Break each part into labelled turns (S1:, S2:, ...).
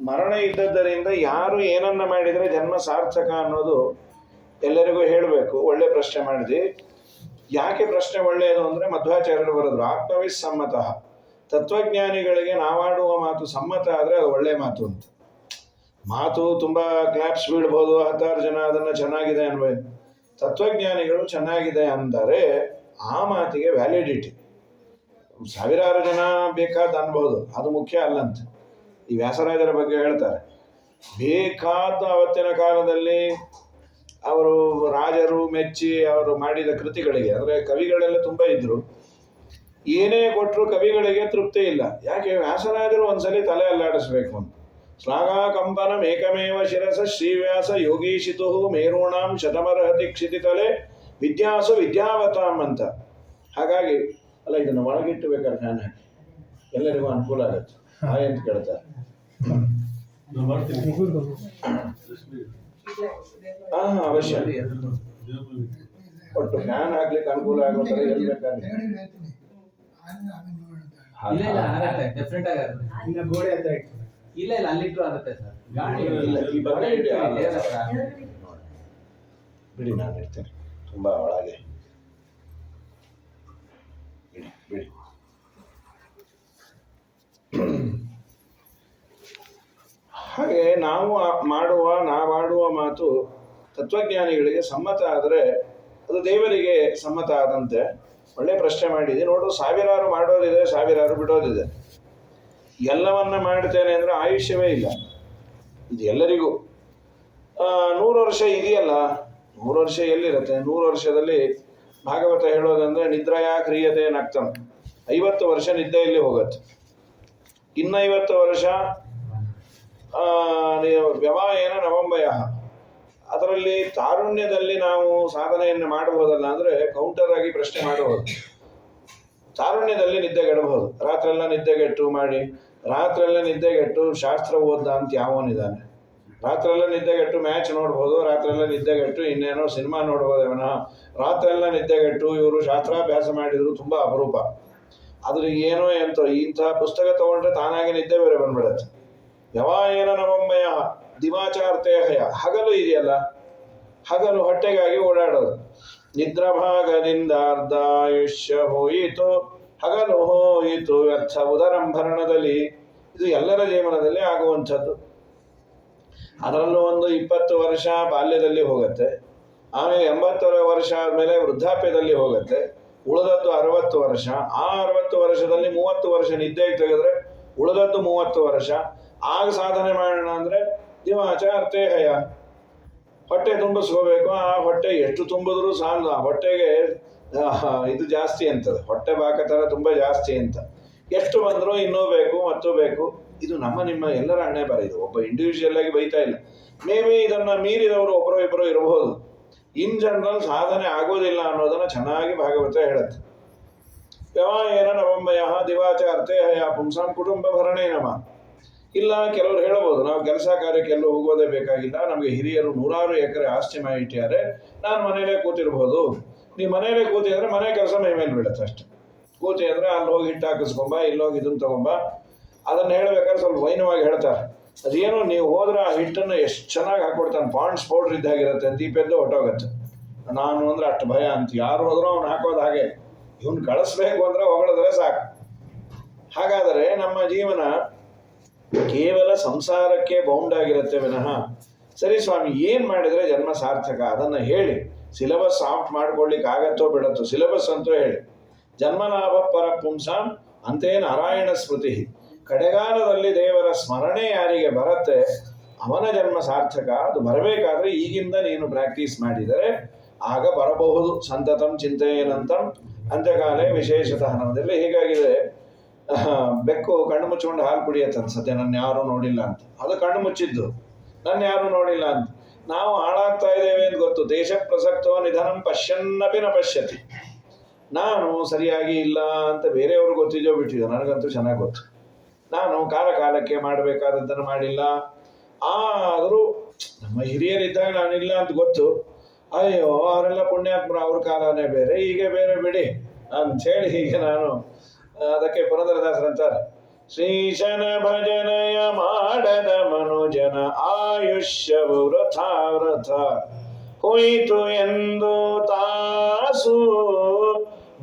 S1: ಮರಣ ಇದ್ದದ್ದರಿಂದ ಯಾರು ಏನನ್ನ ಮಾಡಿದರೆ ಜನ್ಮ ಸಾರ್ಥಕ ಅನ್ನೋದು ಎಲ್ಲರಿಗೂ ಹೇಳಬೇಕು. ಒಳ್ಳೆ ಪ್ರಶ್ನೆ ಮಾಡಿದೆ. ಯಾಕೆ ಪ್ರಶ್ನೆ ಒಳ್ಳೆಯದು ಅಂದರೆ ಮಧ್ವಾಚಾರ್ಯರು ಬರೆದ್ರು, ಆತ್ಮವಿಸ್ಸಮ್ಮತಃ, ತತ್ವಜ್ಞಾನಿಗಳಿಗೆ ನಾವಾಡುವ ಮಾತು ಸಮ್ಮತ ಆದರೆ ಅದು ಒಳ್ಳೆ ಮಾತು ಅಂತ. ಮಾತು ತುಂಬ ಕ್ಲಾಪ್ಸ್ ಬೀಳ್ಬೋದು, 10 ಜನ ಅದನ್ನು ಚೆನ್ನಾಗಿದೆ ಅನ್ಬೇಕು. ತತ್ವಜ್ಞಾನಿಗಳು ಚೆನ್ನಾಗಿದೆ ಅಂದರೆ ಆ ಮಾತಿಗೆ ವ್ಯಾಲಿಡಿಟಿ. 1000 ಜನ ಬೇಕಾದ ಅನ್ಬೋದು, ಅದು ಮುಖ್ಯ ಅಲ್ಲಂತ. ಈ ವ್ಯಾಸರಾಜರ ಬಗ್ಗೆ ಹೇಳ್ತಾರೆ, ಬೇಕಾದ ಅವತ್ತಿನ ಕಾಲದಲ್ಲಿ ಅವರು ರಾಜರು ಮೆಚ್ಚಿ ಅವರು ಮಾಡಿದ ಕೃತಿಗಳಿಗೆ, ಅಂದರೆ ಕವಿಗಳೆಲ್ಲ ತುಂಬ ಇದ್ರು, ಏನೇ ಕೊಟ್ಟರು ಕವಿಗಳಿಗೆ ತೃಪ್ತಿ ಇಲ್ಲ. ಯಾಕೆ? ವ್ಯಾಸರಾಜರು ಒಂದ್ಸಲಿ ತಲೆ ಅಲ್ಲಾಡಿಸ್ಬೇಕು ಅಂತ. ಶ್ಲಾಘಾಕಂಪನ ಮೇಕಮೇವ ಶಿರಸ ಶ್ರೀವ್ಯಾಸ ಯೋಗೀಶಿತು ಮೇರೂಣಾಂ ಶತಮರ್ಹತಿ ಕ್ಷಿತಿತಲೆ ವಿದ್ಯಾಸು ವಿದ್ಯಾವತಾಂ ಅಂತ. ಹಾಗಾಗಿ ಅಲ್ಲ, ಇದನ್ನು ಒಳಗಿಟ್ಟು ಬೇಕಾದ್ರೆ ಫ್ಯಾನ್ ಹಾಕಿ, ಎಲ್ಲರಿಗೂ ಅನುಕೂಲ ಆಗುತ್ತೆ. ಹಾಯ್ ಅಂತ ಕೇಳ್ತಾರೆ. ಅವಶ್ಯ ಒಟ್ಟು ಫ್ಯಾನ್ ಹಾಕ್ಲಿಕ್ಕೆ ಅನುಕೂಲ ಆಗೋ ಥರ ಎಲ್ಲಿ ಬೇಕಾದ್ರೆ
S2: ಇಲ್ಲ ಅಲ್ಲಿಟ್ಟು ಆಗುತ್ತೆ ಸರ್.
S1: ಬಿಡಿ, ನಾನು ಇರ್ತೇನೆ ತುಂಬಾ ಒಳಗೆ. ಬಿಡಿ ಬಿಡಿ. ಹಾಗೆ ನಾವಾಡುವ ಮಾತು ತತ್ವಜ್ಞಾನಿಗಳಿಗೆ ಸಮ್ಮತ ಆದರೆ ಅದು ದೇವರಿಗೆ ಸಮ್ಮತ ಆದಂತೆ. ಒಳ್ಳೆ ಪ್ರಶ್ನೆ ಮಾಡಿದೆ ನೋಡು. 1000 ಮಾಡೋದಿದೆ, 1000 ಬಿಡೋದಿದೆ. ಎಲ್ಲವನ್ನ ಮಾಡ್ತೇನೆ ಅಂದರೆ ಆಯುಷ್ಯವೇ ಇಲ್ಲ. ಇದು ಎಲ್ಲರಿಗೂ 100 ವರ್ಷ ಇದೆಯಲ್ಲ, 100 ವರ್ಷ ಎಲ್ಲಿರುತ್ತೆ? 100 ವರ್ಷದಲ್ಲಿ ಭಾಗವತ ಹೇಳೋದಂದ್ರೆ ನಿದ್ರಯಾ ಕ್ರಿಯತೆ ನಕ್ತಂ, 50 ವರ್ಷ ನಿದ್ದೆಯಲ್ಲಿ ಹೋಗುತ್ತೆ. ಇನ್ನು 50 ವರ್ಷ ವ್ಯವಾಯೇನ ನವಂಬಯ, ಅದರಲ್ಲಿ ತಾರುಣ್ಯದಲ್ಲಿ ನಾವು ಸಾಧನೆಯನ್ನು ಮಾಡಬಹುದಲ್ಲ. ಅಂದರೆ ಕೌಂಟರ್ ಆಗಿ ಪ್ರಶ್ನೆ ಮಾಡಬಹುದು. ತಾರುಣ್ಯದಲ್ಲಿ ನಿದ್ದೆಗೆಡಬಹುದು. ರಾತ್ರೆಲ್ಲ ನಿದ್ದೆಗೆಟ್ಟು ಮಾಡಿ, ರಾತ್ರೆಲ್ಲ ನಿದ್ದೆಗೆಟ್ಟು ಶಾಸ್ತ್ರ ಓದ್ದ ಅಂತ ಯಾವನಿದ್ದಾನೆ? ರಾತ್ರೆಲ್ಲ ನಿದ್ದೆಗೆಟ್ಟು ಮ್ಯಾಚ್ ನೋಡ್ಬೋದು, ರಾತ್ರೆಲ್ಲ ನಿದ್ದೆಗೆಟ್ಟು ಇನ್ನೇನೋ ಸಿನಿಮಾ ನೋಡ್ಬೋದು. ವಿನಃ ರಾತ್ರೆಲ್ಲ ನಿದ್ದೆಗೆಟ್ಟು ಇವರು ಶಾಸ್ತ್ರಾಭ್ಯಾಸ ಮಾಡಿದ್ರು ತುಂಬ ಅಪರೂಪ. ಅದ್ರ ಏನೋ ಎಂತೋ ಇಂತಹ ಪುಸ್ತಕ ತಗೊಂಡ್ರೆ ತಾನಾಗಿ ನಿದ್ದೆ ಬೇರೆ ಬಂದ್ಬಿಡತ್ತೆ. ಯವಾಯೇನ ನವಂಬಯ ದಿವಾಚಾರ್ತೇಹಯ, ಹಗಲು ಇದೆಯಲ್ಲ, ಹಗಲು ಹೊಟ್ಟೆಗಾಗಿ ಓಡಾಡೋದು. ನಿದ್ರಾಭಾಗದಿಂದ ಅರ್ಧಾಯುಷ್ಯ ಹೋಯಿತು, ಹಗಲು ಹೋಯಿತು ವ್ಯರ್ಥ ಉದರಂಭರಣದಲ್ಲಿ. ಇದು ಎಲ್ಲರ ಜೀವನದಲ್ಲಿ ಆಗುವಂಥದ್ದು. ಅದರಲ್ಲೂ ಒಂದು 20 ವರ್ಷ ಬಾಲ್ಯದಲ್ಲಿ ಹೋಗುತ್ತೆ, ಆಮೇಲೆ 80 ವರ್ಷ ಆದಮೇಲೆ ವೃದ್ಧಾಪ್ಯದಲ್ಲಿ ಹೋಗುತ್ತೆ. ಉಳಿದದ್ದು 60 ವರ್ಷ. ಆ 60 ವರ್ಷದಲ್ಲಿ 30 ವರ್ಷ ನಿದ್ದೆಗೆ ತೆಗೆದ್ರೆ ಉಳಿದದ್ದು 30 ವರ್ಷ. ಆಗ ಸಾಧನೆ ಮಾಡೋಣ ಅಂದರೆ ದಿವಾಚ ಅರ್ಥೇಹಯ, ಹೊಟ್ಟೆ ತುಂಬಿಸ್ಕೋಬೇಕು. ಆ ಹೊಟ್ಟೆ ಎಷ್ಟು ತುಂಬಿದ್ರೂ ಸಾಲದು. ಆ ಹೊಟ್ಟೆಗೆ ಇದು ಜಾಸ್ತಿ ಅಂತದೆ, ಹೊಟ್ಟೆ ಬಾಕತರ ತುಂಬ ಜಾಸ್ತಿ ಅಂತ. ಎಷ್ಟು ಬಂದರೂ ಇನ್ನೂ ಬೇಕು ಮತ್ತು ಬೇಕು. ಇದು ನಿಮ್ಮ ಎಲ್ಲರ ಹಣೆ ಬರ. ಇದು ಒಬ್ಬ ಇಂಡಿವಿಜುವಲ್ ಆಗಿ ಬೈತಾ ಇಲ್ಲ. ಮೇ ಬಿ ಇದನ್ನು ಮೀರಿದವರು ಒಬ್ಬರು ಇಬ್ಬರು ಇರಬಹುದು. ಇನ್ ಜನರಲ್ ಸಾಧನೆ ಆಗೋದಿಲ್ಲ ಅನ್ನೋದನ್ನು ಚೆನ್ನಾಗಿ ಭಾಗವತ ಹೇಳುತ್ತೆ. ಯವಾಯೇನ ನವಂಬಯ ದಿವಾಚ ಅರ್ಥೇಹಯ ಪುಂಸಾಂ ಕುಟುಂಬ ಭರಣೇ ನಮ. ಇಲ್ಲ, ಕೆಲವರು ಹೇಳಬಹುದು, ನಾವು ಕೆಲಸ ಕಾರ್ಯಕ್ಕೆಲ್ಲೂ ಹೋಗೋದೇ ಬೇಕಾಗಿಲ್ಲ, ನಮಗೆ ಹಿರಿಯರು 100 ಎಕರೆ ಆಸ್ತಿ ಮಾಡಿಟ್ಟಿದ್ದಾರೆ, ನಾನು ಮನೇಲೇ ಕೂತಿರ್ಬೋದು. ನೀವು ಮನೇಲೇ ಕೂತಿ ಅಂದರೆ ಮನೆ ಕೆಲಸ ಮೇಲೆ ಬೀಳುತ್ತೆ ಅಷ್ಟೆ. ಕೂತಿ ಅಂದರೆ ಅಲ್ಲಿ ಹೋಗಿ ಹಿಟ್ಟು ಹಾಕಿಸ್ಕೊಂಬ, ಇಲ್ಲೋಗಿ ಇದನ್ನು ತಗೊಂಬ. ಅದನ್ನು ಹೇಳಬೇಕಾದ್ರೆ ಸ್ವಲ್ಪ ವೈನವಾಗಿ ಹೇಳ್ತಾರೆ. ಅದೇನು ನೀವು ಹೋದ್ರೆ ಆ ಹಿಟ್ಟನ್ನು ಎಷ್ಟು ಚೆನ್ನಾಗಿ ಹಾಕ್ಕೊಡ್ತಾನೆ, ಪಾಂಡ್ಸ್ ಪೌಡ್ರ್ ಇದ್ದಾಗಿರುತ್ತೆ, ದೀಪೆದ್ದು ಹೊಟ್ಟೋಗತ್ತೆ. ನಾನು ಅಂದರೆ ಅಷ್ಟು ಭಯ ಅಂತ. ಯಾರು ಹೋದ್ರೂ ಅವ್ನು ಹಾಕೋದು ಹಾಗೆ. ಇವನು ಕಳಿಸ್ಬೇಕು ಅಂದರೆ ಹೊಗಳಿದ್ರೆ ಸಾಕು. ಹಾಗಾದರೆ ನಮ್ಮ ಜೀವನ ಕೇವಲ ಸಂಸಾರಕ್ಕೆ ಬೌಂಡ್ ಆಗಿರುತ್ತೆ ವಿನಃ, ಸರಿ ಸ್ವಾಮಿ ಏನು ಮಾಡಿದರೆ ಜನ್ಮ ಸಾರ್ಥಕ ಅದನ್ನು ಹೇಳಿ. ಸಿಲೆಬಸ್ ಸಾಫ್ಟ್ ಮಾಡ್ಕೊಳ್ಳಿಕ್ಕೆ ಆಗತ್ತೋ ಬಿಡತ್ತೋ, ಸಿಲೆಬಸ್ ಅಂತೂ ಹೇಳಿ. ಜನ್ಮಲಾಭ ಪರ ಪುಂಸಾಂ ಅಂತೇ ನಾರಾಯಣ ಸ್ಮೃತಿ. ಕಡೆಗಾಲದಲ್ಲಿ ದೇವರ ಸ್ಮರಣೆ ಯಾರಿಗೆ ಬರುತ್ತೆ ಅವನ ಜನ್ಮ ಸಾರ್ಥಕ. ಅದು ಬರಬೇಕಾದ್ರೆ ಈಗಿಂದ ನೀನು ಪ್ರಾಕ್ಟೀಸ್ ಮಾಡಿದರೆ ಆಗ ಬರಬಹುದು. ಸಂತತಂ ಚಿಂತೆಯೇನಂತಂ ಅಂತ್ಯಕಾಲೇ ವಿಶೇಷತಃ. ನಮ್ಮದೆಲ್ಲ ಹೀಗಾಗಿದೆ. ಬೆಕ್ಕು ಕಣ್ಣು ಮುಚ್ಚಿಕೊಂಡು ಹಾಲು ಕುಡಿಯತ್ತೆ ಅನ್ಸತ್ತೆ, ನನ್ನ ಯಾರೂ ನೋಡಿಲ್ಲ ಅಂತ. ಅದು ಕಣ್ಣು ಮುಚ್ಚಿದ್ದು, ನನ್ನ ಯಾರೂ ನೋಡಿಲ್ಲ ಅಂತ. ನಾವು ಹಾಳಾಗ್ತಾ ಇದ್ದೇವೆ ಅಂತ ಗೊತ್ತು. ದೇಶ ಪ್ರಸಕ್ತೋ ನಿಧನಂ ಪಶ್ಯನ್ನಪಿ ನ ಪಶ್ಯತಿ. ನಾನು ಸರಿಯಾಗಿ ಇಲ್ಲ ಅಂತ ಬೇರೆಯವರು ಗೊತ್ತಿದೆಯೋ ಬಿಟ್ಟಿದೋ, ನನಗಂತೂ ಚೆನ್ನಾಗಿ ಗೊತ್ತು. ನಾನು ಕಾಲಕ್ಕೆ ಮಾಡಬೇಕಾದದ್ದನ್ನು ಮಾಡಿಲ್ಲ. ಆದರೂ ನಮ್ಮ ಹಿರಿಯರಿದ್ದಾಗ ನಾನಿಲ್ಲ ಅಂತ ಗೊತ್ತು. ಅಯ್ಯೋ ಅವರೆಲ್ಲ ಪುಣ್ಯಾತ್ಮರು, ಅವ್ರ ಕಾಲನೇ ಬೇರೆ, ಹೀಗೆ ಬೇರೆ ಬಿಡಿ ಅಂಥೇಳಿ ಹೀಗೆ ನಾನು ಅದಕ್ಕೆ ಪುರಂದರದಾಸರಂತಾರೆ, ಶ್ರೀಶನ ಭಜನಯ ಮಾಡದ ಮನುಜನ ಆಯುಷ್ಯವು ವೃಥ ವೃಥ ಹೋಯಿತು ಎಂದು ತಾಸು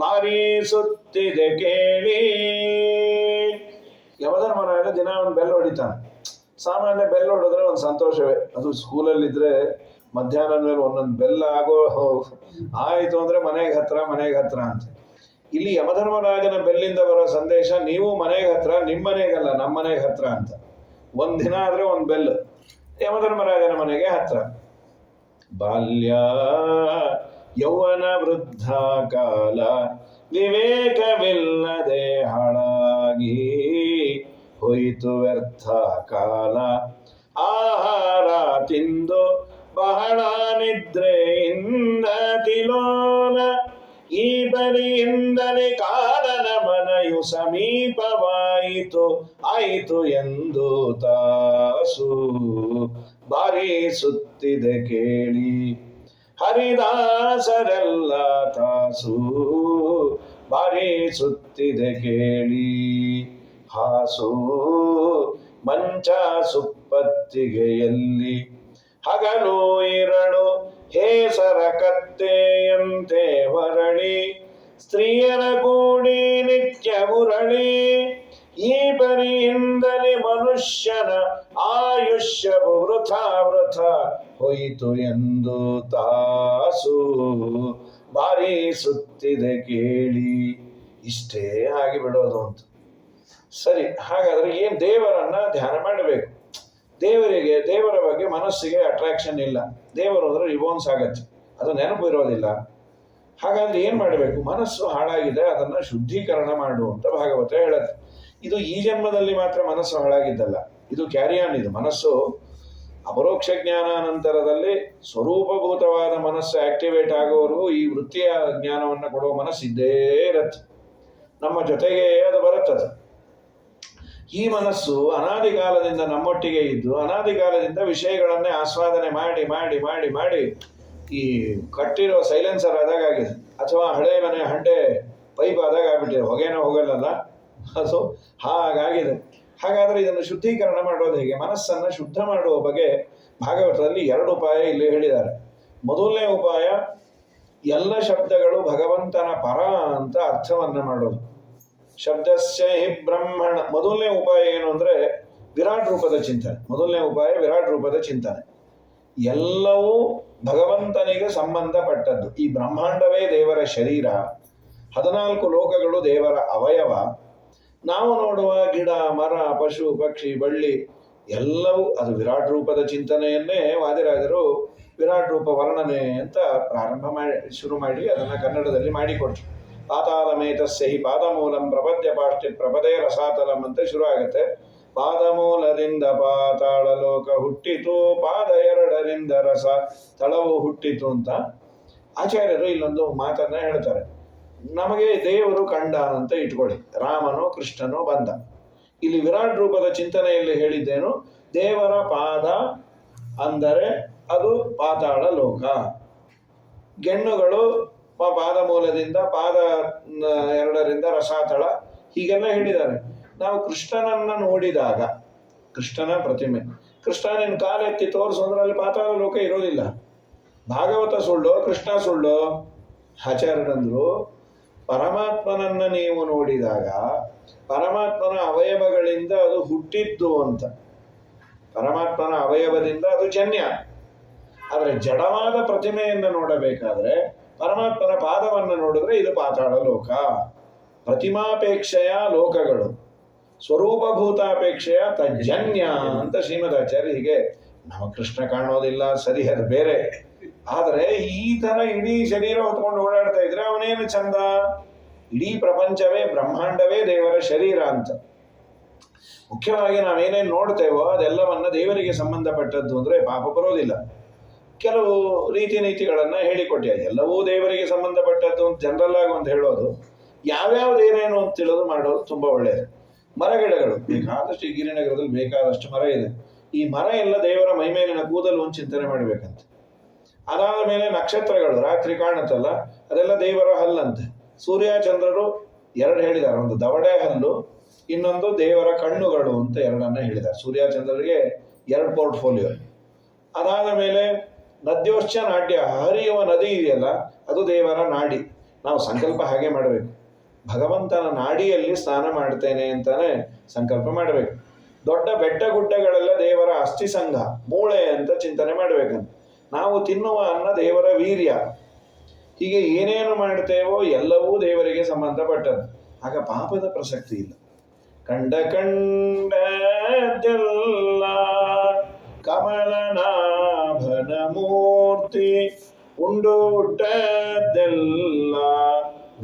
S1: ಬಾರಿಸುತ್ತಿದೆ ಕೇಳಿ. ಯಮಧರ್ಮರಾಯ ದಿನ ಒಂದು ಬೆಲ್ ಹೊಡಿತಾನೆ. ಸಾಮಾನ್ಯ ಬೆಲ್ ಹೊಡೆದ್ರೆ ಒಂದು ಸಂತೋಷವೇ, ಅದು ಸ್ಕೂಲಲ್ಲಿದ್ರೆ ಮಧ್ಯಾಹ್ನದ ಮೇಲೆ ಒಂದೊಂದು ಬೆಲ್ಲ ಆಗೋ ಆಯಿತು ಅಂದ್ರೆ ಮನೆಗೆ ಹತ್ರ ಅಂತ. ಇಲ್ಲಿ ಯಮಧರ್ಮರಾಜನ ಬೆಲ್ಲಿಂದ ಬರೋ ಸಂದೇಶ ನೀವು ಮನೆಗೆ ಹತ್ರ, ನಿಮ್ಮ ಮನೆಗಲ್ಲ ನಮ್ಮ ಮನೆಗೆ ಹತ್ರ ಅಂತ. ಒಂದ್ ದಿನ ಆದ್ರೆ ಒಂದು ಬೆಲ್ ಯಮಧರ್ಮರಾಜನ ಮನೆಗೆ ಹತ್ರ. ಬಾಲ್ಯ ಯೌವನ ವೃದ್ಧ ಕಾಲ ವಿವೇಕವಿಲ್ಲದೆ ಹಾಳಾಗಿ ಹೋಯಿತು ವ್ಯರ್ಥ ಕಾಲ. ಆಹಾರ ತಿಂದು ಬಹಳ ನಿದ್ರೆಯಿಂದ ತಿಲೋಲ ಈ ಬರಿಯಿಂದಲೇ ಕಾಲನ ಮನೆಯು ಸಮೀಪವಾಯಿತು ಆಯಿತು ಎಂದು ತಾಸು ಬಾರಿಸುತ್ತಿದೆ ಕೇಳಿ. ಹರಿದಾಸರೆಲ್ಲ ತಾಸು ಬಾರಿಸುತ್ತಿದೆ ಕೇಳಿ. ಹಾಸು ಮಂಚ ಸುಪ್ಪತ್ತಿಗೆಯಲ್ಲಿ ಹಗಲು ಇರಳು ಹೇಸರ ಕತ್ತೆಯಂತೆ ಹೊರಳಿ ಸ್ತ್ರೀಯರ ಕೂಡಿ ನಿತ್ಯ ಮುರಳಿ. ಈ ಬರಿಯಿಂದಲೇ ಮನುಷ್ಯನ ಆಯುಷ್ಯವು ವೃಥ ವೃಥ ಹೋಯಿತು ಎಂದು ತಾಸು ಬಾರಿಸುತ್ತಿದೆ ಕೇಳಿ. ಇಷ್ಟೇ ಆಗಿಬಿಡೋದು ಅಂತ. ಸರಿ, ಹಾಗಾದ್ರೆ ಏನ್ ದೇವರನ್ನ ಧ್ಯಾನ ಮಾಡಬೇಕು. ದೇವರ ಬಗ್ಗೆ ಮನಸ್ಸಿಗೆ ಅಟ್ರಾಕ್ಷನ್ ಇಲ್ಲ. ದೇವರು ಅಂದ್ರೆ ರಿಬೋನ್ಸ್ ಆಗತ್ತೆ, ಅದು ನೆನಪು ಇರೋದಿಲ್ಲ. ಹಾಗಾದ್ರೆ ಏನ್ ಮಾಡಬೇಕು? ಮನಸ್ಸು ಹಾಳಾಗಿದೆ, ಅದನ್ನ ಶುದ್ಧೀಕರಣ ಮಾಡು ಅಂತ ಭಾಗವತ ಹೇಳುತ್ತೆ. ಇದು ಈ ಜನ್ಮದಲ್ಲಿ ಮಾತ್ರ ಮನಸ್ಸು ಹಾಳಾಗಿದ್ದಲ್ಲ, ಇದು ಕ್ಯಾರಿಯಾನ್. ಇದು ಮನಸ್ಸು ಅಪರೋಕ್ಷ ಜ್ಞಾನಾನಂತರದಲ್ಲಿ ಸ್ವರೂಪಭೂತವಾದ ಮನಸ್ಸು ಆಕ್ಟಿವೇಟ್ ಆಗುವವರೆಗೂ ಈ ವೃತ್ತಿಯ ಜ್ಞಾನವನ್ನು ಕೊಡುವ ಮನಸ್ಸು ಇದ್ದೇ ಇರತ್ತೆ, ನಮ್ಮ ಜೊತೆಗೆ ಅದು ಬರುತ್ತದೆ. ಈ ಮನಸ್ಸು ಅನಾದಿ ಕಾಲದಿಂದ ನಮ್ಮೊಟ್ಟಿಗೆ ಇದ್ದು ಅನಾದಿ ಕಾಲದಿಂದ ವಿಷಯಗಳನ್ನೇ ಆಸ್ವಾದನೆ ಮಾಡಿ ಮಾಡಿ ಮಾಡಿ ಮಾಡಿ ಈ ಕಟ್ಟಿರೋ ಸೈಲೆನ್ಸರ್ ಆದಾಗಿದೆ, ಅಥವಾ ಹಳೆ ಮನೆ ಹಂಡೆ ಪೈಪ್ ಆದಾಗ ಆಗ್ಬಿಟ್ಟಿದೆ, ಹೊಗೆನೋ ಹೋಗಲ್ಲಲ್ಲ, ಅದು ಹಾಗಾಗಿದೆ. ಹಾಗಾದ್ರೆ ಇದನ್ನು ಶುದ್ಧೀಕರಣ ಮಾಡೋದು ಹೇಗೆ? ಮನಸ್ಸನ್ನು ಶುದ್ಧ ಮಾಡುವ ಬಗ್ಗೆ ಭಾಗವತದಲ್ಲಿ 2 ಉಪಾಯ ಇಲ್ಲಿ ಹೇಳಿದ್ದಾರೆ. ಮೊದಲನೇ ಉಪಾಯ, ಎಲ್ಲ ಶಬ್ದಗಳು ಭಗವಂತನ ಪರ ಅಂತ ಅರ್ಥವನ್ನ ಮಾಡೋದು. ಶಬ್ದಸ್ಯ ಹಿ ಬ್ರಹ್ಮಣ. ಮೊದಲನೇ ಉಪಾಯ ಏನು ಅಂದ್ರೆ ವಿರಾಟ್ ರೂಪದ ಚಿಂತನೆ. ಮೊದಲನೇ ಉಪಾಯ ವಿರಾಟ್ ರೂಪದ ಚಿಂತನೆ. ಎಲ್ಲವೂ ಭಗವಂತನಿಗೆ ಸಂಬಂಧಪಟ್ಟದ್ದು. ಈ ಬ್ರಹ್ಮಾಂಡವೇ ದೇವರ ಶರೀರ, 14 ಲೋಕಗಳು ದೇವರ ಅವಯವ. ನಾವು ನೋಡುವ ಗಿಡ, ಮರ, ಪಶು, ಪಕ್ಷಿ, ಬಳ್ಳಿ ಎಲ್ಲವೂ ಅದು ವಿರಾಟ್ ರೂಪದ ಚಿಂತನೆಯನ್ನೇ ವಾದಿರಾಜರು ವಿರಾಟ್ ರೂಪ ವರ್ಣನೆ ಅಂತ ಶುರು ಮಾಡಿ ಅದನ್ನ ಕನ್ನಡದಲ್ಲಿ ಮಾಡಿಕೊಟ್ರು. ಪಾತಾಳಮೇತಸ್ಯ ಹಿ ಪಾದಮೂಲಂ ಪ್ರಪದ್ಯ ಪಾಷ್ಟಿ ಪ್ರಪದೇ ರಸಾತಲಂ ಅಂತ ಶುರು ಆಗುತ್ತೆ. ಪಾದಮೂಲದಿಂದ ಪಾತಾಳ ಲೋಕ ಹುಟ್ಟಿತು, ಪಾದ 2ರಿಂದ ರಸ ತಳವು ಹುಟ್ಟಿತು ಅಂತ ಆಚಾರ್ಯರು ಇಲ್ಲೊಂದು ಮಾತನ್ನ ಹೇಳ್ತಾರೆ. ನಮಗೆ ದೇವರು ಕಂಡ ಅಂತ ಇಟ್ಕೊಳ್ಳಿ, ರಾಮನೋ ಕೃಷ್ಣನೋ ಬಂದ. ಇಲ್ಲಿ ವಿರಾಟ್ ರೂಪದ ಚಿಂತನೆಯಲ್ಲಿ ಹೇಳಿದ್ದೇನು? ದೇವರ ಪಾದ ಅಂದರೆ ಅದು ಪಾತಾಳ ಲೋಕ. ಗೆಣ್ಣುಗಳು ಪಾದ ಮೂಲದಿಂದ ಪಾದ 2ರಿಂದ ರಸಾತಳ ಹೀಗೆಲ್ಲ ಹೇಳಿದ್ದಾರೆ. ನಾವು ಕೃಷ್ಣನನ್ನ ನೋಡಿದಾಗ, ಕೃಷ್ಣನ ಪ್ರತಿಮೆ, ಕೃಷ್ಣ ನಿನ್ನ ಕಾಲೆತ್ತಿ ತೋರಿಸು ಅಂದ್ರೆ ಅಲ್ಲಿ ಪಾತಾಳ ಲೋಕ ಇರೋದಿಲ್ಲ. ಭಾಗವತ ಸುಳ್ಳು, ಕೃಷ್ಣ ಸುಳ್ಳು? ಆಚಾರ್ಯರಂದ್ರು ಪರಮಾತ್ಮನನ್ನ ನೀವು ನೋಡಿದಾಗ ಪರಮಾತ್ಮನ ಅವಯವಗಳಿಂದ ಅದು ಹುಟ್ಟಿದ್ದು ಅಂತ. ಪರಮಾತ್ಮನ ಅವಯವದಿಂದ ಅದು ಜನ್ಯ. ಆದರೆ ಜಡವಾದ ಪ್ರತಿಮೆಯನ್ನು ನೋಡಬೇಕಾದ್ರೆ ಪರಮಾತ್ಮನ ಪಾದವನ್ನು ನೋಡಿದ್ರೆ ಇದು ಪಾತಾಳ ಲೋಕ. ಪ್ರತಿಮಾಪೇಕ್ಷೆಯ ಲೋಕಗಳು, ಸ್ವರೂಪಭೂತಾಪೇಕ್ಷೆಯ ತಜ್ಜನ್ಯ ಅಂತ ಶ್ರೀಮದಾಚಾರ್ಯ. ಹೀಗೆ ನಾವು ಕೃಷ್ಣ ಕಾಣೋದಿಲ್ಲ, ಸರಿ, ಅದು ಬೇರೆ. ಆದರೆ ಈ ತರ ಇಡೀ ಶರೀರ ಹೊತ್ಕೊಂಡು ಓಡಾಡ್ತಾ ಇದ್ರೆ ಅವನೇನು ಚಂದ? ಇಡೀ ಪ್ರಪಂಚವೇ ಬ್ರಹ್ಮಾಂಡವೇ ದೇವರ ಶರೀರ ಅಂತ. ಮುಖ್ಯವಾಗಿ ನಾವೇನೇನು ನೋಡ್ತೇವೋ ಅದೆಲ್ಲವನ್ನ ದೇವರಿಗೆ ಸಂಬಂಧಪಟ್ಟದ್ದು ಅಂದ್ರೆ ಪಾಪ ಬರೋದಿಲ್ಲ. ಕೆಲವು ರೀತಿ ನೀತಿಗಳನ್ನ ಹೇಳಿಕೊಟ್ಟೆ, ಎಲ್ಲವೂ ದೇವರಿಗೆ ಸಂಬಂಧಪಟ್ಟದ್ದು ಅಂತ ಜನರಲ್ ಆಗಿ ಒಂದು ಹೇಳೋದು, ಯಾವ್ಯಾವ್ದೇನೇನು ಅಂತ ತಿಳಿದು ಮಾಡೋದು ತುಂಬಾ ಒಳ್ಳೆಯದು. ಮರಗಿಡಗಳು ಬೇಕಾದಷ್ಟು, ಈ ಗಿರಿನಗರದಲ್ಲಿ ಬೇಕಾದಷ್ಟು ಮರ ಇದೆ. ಈ ಮರ ಎಲ್ಲ ದೇವರ ಮೈಮೇಲಿನ ಕೂದಲು ಒಂದು ಚಿಂತನೆ ಮಾಡ್ಬೇಕಂತ. ಅದಾದ ಮೇಲೆ ನಕ್ಷತ್ರಗಳು ರಾತ್ರಿ ಕಾಣುತ್ತಲ್ಲ, ಅದೆಲ್ಲ ದೇವರ ಹಲ್ಲಂತೆ. ಸೂರ್ಯ ಚಂದ್ರರು 2 ಹೇಳಿದ್ದಾರೆ, ಒಂದು ದವಡೆ ಹಲ್ಲು, ಇನ್ನೊಂದು ದೇವರ ಕಣ್ಣುಗಳು ಅಂತ ಎರಡನ್ನ ಹೇಳಿದ್ದಾರೆ. ಸೂರ್ಯಚಂದ್ರರಿಗೆ ಎರಡು ಪೋರ್ಟ್ಫೋಲಿಯೋ. ಅದಾದ ಮೇಲೆ ನದ್ಯೋಶ್ಚ ನಾಟ್ಯ, ಹರಿಯುವ ನದಿ ಇದೆಯಲ್ಲ ಅದು ದೇವರ ನಾಡಿ. ನಾವು ಸಂಕಲ್ಪ ಹಾಗೆ ಮಾಡಬೇಕು, ಭಗವಂತನ ನಾಡಿಯಲ್ಲಿ ಸ್ನಾನ ಮಾಡ್ತೇನೆ ಅಂತಾನೆ ಸಂಕಲ್ಪ ಮಾಡಬೇಕು. ದೊಡ್ಡ ಬೆಟ್ಟ ಗುಡ್ಡಗಳೆಲ್ಲ ದೇವರ ಅಸ್ಥಿ ಸಂಘ, ಮೂಳೆ ಅಂತ ಚಿಂತನೆ ಮಾಡಬೇಕಂತ. ನಾವು ತಿನ್ನುವ ಅನ್ನ ದೇವರ ವೀರ್ಯ. ಹೀಗೆ ಏನೇನು ಮಾಡ್ತೇವೋ ಎಲ್ಲವೂ ದೇವರಿಗೆ ಸಂಬಂಧಪಟ್ಟದ್ದು. ಆಗ ಪಾಪದ ಪ್ರಸಕ್ತಿ ಇಲ್ಲ. ಕಂಡ ಕಂಡದ್ದೆಲ್ಲ ಕಮಲನಾಭನ ಮೂರ್ತಿ, ಉಂಡು ಉಟ್ಟದ್ದೆಲ್ಲ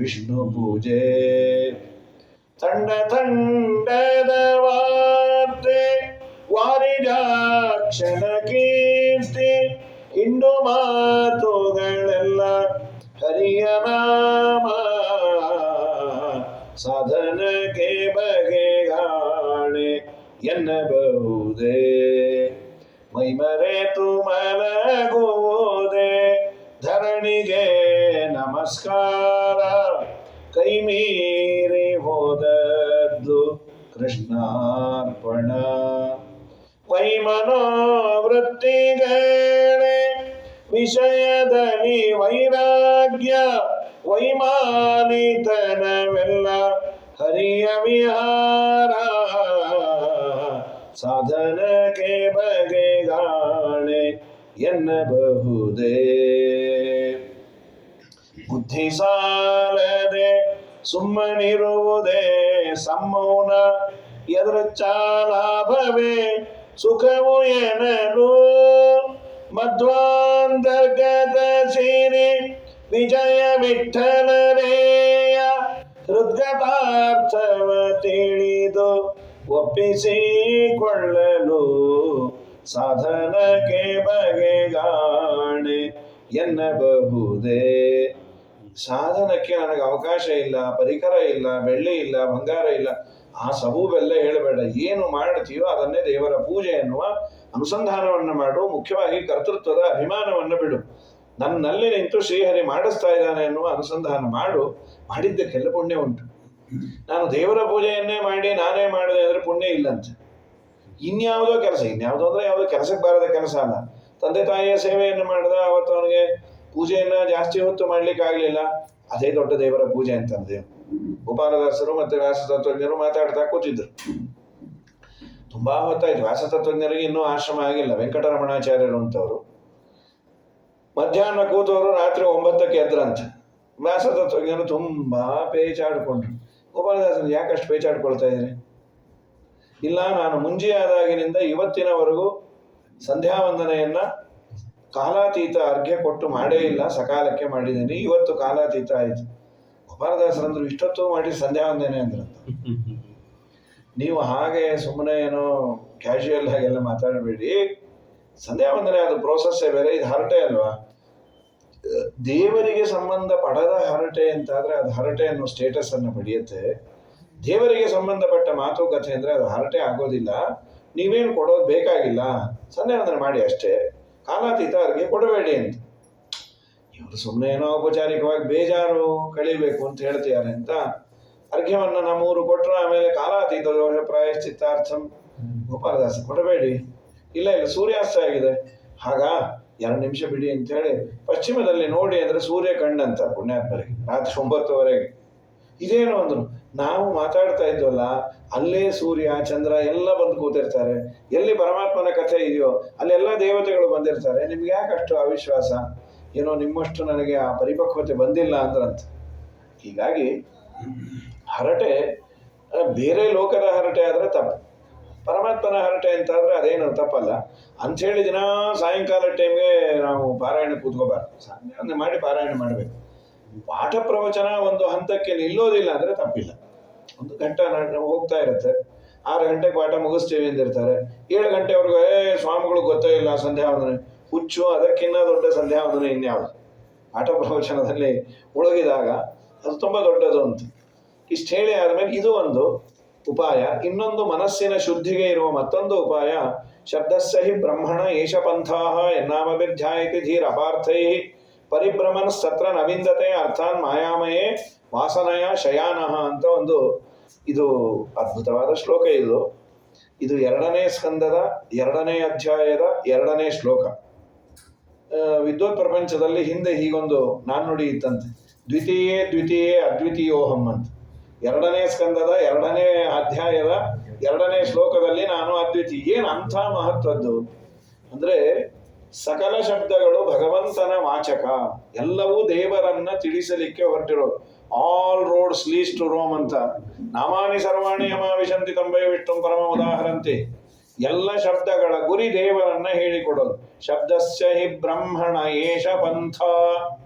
S1: ವಿಷ್ಣು ಪೂಜೆ. ತಂಡ ತಂಡದ ವಾರ್ತೆ ವಾರಿಜಾಕ್ಷನ ಕೀರ್ತಿ, ಇಂಡು ಮಾತುಗಳೆಲ್ಲ ಹರಿಯ ನಾಮ. ಸಾಧನಕ್ಕೆ ಬಗೆಗಾಣೆ ಎನ್ನಬಹುದೇ, ಮೈಮರೆತು ಮಲಗುವುದೇ ಧರಣಿಗೆ ನಮಸ್ಕಾರ. ಕೈ ಮೀರಿ ಹೋದದ್ದು ಕೃಷ್ಣಾರ್ಪಣ. ವೈಮನೋವೃತ್ತಿಗಳೇ ವಿಷಯದಲ್ಲಿ ವೈರಾಗ್ಯ, ವೈಮಾನಿತನವೆಲ್ಲ ಹರಿಯ ವಿಹಾರ. ಸಾಧನಕ್ಕೆ ಬಗೆಗಾಣೆ ಎನ್ನಬಹುದೇ, ಬುದ್ಧಿ ಸಾಲದೆ ಸುಮ್ಮನಿರುವುದೇ ಸಮ್ಮೌನ. ಎದೃಚ್ಛಾಲಾಭವೇ ಸುಖವು ಎನಲು, ಮಧ್ವಾಂತರ್ಗತ ಸೇರಿ ವಿಜಯ ವಿಠಲರೇಯ. ಹೃದ್ಗತಾರ್ಥವ ತಿಳಿದು ಒಪ್ಪಿಸಿಕೊಳ್ಳಲು, ಸಾಧನಕ್ಕೆ ಬಗೆಗಾಣೆ ಎನ್ನಬಹುದೇ. ಸಾಧನಕ್ಕೆ ನನಗೆ ಅವಕಾಶ ಇಲ್ಲ, ಪರಿಕರ ಇಲ್ಲ, ಬೆಳ್ಳಿ ಇಲ್ಲ, ಬಂಗಾರ ಇಲ್ಲ, ಆ ಸಬೂಬೆಲ್ಲ ಹೇಳಬೇಡ. ಏನು ಮಾಡ್ತೀಯೋ ಅದನ್ನೇ ದೇವರ ಪೂಜೆ ಎನ್ನುವ ಅನುಸಂಧಾನವನ್ನು ಮಾಡು. ಮುಖ್ಯವಾಗಿ ಕರ್ತೃತ್ವದ ಅಭಿಮಾನವನ್ನು ಬಿಡು. ನನ್ನಲ್ಲಿ ನಿಂತು ಶ್ರೀಹರಿ ಮಾಡಿಸ್ತಾ ಇದ್ದಾನೆ ಎನ್ನುವ ಅನುಸಂಧಾನ ಮಾಡು. ಮಾಡಿದ್ದಕ್ಕೆಲ್ಲ ಪುಣ್ಯ ಉಂಟು. ನಾನು ದೇವರ ಪೂಜೆಯನ್ನೇ ಮಾಡಿ ನಾನೇ ಮಾಡಿದೆ ಅಂದರೆ ಪುಣ್ಯ ಇಲ್ಲಂತೆ. ಇನ್ಯಾವುದೋ ಕೆಲಸ, ಇನ್ಯಾವುದೋ ಅಂದರೆ ಯಾವುದೋ ಕೆಲಸಕ್ಕೆ ಬಾರದ ಕೆಲಸ ಅಲ್ಲ. ತಂದೆ ತಾಯಿಯ ಸೇವೆಯನ್ನು ಮಾಡಿದ, ಅವತ್ತು ಅವನಿಗೆ ಪೂಜೆಯನ್ನ ಜಾಸ್ತಿ ಹೊತ್ತು ಮಾಡ್ಲಿಕ್ಕೆ ಆಗಲಿಲ್ಲ, ಅದೇ ದೊಡ್ಡ ದೇವರ ಪೂಜೆ ಅಂತಂದೆ. ಗೋಪಾಲದಾಸರು ಮತ್ತೆ ವ್ಯಾಸತತ್ವಜ್ಞರು ಮಾತಾಡ್ತಾ ಕೂತಿದ್ರು. ತುಂಬಾ ಹೊತ್ತಾಯ್ತು. ವ್ಯಾಸತತ್ವಜ್ಞರಿಗೆ ಇನ್ನೂ ಆಶ್ರಮ ಆಗಿಲ್ಲ. ವೆಂಕಟರಮಣಾಚಾರ್ಯರು ಅಂತವರು ಮಧ್ಯಾಹ್ನ ಕೂತವರು ರಾತ್ರಿ 9ಕ್ಕೆ ಎದ್ರಂತೆ. ವ್ಯಾಸತತ್ವಜ್ಞರು ತುಂಬಾ ಪೇಚಾಡ್ಕೊಂಡ್ರು. ಗೋಪಾಲದಾಸರು ಯಾಕಷ್ಟು ಪೇಚಾಡ್ಕೊಳ್ತಾ ಇದ್ರಿ? ಇಲ್ಲ, ನಾನು ಮುಂಜಿಯಾದಾಗಿನಿಂದ ಇವತ್ತಿನವರೆಗೂ ಸಂಧ್ಯಾ ವಂದನೆಯನ್ನ ಕಾಲಾತೀತ ಅರ್ಘ್ಯ ಕೊಟ್ಟು ಮಾಡೇ ಇಲ್ಲ, ಸಕಾಲಕ್ಕೆ ಮಾಡಿದ್ದೀನಿ. ಇವತ್ತು ಕಾಲಾತೀತ ಆಯಿತು. ಗೋಪಾಲದಾಸರಂದ್ರು ಇಷ್ಟೊತ್ತು ಮಾಡಿ ಸಂಧ್ಯಾ ವಂದನೆ ಅಂದ್ರಂತ. ನೀವು ಹಾಗೆ ಸುಮ್ಮನೆ ಏನೋ ಕ್ಯಾಶುಯಲ್ ಹಾಗೆಲ್ಲ ಮಾತಾಡಬೇಡಿ. ಸಂಧ್ಯಾ ವಂದನೆ ಅದು ಪ್ರೋಸೆಸ್ಸೇ ಬೇರೆ, ಇದು ಹರಟೆ ಅಲ್ವಾ. ದೇವರಿಗೆ ಸಂಬಂಧ ಪಡದ ಹರಟೆ ಅಂತಾದ್ರೆ ಅದು ಹರಟೆ ಅನ್ನೋ ಸ್ಟೇಟಸ್ ಅನ್ನು ಪಡೆಯುತ್ತೆ. ದೇವರಿಗೆ ಸಂಬಂಧಪಟ್ಟ ಮಾತುಕತೆ ಅಂದ್ರೆ ಅದು ಹರಟೆ ಆಗೋದಿಲ್ಲ. ನೀವೇನು ಕೊಡೋದು ಬೇಕಾಗಿಲ್ಲ, ಸಂಧ್ಯಾ ವಂದನೆ ಮಾಡಿ ಅಷ್ಟೇ, ಕಾಲಾತೀತ ಅರ್ಘ್ಯ ಕೊಡಬೇಡಿ ಅಂತ. ಇವರು ಸುಮ್ಮನೆ ಏನೋ ಔಪಚಾರಿಕವಾಗಿ ಬೇಜಾರು ಕಳಿಬೇಕು ಅಂತ ಹೇಳ್ತಿದ್ದಾರೆ ಅಂತ ಅರ್ಘ್ಯವನ್ನ ನಮ್ಮೂರು ಕೊಟ್ಟರು. ಆಮೇಲೆ ಕಾಲಾತೀತ ದೋಷ ಪ್ರಾಯಶ್ಚಿತ್ತಾರ್ಥಂ. ಗೋಪಾಲದಾಸ ಕೊಡಬೇಡಿ. ಇಲ್ಲ ಇಲ್ಲ, ಸೂರ್ಯಾಸ್ತ ಆಗಿದೆ, ಹಾಗ 2 ನಿಮಿಷ ಬಿಡಿ ಅಂತ ಹೇಳಿ ಪಶ್ಚಿಮದಲ್ಲಿ ನೋಡಿ ಅಂದ್ರೆ ಸೂರ್ಯ ಕಂಡಂತ ಪುಣ್ಯಾತ್ಮರಿಗೆ ರಾತ್ರಿ 9ವರೆಗೆ. ಇದೇನು ಅಂದ್ರು, ನಾವು ಮಾತಾಡ್ತಾ ಇದ್ವಲ್ಲ ಅಲ್ಲೇ ಸೂರ್ಯ ಚಂದ್ರ ಎಲ್ಲ ಬಂದು ಕೂತಿರ್ತಾರೆ. ಎಲ್ಲಿ ಪರಮಾತ್ಮನ ಕಥೆ ಇದೆಯೋ ಅಲ್ಲೆಲ್ಲ ದೇವತೆಗಳು ಬಂದಿರ್ತಾರೆ. ನಿಮ್ಗೆ ಯಾಕಷ್ಟು ಅವಿಶ್ವಾಸ? ಏನೋ ನಿಮ್ಮಷ್ಟು ನನಗೆ ಆ ಪರಿಪಕ್ವತೆ ಬಂದಿಲ್ಲ ಅಂದ್ರಂತ. ಹೀಗಾಗಿ ಹರಟೆ ಬೇರೆ ಲೋಕದ ಹರಟೆ ಆದ್ರೆ ತಪ್ಪು, ಪರಮಾತ್ಮನ ಹರಟೆ ಅಂತಾದ್ರೆ ಅದೇನು ತಪ್ಪಲ್ಲ ಅಂಥೇಳಿ ದಿನ ಸಾಯಂಕಾಲ ಟೈಮ್ಗೆ ನಾವು ಪಾರಾಯಣ ಕೂತ್ಕೋಬಾರ್ದು. ಸಂಧ್ಯಾವಂದನೆ ಮಾಡಿ ಪಾರಾಯಣ ಮಾಡಬೇಕು. ಪಾಠ ಪ್ರವಚನ ಒಂದು ಹಂತಕ್ಕೆ ನಿಲ್ಲೋದಿಲ್ಲ ಅಂದ್ರೆ ತಪ್ಪಿಲ್ಲ. 1 ಗಂಟೆ ಹೋಗ್ತಾ ಇರುತ್ತೆ, 6 ಗಂಟೆಗೆ ಪಾಠ ಮುಗಿಸ್ತೀವಿ ಅಂದಿರ್ತಾರೆ. 7 ಗಂಟೆವರೆಗೂ ಸ್ವಾಮಿಗಳು ಗೊತ್ತೇ ಇಲ್ಲ ಸಂಧ್ಯಾವಂದನೆ, ಹುಚ್ಚು, ಅದಕ್ಕಿಂತ ದೊಡ್ಡ ಸಂಧ್ಯಾವಂದನೆ ಇನ್ಯಾವುದು? ಪಾಠ ಪ್ರವಚನದಲ್ಲಿ ಮುಳುಗಿದಾಗ ಅದು ತುಂಬ ದೊಡ್ಡದು ಅಂತ. ಇಷ್ಟು ಹೇಳಿ ಆದಮೇಲೆ ಇದು ಒಂದು ಉಪಾಯ. ಇನ್ನೊಂದು ಮನಸ್ಸಿನ ಶುದ್ಧಿಗೆ ಇರುವ ಮತ್ತೊಂದು ಉಪಾಯ, ಶಬ್ದಸ್ಸಹಿ ಬ್ರಹ್ಮಣ ಏಷ ಪಂಥಾಹ ಎನ್ನಾಮಭಿಧ್ಯಾಯತಿ ಧೀರ ಅಪಾರ್ಥೈ ಪರಿಭ್ರಮಣ ಸತ್ರ ನವಿಂದತೆ ಅರ್ಥಾನ್ ಮಾಯಾಮಯೇ ವಾಸನಯ ಶಯಾನಃ ಅಂತ ಒಂದು ಇದು ಅದ್ಭುತವಾದ ಶ್ಲೋಕ ಇದು. ಇದು 2ನೇ ಸ್ಕಂದದ 2ನೇ ಅಧ್ಯಾಯದ 2ನೇ ಶ್ಲೋಕ. ವಿದ್ವತ್ ಪ್ರಪಂಚದಲ್ಲಿ ಹಿಂದೆ ಹೀಗೊಂದು ನಾಣ್ಣುಡಿ ಇತ್ತಂತೆ, ದ್ವಿತೀಯೇ ದ್ವಿತೀಯೇ ಅದ್ವಿತೀಯೋಹಂ ಅಂತ. 2ನೇ ಸ್ಕಂದದ 2ನೇ ಅಧ್ಯಾಯದ 2ನೇ ಶ್ಲೋಕದಲ್ಲಿ ನಾನು ಅದ್ವಿತೀಯ. ಏನು ಅಂಥ ಮಹತ್ವದ್ದು ಅಂದ್ರೆ, ಸಕಲ ಶಬ್ದಗಳು ಭಗವಂತನ ವಾಚಕ, ಎಲ್ಲವೂ ದೇವರನ್ನ ತಿಳಿಸಲಿಕ್ಕೆ ಹೊರಟಿರೋದು. All roads leads to Rome ಅಂತ. ನಾಮಾನಿ ಸರ್ವಾಣಿ ಯಮಾವಿಶಂತಿ ತಂಬೈ ವಿಷ್ಣು ಪರಮ ಉದಾಹರಂತೆ. ಎಲ್ಲ ಶಬ್ದಗಳ ಗುರಿ ದೇವರನ್ನ ಹೇಳಿಕೊಡೋದು. ಶಬ್ದಸ್ಯ ಹಿ ಬ್ರಹ್ಮಣ ಏಷ ಪಂಥ.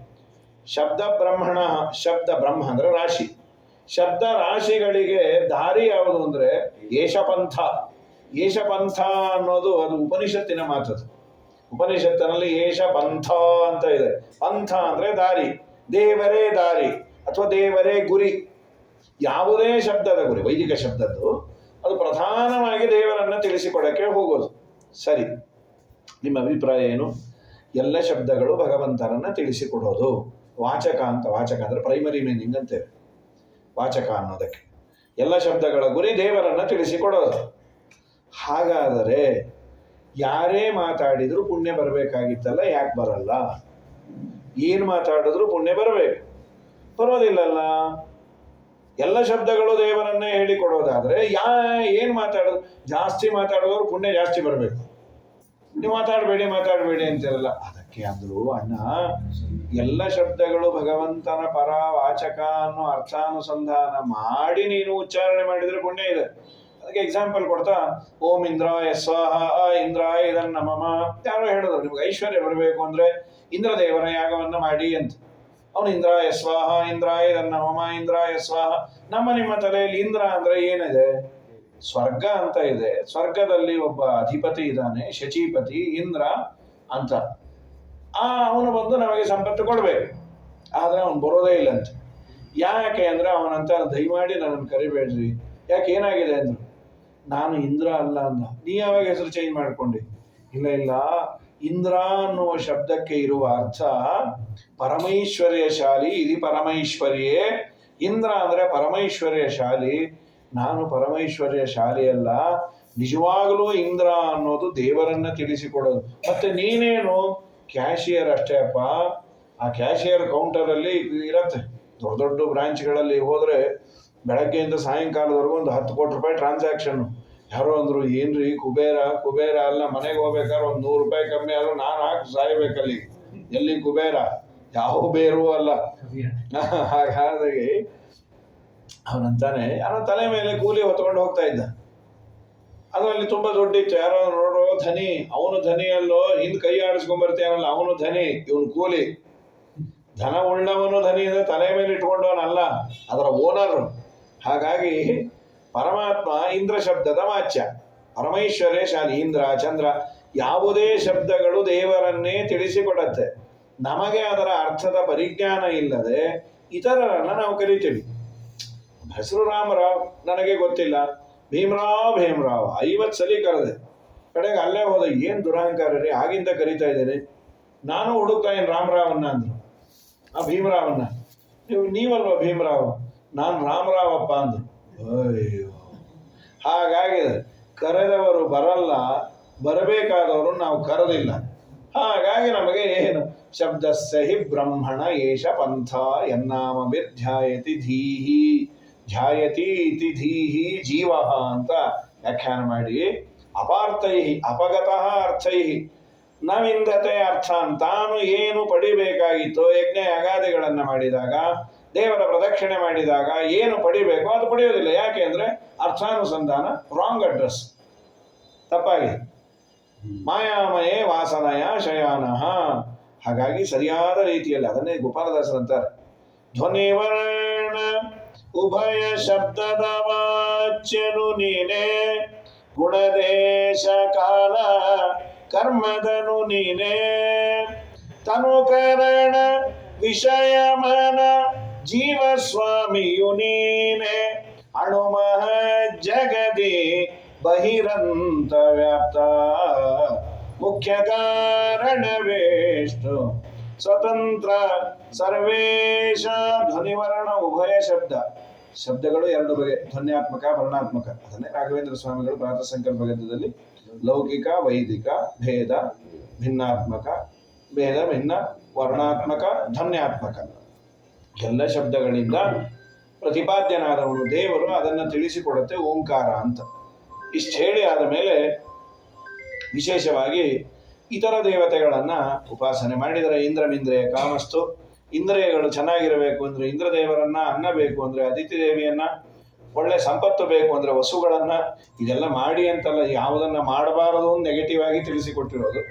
S1: ಶಬ್ದ ಬ್ರಹ್ಮಣ, ಶಬ್ದ ಬ್ರಹ್ಮ ಅಂದ್ರೆ ರಾಶಿ. ಶಬ್ದ ರಾಶಿಗಳಿಗೆ ದಾರಿ ಯಾವುದು ಅಂದ್ರೆ ಏಷ ಪಂಥ. ಏಷ ಪಂಥ ಅನ್ನೋದು ಅದು ಉಪನಿಷತ್ತಿನ ಮಾತದು. ಉಪನಿಷತ್ತಿನಲ್ಲಿ ಏಷ ಪಂಥ ಅಂತ ಇದೆ. ಪಂಥ ಅಂದ್ರೆ ದಾರಿ, ದೇವರೇ ದಾರಿ ಅಥವಾ ದೇವರೇ ಗುರಿ. ಯಾವುದೇ ಶಬ್ದದ ಗುರಿ, ವೈದಿಕ ಶಬ್ದದ್ದು, ಅದು ಪ್ರಧಾನವಾಗಿ ದೇವರನ್ನ ತಿಳಿಸಿಕೊಡಕ್ಕೆ ಹೋಗೋದು. ಸರಿ, ನಿಮ್ಮ ಅಭಿಪ್ರಾಯ ಏನು? ಎಲ್ಲ ಶಬ್ದಗಳು ಭಗವಂತನನ್ನ ತಿಳಿಸಿಕೊಡೋದು. ವಾಚಕ ಅಂತ, ವಾಚಕ ಅಂದ್ರೆ ಪ್ರೈಮರಿ ಮೀನಿಂಗ್ ಅಂತೇವೆ ವಾಚಕ ಅನ್ನೋದಕ್ಕೆ. ಎಲ್ಲ ಶಬ್ದಗಳ ಗುರಿ ದೇವರನ್ನ ತಿಳಿಸಿಕೊಡೋದು. ಹಾಗಾದರೆ ಯಾರೇ ಮಾತಾಡಿದ್ರು ಪುಣ್ಯ ಬರಬೇಕಾಗಿತ್ತಲ್ಲ, ಯಾಕೆ ಬರಲ್ಲ? ಏನು ಮಾತಾಡಿದ್ರು ಪುಣ್ಯ ಬರಬೇಕು, ಬರೋದಿಲ್ಲಲ್ಲ. ಎಲ್ಲ ಶಬ್ದಗಳು ದೇವರನ್ನೇ ಹೇಳಿಕೊಡೋದಾದ್ರೆ ಏನು ಮಾತಾಡೋದು? ಜಾಸ್ತಿ ಮಾತಾಡೋರು ಪುಣ್ಯ ಜಾಸ್ತಿ ಬರಬೇಕು. ನೀವು ಮಾತಾಡಬೇಡಿ ಅಂತಿರಲ್ಲ. ಅದಕ್ಕೆ ಅಂದ್ರು, ಅಣ್ಣ, ಎಲ್ಲ ಶಬ್ದಗಳು ಭಗವಂತನ ಪರ ವಾಚಕ ಅನ್ನೋ ಅರ್ಥಾನುಸಂಧಾನ ಮಾಡಿ ನೀನು ಉಚ್ಚಾರಣೆ ಮಾಡಿದ್ರೆ ಪುಣ್ಯ ಇದೆ. ಅದಕ್ಕೆ ಎಕ್ಸಾಂಪಲ್ ಕೊಡ್ತಾ, ಓಂ ಇಂದ್ರಾಯ ಸ್ವಾಹ, ಇಂದ್ರಾಯ ಇದನ್ನ ನಮಃ. ಯಾರೋ ಹೇಳಿದ್ರು, ನಿಮ್ಗೆ ಐಶ್ವರ್ಯ ಬರಬೇಕು ಅಂದ್ರೆ ಇಂದ್ರ ದೇವರ ಯಾಗವನ್ನ ಮಾಡಿ ಅಂತ. ಅವನು ಇಂದ್ರಾಯ ಸ್ವಾಹ, ಇಂದ್ರಾಯ ಇದನ್ನ ನಮಃ, ಇಂದ್ರಾಯ ಸ್ವಾಹ. ನಿಮ್ಮ ತಲೆಯಲ್ಲಿ ಇಂದ್ರ ಅಂದ್ರೆ ಏನಿದೆ? ಸ್ವರ್ಗ ಅಂತ ಇದೆ. ಸ್ವರ್ಗದಲ್ಲಿ ಒಬ್ಬ ಅಧಿಪತಿ ಇದ್ದಾನೆ, ಶಚೀಪತಿ ಇಂದ್ರ ಅಂತ. ಅವನು ಬಂದು ನಮಗೆ ಸಂಪತ್ತು ಕೊಡ್ಬೇಕು. ಆದ್ರೆ ಅವನು ಬರೋದೇ ಇಲ್ಲಂತೆ. ಯಾಕೆ ಅಂದ್ರೆ ಅವನಂತ, ದಯಮಾಡಿ ನನ್ನನ್ನು ಕರಿಬೇಡ್ರಿ. ಯಾಕೆ, ಏನಾಗಿದೆ ಅಂದ್ರು. ನಾನು ಇಂದ್ರ ಅಲ್ಲ ಅಂದ. ನೀ ಯಾವಾಗ ಹೆಸರು ಚೇಂಜ್ ಮಾಡ್ಕೊಂಡಿ? ಇಲ್ಲ, ಇಂದ್ರ ಅನ್ನುವ ಶಬ್ದಕ್ಕೆ ಇರುವ ಅರ್ಥ ಪರಮೈಶ್ವರ್ಯಶಾಲಿ. ಇದು ಪರಮೈಶ್ವರ್ಯೇ. ಇಂದ್ರ ಅಂದ್ರೆ ಪರಮೈಶ್ವರ್ಯಶಾಲಿ. ನಾನು ಪರಮೈಶ್ವರ್ಯಶಾಲಿ ಅಲ್ಲ. ನಿಜವಾಗಲೂ ಇಂದ್ರ ಅನ್ನೋದು ದೇವರನ್ನ ತಿಳಿಸಿಕೊಡೋದು. ಮತ್ತೆ ನೀನೇನು ಕ್ಯಾಶಿಯರ್ ಅಷ್ಟೇ ಅಪ್ಪ. ಆ ಕ್ಯಾಶಿಯರ್ ಕೌಂಟರ್ ಅಲ್ಲಿ ಇರತ್ತೆ. ದೊಡ್ಡ ದೊಡ್ಡ ಬ್ರಾಂಚ್ಗಳಲ್ಲಿ ಹೋದ್ರೆ ಬೆಳಗ್ಗೆಯಿಂದ ಸಾಯಂಕಾಲದವರೆಗೂ ಒಂದು 10 ಕೋಟಿ ರೂಪಾಯಿ ಟ್ರಾನ್ಸಾಕ್ಷನ್. ಯಾರೋ ಅಂದ್ರು, ಏನ್ರಿ ಕುಬೇರ ಅಲ್ಲ, ಮನೆಗೆ ಹೋಗ್ಬೇಕಾದ್ರೆ ಒಂದು 100 ರೂಪಾಯಿ ಕಮ್ಮಿ ಆದ್ರೂ ನಾನು ಹಾಕಿ ಸಾಯ್ಬೇಕಲ್ಲಿ. ಎಲ್ಲಿ ಕುಬೇರ? ಯಾವ ಬೇರೂ ಅಲ್ಲ. ಹಾಗಾಗಿ ಅವನಂತಾನೆ, ಯಾರೋ ತಲೆ ಮೇಲೆ ಕೂಲಿ ಹೊತ್ಕೊಂಡು ಹೋಗ್ತಾ ಇದ್ದ. ಅದರಲ್ಲಿ ತುಂಬಾ ದುಡ್ಡಿತ್ತು. ಯಾರೋ ನೋಡೋ ಧನಿ, ಅವನು ಧನಿಯಲ್ಲೋ, ಹಿಂದ್ ಕೈ ಆಡಿಸ್ಕೊಂಡ್ಬರ್ತೀಯನಲ್ಲ ಅವನು ಧನಿ, ಇವನು ಕೂಲಿ. ಧನ ಉಳ್ಳವನು ಧನಿ ಅಂದ್ರೆ ತಲೆ ಮೇಲೆ ಇಟ್ಕೊಂಡವನಲ್ಲ, ಅದರ ಓನರ್. ಹಾಗಾಗಿ ಪರಮಾತ್ಮ ಇಂದ್ರ ಶಬ್ದದ ವಾಚ್ಯ. ಪರಮೈಶ್ವರ್ಯಶಾಲಿ ಇಂದ್ರ, ಚಂದ್ರ, ಯಾವುದೇ ಶಬ್ದಗಳು ದೇವರನ್ನೇ ತಿಳಿಸಿಕೊಡತ್ತೆ. ನಮಗೆ ಅದರ ಅರ್ಥದ ಪರಿಜ್ಞಾನ ಇಲ್ಲದೆ ಇತರರನ್ನ ನಾವು ಕರಿತೀವಿ. ಹೆಸರು ರಾಮರಾವ್, ನನಗೆ ಗೊತ್ತಿಲ್ಲ. ಭೀಮರಾವ್ 50 ಸಲ ಕರೆದೆ. ಕಡೆಗೆ ಅಲ್ಲೇ ಹೋದ. ಏನ್ ದುರಹಂಕಾರ ರೀ, ಆಗಿಂದ ಕರಿತಾ ಇದ್ದೇನೆ. ನಾನು ಹುಡುಕ್ತಾ ಇದ್ದೀನಿ ರಾಮರಾವನ್ನ ಅಂದ್ರು. ಆ ಭೀಮರಾವನ್ನ. ನೀವಲ್ವ ಭೀಮರಾವ್? ನಾನು ರಾಮರಾವಪ್ಪ ಅಂದ್ರು. ಅಯ್ಯೋ, ಹಾಗಾಗಿದೆ. ಕರೆದವರು ಬರಲ್ಲ, ಬರಬೇಕಾದವರು ನಾವು ಕರೆದಿಲ್ಲ. ಹಾಗಾಗಿ ನಮಗೆ ಏನು? ಶಬ್ದಸ್ಯ ಹಿ ಬ್ರಹ್ಮಣ ಏಷ ಪಂಥ ಯನ್ನಾಮಭಿರ್ಧ್ಯಾಯತಿ ಧೀಹಿ. ಧ್ಯಾಯತಿ ಇತಿ ಧೀಹಿ ಜೀವ ಅಂತ ವ್ಯಾಖ್ಯಾನ ಮಾಡಿ, ಅಪಾರ್ಥೈ ಅಪಗತಃ ಅರ್ಥೈ ನವಿಂದತೆ ಅರ್ಥಾನ್. ತಾನು ಏನು ಪಡಿಬೇಕಾಗಿತ್ತೋ ಯಜ್ಞ ಯಾಗಾದಿಗಳನ್ನ ಮಾಡಿದಾಗ, ದೇವರ ಪ್ರದಕ್ಷಿಣೆ ಮಾಡಿದಾಗ ಏನು ಪಡಿಬೇಕು ಅದು ಪಡೆಯೋದಿಲ್ಲ. ಯಾಕೆ ಅಂದ್ರೆ ಅರ್ಥಾನುಸಂಧಾನ ರಾಂಗ್ ಅಡ್ರೆಸ್, ತಪ್ಪಾಗಿದೆ. ಮಾಯಾಮಯೇ ವಾಸನಯ ಶಯಾನಃ. ಹಾಗಾಗಿ ಸರಿಯಾದ ರೀತಿಯಲ್ಲಿ ಅದನ್ನೇ ಗೋಪಾಲದಾಸರು ಅಂತಾರೆ, ಧ್ವನಿವರ್ಣ ಉಭಯ ಶಬ್ದದ ವಾಚ್ಯನು ನೀನೇ, ಗುಣದೇಶ ಕಾಲ ಕರ್ಮದನು ನೀನೇ, ತನುಕರಣ ವಿಷಯ ಮನ ಜೀವಸ್ವಾಮಿಯು ನೀನೇ, ಅಣುಮಹ ಜಗದಿ ಬಹಿರಂತ ವ್ಯಾಪ್ತ, ಮುಖ್ಯ ಕಾರಣವೇಷ್ಟು ಸ್ವತಂತ್ರ ಸರ್ವೇಶ. ಧ್ವನಿವರ್ಣ ಉಭಯ ಶಬ್ದ. ಶಬ್ದಗಳು ಎರಡು ಬಗೆ, ಧ್ವನ್ಯಾತ್ಮಕ ವರ್ಣಾತ್ಮಕ. ಅದನ್ನೇ ರಾಘವೇಂದ್ರ ಸ್ವಾಮಿಗಳು ಪ್ರಾತಃ ಸಂಕಲ್ಪ ಗದ್ಯದಲ್ಲಿ ಲೌಕಿಕ ವೈದಿಕ ಭೇದ ಭಿನ್ನಾತ್ಮಕ ಭೇದ ಭಿನ್ನ ವರ್ಣಾತ್ಮಕ ಧ್ವನ್ಯಾತ್ಮಕ ಎಲ್ಲ ಶಬ್ದಗಳಿಂದ ಪ್ರತಿಪಾದ್ಯನಾದವನು ದೇವರು, ಅದನ್ನು ತಿಳಿಸಿಕೊಡುತ್ತೆ ಓಂಕಾರ ಅಂತ. ಇಷ್ಟು ಹೇಳಿ ಆದ ಮೇಲೆ ವಿಶೇಷವಾಗಿ ಇತರ ದೇವತೆಗಳನ್ನು ಉಪಾಸನೆ ಮಾಡಿದರೆ ಇಂದ್ರಮಿಂದ್ರಿಯ ಕಾಮಸ್ತು, ಇಂದ್ರಿಯಗಳು ಚೆನ್ನಾಗಿರಬೇಕು ಅಂದರೆ ಇಂದ್ರದೇವರನ್ನ, ಅನ್ನ ಬೇಕು ಅಂದರೆ ಅದಿತಿ ದೇವಿಯನ್ನ, ಒಳ್ಳೆ ಸಂಪತ್ತು ಬೇಕು ಅಂದರೆ ವಸುಗಳನ್ನ, ಇದೆಲ್ಲ ಮಾಡಿ ಅಂತಲ್ಲ, ಯಾವುದನ್ನ ಮಾಡಬಾರದು ನೆಗೆಟಿವ್ ಆಗಿ ತಿಳಿಸಿಕೊಟ್ಟಿರೋದು.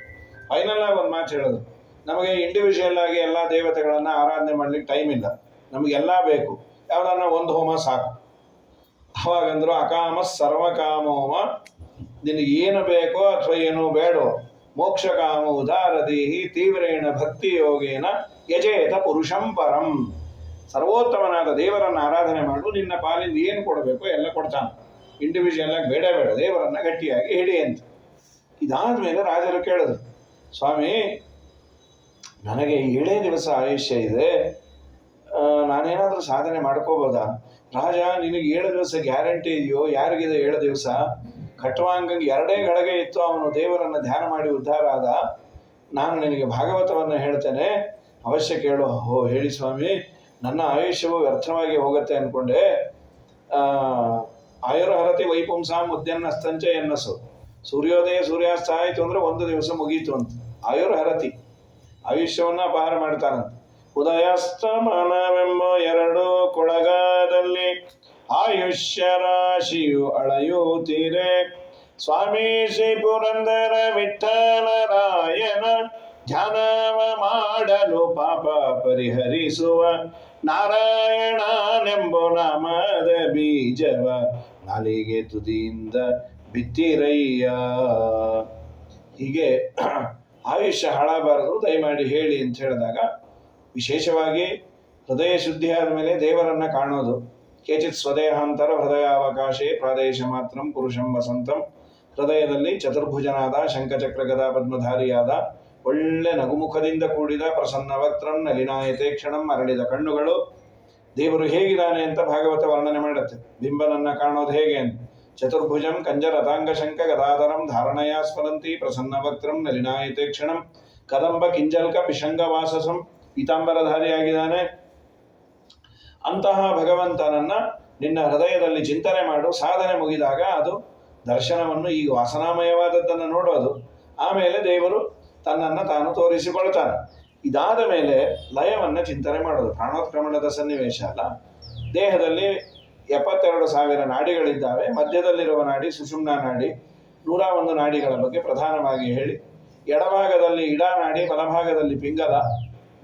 S1: ಫೈನಲ್ ಆಗಿ ಒಂದು ಮಾತು ಹೇಳೋದು, ನಮಗೆ ಇಂಡಿವಿಜುವಲ್ ಆಗಿ ಎಲ್ಲ ದೇವತೆಗಳನ್ನ ಆರಾಧನೆ ಮಾಡ್ಲಿಕ್ಕೆ ಟೈಮ್ ಇಲ್ಲ, ನಮಗೆಲ್ಲ ಬೇಕು, ಯಾವುದನ್ನ ಒಂದು ಹೋಮ ಸಾಕು. ಅವಾಗಂದ್ರು ಅಕಾಮ ಸರ್ವಕಾಮೋಮ, ನಿನಗೆ ಏನು ಬೇಕೋ ಅಥವಾ ಏನು ಬೇಡೋ, ಮೋಕ್ಷ ಕಾಮ ಉದಾರದೇಹಿ ತೀವ್ರೇಣ ಭಕ್ತಿ ಯೋಗೇನ ಯಜೇತ ಪುರುಷಂ ಪರಂ. ಸರ್ವೋತ್ತಮನಾದ ದೇವರನ್ನ ಆರಾಧನೆ ಮಾಡು, ನಿನ್ನ ಪಾಲಿಂದ ಏನು ಕೊಡಬೇಕು ಎಲ್ಲ ಕೊಡ್ತಾನೆ. ಇಂಡಿವಿಜುವಲ್ ಆಗಿ ಬೇಡ ಬೇಡ, ದೇವರನ್ನ ಗಟ್ಟಿಯಾಗಿ ಹಿಡಿ ಅಂತ. ಇದಾದ ಮೇಲೆ ರಾಜರು ಕೇಳಿದ್ರು, ಸ್ವಾಮಿ ನನಗೆ 7 ದಿವಸ ಆಯುಷ್ಯ ಇದೆ, ನಾನೇನಾದರೂ ಸಾಧನೆ ಮಾಡ್ಕೋಬೋದಾ? ರಾಜ, ನಿನಗೆ 7 ದಿವಸ ಗ್ಯಾರಂಟಿ ಇದೆಯೋ? ಯಾರಿಗಿದೆ 7 ದಿವಸ? ಖಟ್ವಾಂಗಂಗೆ 2 ಗಳಿಗೆ ಇತ್ತು, ಅವನು ದೇವರನ್ನು ಧ್ಯಾನ ಮಾಡಿ ಉದ್ಧಾರ ಆದ. ನಾನು ನಿನಗೆ ಭಾಗವತವನ್ನು ಹೇಳ್ತೇನೆ, ಅವಶ್ಯ ಕೇಳು. ಓ ಹೇಳಿ ಸ್ವಾಮಿ, ನನ್ನ ಆಯುಷ್ಯವು ವ್ಯರ್ಥವಾಗಿ ಹೋಗುತ್ತೆ ಅಂದ್ಕೊಂಡೆ. ಆಯುರ್ಹರತಿ ವೈಪುಂಸಾಂ ಉದ್ಯನ್ನಸ್ತಂಚ ಎನ್ನಸು. ಸೂರ್ಯೋದಯ ಸೂರ್ಯಾಸ್ತ ಆಯಿತು ಅಂದರೆ 1 ದಿವಸ ಮುಗೀತು ಅಂತ. ಆಯುರ್ಹರತಿ, ಆಯುಷ್ಯವನ್ನ ಅಪಹಾರ ಮಾಡ್ತಾನಂತ. ಉದಯಸ್ತಮನವೆಂಬ 2 ಕೊಳಗದಲ್ಲಿ ಆಯುಷ್ಯ ರಾಶಿಯು ಅಳೆಯುತ್ತೀರೆ. ಸ್ವಾಮಿ ಶ್ರೀ ಪುರಂದರ ವಿಠ್ಠಲರಾಯನ ಧ್ಯಾನವ ಮಾಡಲು ಪಾಪ ಪರಿಹರಿಸುವ ನಾರಾಯಣನೆಂಬ ನಾಮದ ಬೀಜವ ನಾಲಿಗೆ ತುದಿಯಿಂದ ಬಿತ್ತಿರಯ್ಯ. ಹೀಗೆ ಆಯುಷ್ಯ ಹಾಳಾಗಬಾರದು, ದಯಮಾಡಿ ಹೇಳಿ ಅಂತ ಹೇಳಿದಾಗ, ವಿಶೇಷವಾಗಿ ಹೃದಯ ಶುದ್ಧಿ ಆದಮೇಲೆ ದೇವರನ್ನ ಕಾಣೋದು. ಕೇಚಿತ್ ಸ್ವದೇಹಾಂತರ ಹೃದಯಾವಕಾಶೇ ಪ್ರಾದೇಶ ಮಾತ್ರಂ ಪುರುಷಂ ವಸಂತಂ. ಹೃದಯದಲ್ಲಿ ಚತುರ್ಭುಜನಾದ ಶಂಖಚಕ್ರ ಗದಾ ಪದ್ಮಧಾರಿಯಾದ ಒಳ್ಳೆ ನಗುಮುಖದಿಂದ ಕೂಡಿದ ಪ್ರಸನ್ನ ವಕ್ತ್ರಂ ನಲಿನಾಯತೆ ಕ್ಷಣಂ ಅರಳಿದ ಕಣ್ಣುಗಳು. ದೇವರು ಹೇಗಿದ್ದಾನೆ ಅಂತ ಭಾಗವತ ವರ್ಣನೆ ಮಾಡುತ್ತೆ. ಬಿಂಬನನ್ನ ಕಾಣೋದು ಹೇಗೆ ಅಂತ. ಚತುರ್ಭುಜಂ ಕಂಜರತಾಂಗ ಶಂಕ ಗದಾಧರಂ ಧಾರಣಯ ಸ್ಮರಂತಿ ಪ್ರಸನ್ನ ವಕ್ತ್ರಂ ನಲಿನಾಯತೆ ಕ್ಷಣಂ ಕದಂಬ ಕಿಂಜಲ್ಕ ಪಿಶಂಗ ವಾಸಸಂ. ಪೀತಾಂಬರಧಾರಿಯಾಗಿದ್ದಾನೆ. ಅಂತಹ ಭಗವಂತನನ್ನ ನಿನ್ನ ಹೃದಯದಲ್ಲಿ ಚಿಂತನೆ ಮಾಡು. ಸಾಧನೆ ಮುಗಿದಾಗ ಅದು ದರ್ಶನವನ್ನು, ಈಗ ವಾಸನಾಮಯವಾದದ್ದನ್ನು ನೋಡೋದು. ಆಮೇಲೆ ದೇವರು ತನ್ನನ್ನು ತಾನು ತೋರಿಸಿಕೊಳ್ತಾನೆ. ಇದಾದ ಮೇಲೆ ಲಯವನ್ನು ಚಿಂತನೆ ಮಾಡೋದು. ಪ್ರಾಣೋತ್ಕ್ರಮಣದ ಸನ್ನಿವೇಶ ಅಲ್ಲ. ದೇಹದಲ್ಲಿ 72,000 ನಾಡಿಗಳಿದ್ದಾವೆ. ಮಧ್ಯದಲ್ಲಿರುವ ನಾಡಿ ಸುಷುಮ್ನಾ ನಾಡಿ. 101 ನಾಡಿಗಳ ಬಗ್ಗೆ ಪ್ರಧಾನವಾಗಿ ಹೇಳಿ, ಎಡಭಾಗದಲ್ಲಿ ಇಡಾ ನಾಡಿ, ಬಲಭಾಗದಲ್ಲಿ ಪಿಂಗಲ.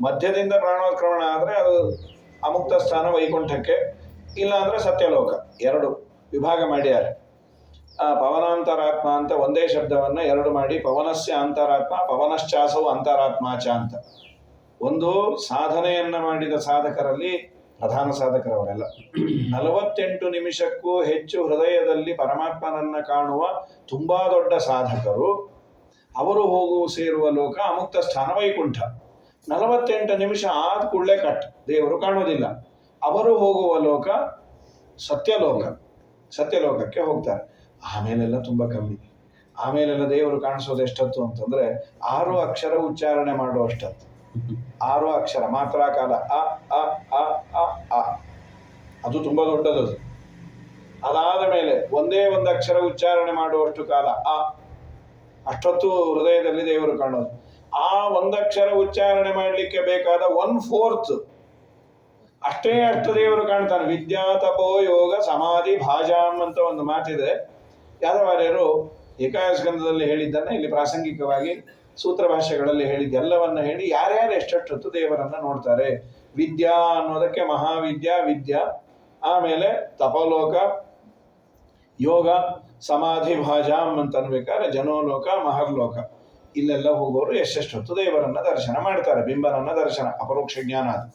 S1: ಮಧ್ಯದಿಂದ ಪ್ರಾಣೋತ್ಕ್ರಮಣ ಆದರೆ ಅದು ಅಮುಕ್ತ ಸ್ಥಾನ ವೈಕುಂಠಕ್ಕೆ, ಇಲ್ಲ ಅಂದರೆ ಸತ್ಯಲೋಕ. 2 ವಿಭಾಗ ಮಾಡ್ಯಾರೆ. ಪವನಾಂತರಾತ್ಮ ಅಂತ ಒಂದೇ ಶಬ್ದವನ್ನು 2 ಮಾಡಿ, ಪವನಸ್ಯ ಅಂತರಾತ್ಮ ಪವನಶ್ಚಾಸವು ಅಂತರಾತ್ಮಾಚ ಅಂತ. ಒಂದು ಸಾಧನೆಯನ್ನ ಮಾಡಿದ ಸಾಧಕರಲ್ಲಿ, ಪ್ರಧಾನ ಸಾಧಕರವರೆಲ್ಲ 48 ನಿಮಿಷಕ್ಕೂ ಹೆಚ್ಚು ಹೃದಯದಲ್ಲಿ ಪರಮಾತ್ಮನನ್ನ ಕಾಣುವ ತುಂಬಾ ದೊಡ್ಡ ಸಾಧಕರು. ಅವರು ಸೇರುವ ಲೋಕ ಅಮುಕ್ತ ಸ್ಥಾನ ವೈಕುಂಠ. 48 ನಿಮಿಷ ಆದ ಕೂಡಲೇ ಕಟ್, ದೇವರು ಕಾಣೋದಿಲ್ಲ. ಅವರು ಹೋಗುವ ಲೋಕ ಸತ್ಯಲೋಕ. ಸತ್ಯಲೋಕಕ್ಕೆ ಹೋಗ್ತಾರೆ. ಆಮೇಲೆಲ್ಲ ತುಂಬ ಕಮ್ಮಿ. ಆಮೇಲೆಲ್ಲ ದೇವರು ಕಾಣಿಸೋದು ಎಷ್ಟೊತ್ತು ಅಂತಂದ್ರೆ 6 ಅಕ್ಷರ ಉಚ್ಚಾರಣೆ ಮಾಡುವಷ್ಟತ್ತು. 6 ಅಕ್ಷರ ಮಾತ್ರ ಕಾಲ. ಅ ಅ ಅ ಅ ಅ ಅದು ತುಂಬ ದೊಡ್ಡದು. ಅದಾದ ಮೇಲೆ ಒಂದೇ ಒಂದು ಅಕ್ಷರ ಉಚ್ಚಾರಣೆ ಮಾಡುವಷ್ಟು ಕಾಲ ಅ. ಅಷ್ಟೊತ್ತು ಹೃದಯದಲ್ಲಿ ದೇವರು ಕಾಣೋದು. ಆ ಒಂದಕ್ಷರ ಉಚ್ಚಾರಣೆ ಮಾಡಲಿಕ್ಕೆ ಬೇಕಾದ 1/4 ಅಷ್ಟು ದೇವರು ಕಾಣ್ತಾನೆ. ವಿದ್ಯಾ ತಪೋ ಯೋಗ ಸಮಾಧಿ ಭಾಜಾಂ ಅಂತ ಒಂದು ಮಾತಿದೆ. ಯಾದವಾರ್ಯರು ಏಕಾದಶಕಂದದಲ್ಲಿ ಹೇಳಿದ್ದನ್ನು ಇಲ್ಲಿ ಪ್ರಾಸಂಗಿಕವಾಗಿ ಸೂತ್ರ ಭಾಷೆಗಳಲ್ಲಿ ಹೇಳಿದ್ದೆಲ್ಲವನ್ನ ಹೇಳಿ ಯಾರ್ಯಾರು ಎಷ್ಟೆಷ್ಟೊತ್ತು ದೇವರನ್ನ ನೋಡ್ತಾರೆ. ವಿದ್ಯಾ ಅನ್ನೋದಕ್ಕೆ ಮಹಾವಿದ್ಯಾ ವಿದ್ಯಾ, ಆಮೇಲೆ ತಪೋಲೋಕ, ಯೋಗ, ಸಮಾಧಿ ಭಾಜಾಂ ಅಂತ ಅನ್ಬೇಕಾದ್ರೆ ಜನೋಲೋಕ, ಮಹರ್ಲೋಕ. ಇಲ್ಲೆಲ್ಲ ಹೋಗೋರು ಎಷ್ಟೆಷ್ಟೊತ್ತು ದೇವರನ್ನ ದರ್ಶನ ಮಾಡ್ತಾರೆ. ಬಿಂಬನನ್ನ ದರ್ಶನ, ಅಪರೋಕ್ಷ ಜ್ಞಾನ ಅದು.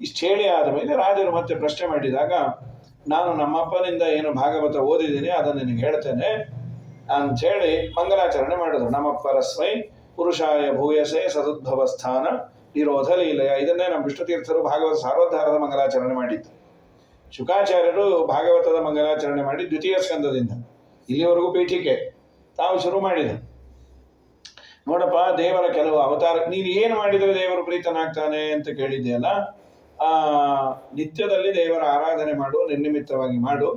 S1: ಇಷ್ಟು ಹೇಳಿ ಆದಮೇಲೆ ರಾಜರು ಮತ್ತೆ ಪ್ರಶ್ನೆ ಮಾಡಿದಾಗ, ನಾನು ನಮ್ಮಪ್ಪನಿಂದ ಏನು ಭಾಗವತ ಓದಿದ್ದೀನಿ ಅದನ್ನು ನಿನಗೆ ಹೇಳ್ತೇನೆ ಅಂಥೇಳಿ ಮಂಗಲಾಚರಣೆ ಮಾಡಿದ್ರು. ನಮ್ಮಪ್ಪರಸ್ಮೈ ಪುರುಷಾಯ ಭೂಯಸೆ ಸದುದ್ಭವ ಸ್ಥಾನ ನಿರೋಧ ಲೀಲೆಯ. ಇದನ್ನೇ ನಮ್ಮ ವಿಷ್ಣುತೀರ್ಥರು ಭಾಗವತ ಸಾರೋದ್ಧಾರದ ಮಂಗಲಾಚರಣೆ ಮಾಡಿದ್ದು. ಶುಕಾಚಾರ್ಯರು ಭಾಗವತದ ಮಂಗಲಾಚರಣೆ ಮಾಡಿ ದ್ವಿತೀಯ ಸ್ಕಂದದಿಂದ ಇಲ್ಲಿವರೆಗೂ ಪೀಠಿಕೆ ತಾವು ಶುರು ಮಾಡಿದರು. ನೋಡಪ್ಪ, ದೇವರ ಕೆಲವು ಅವತಾರ, ನೀನು ಏನು ಮಾಡಿದರೆ ದೇವರು ಪ್ರೀತನಾಗ್ತಾನೆ ಅಂತ ಕೇಳಿದೆಯಲ್ಲ, ನಿತ್ಯದಲ್ಲಿ ದೇವರ ಆರಾಧನೆ ಮಾಡು, ನಿರ್ನಿಮಿತ್ತವಾಗಿ ಮಾಡು.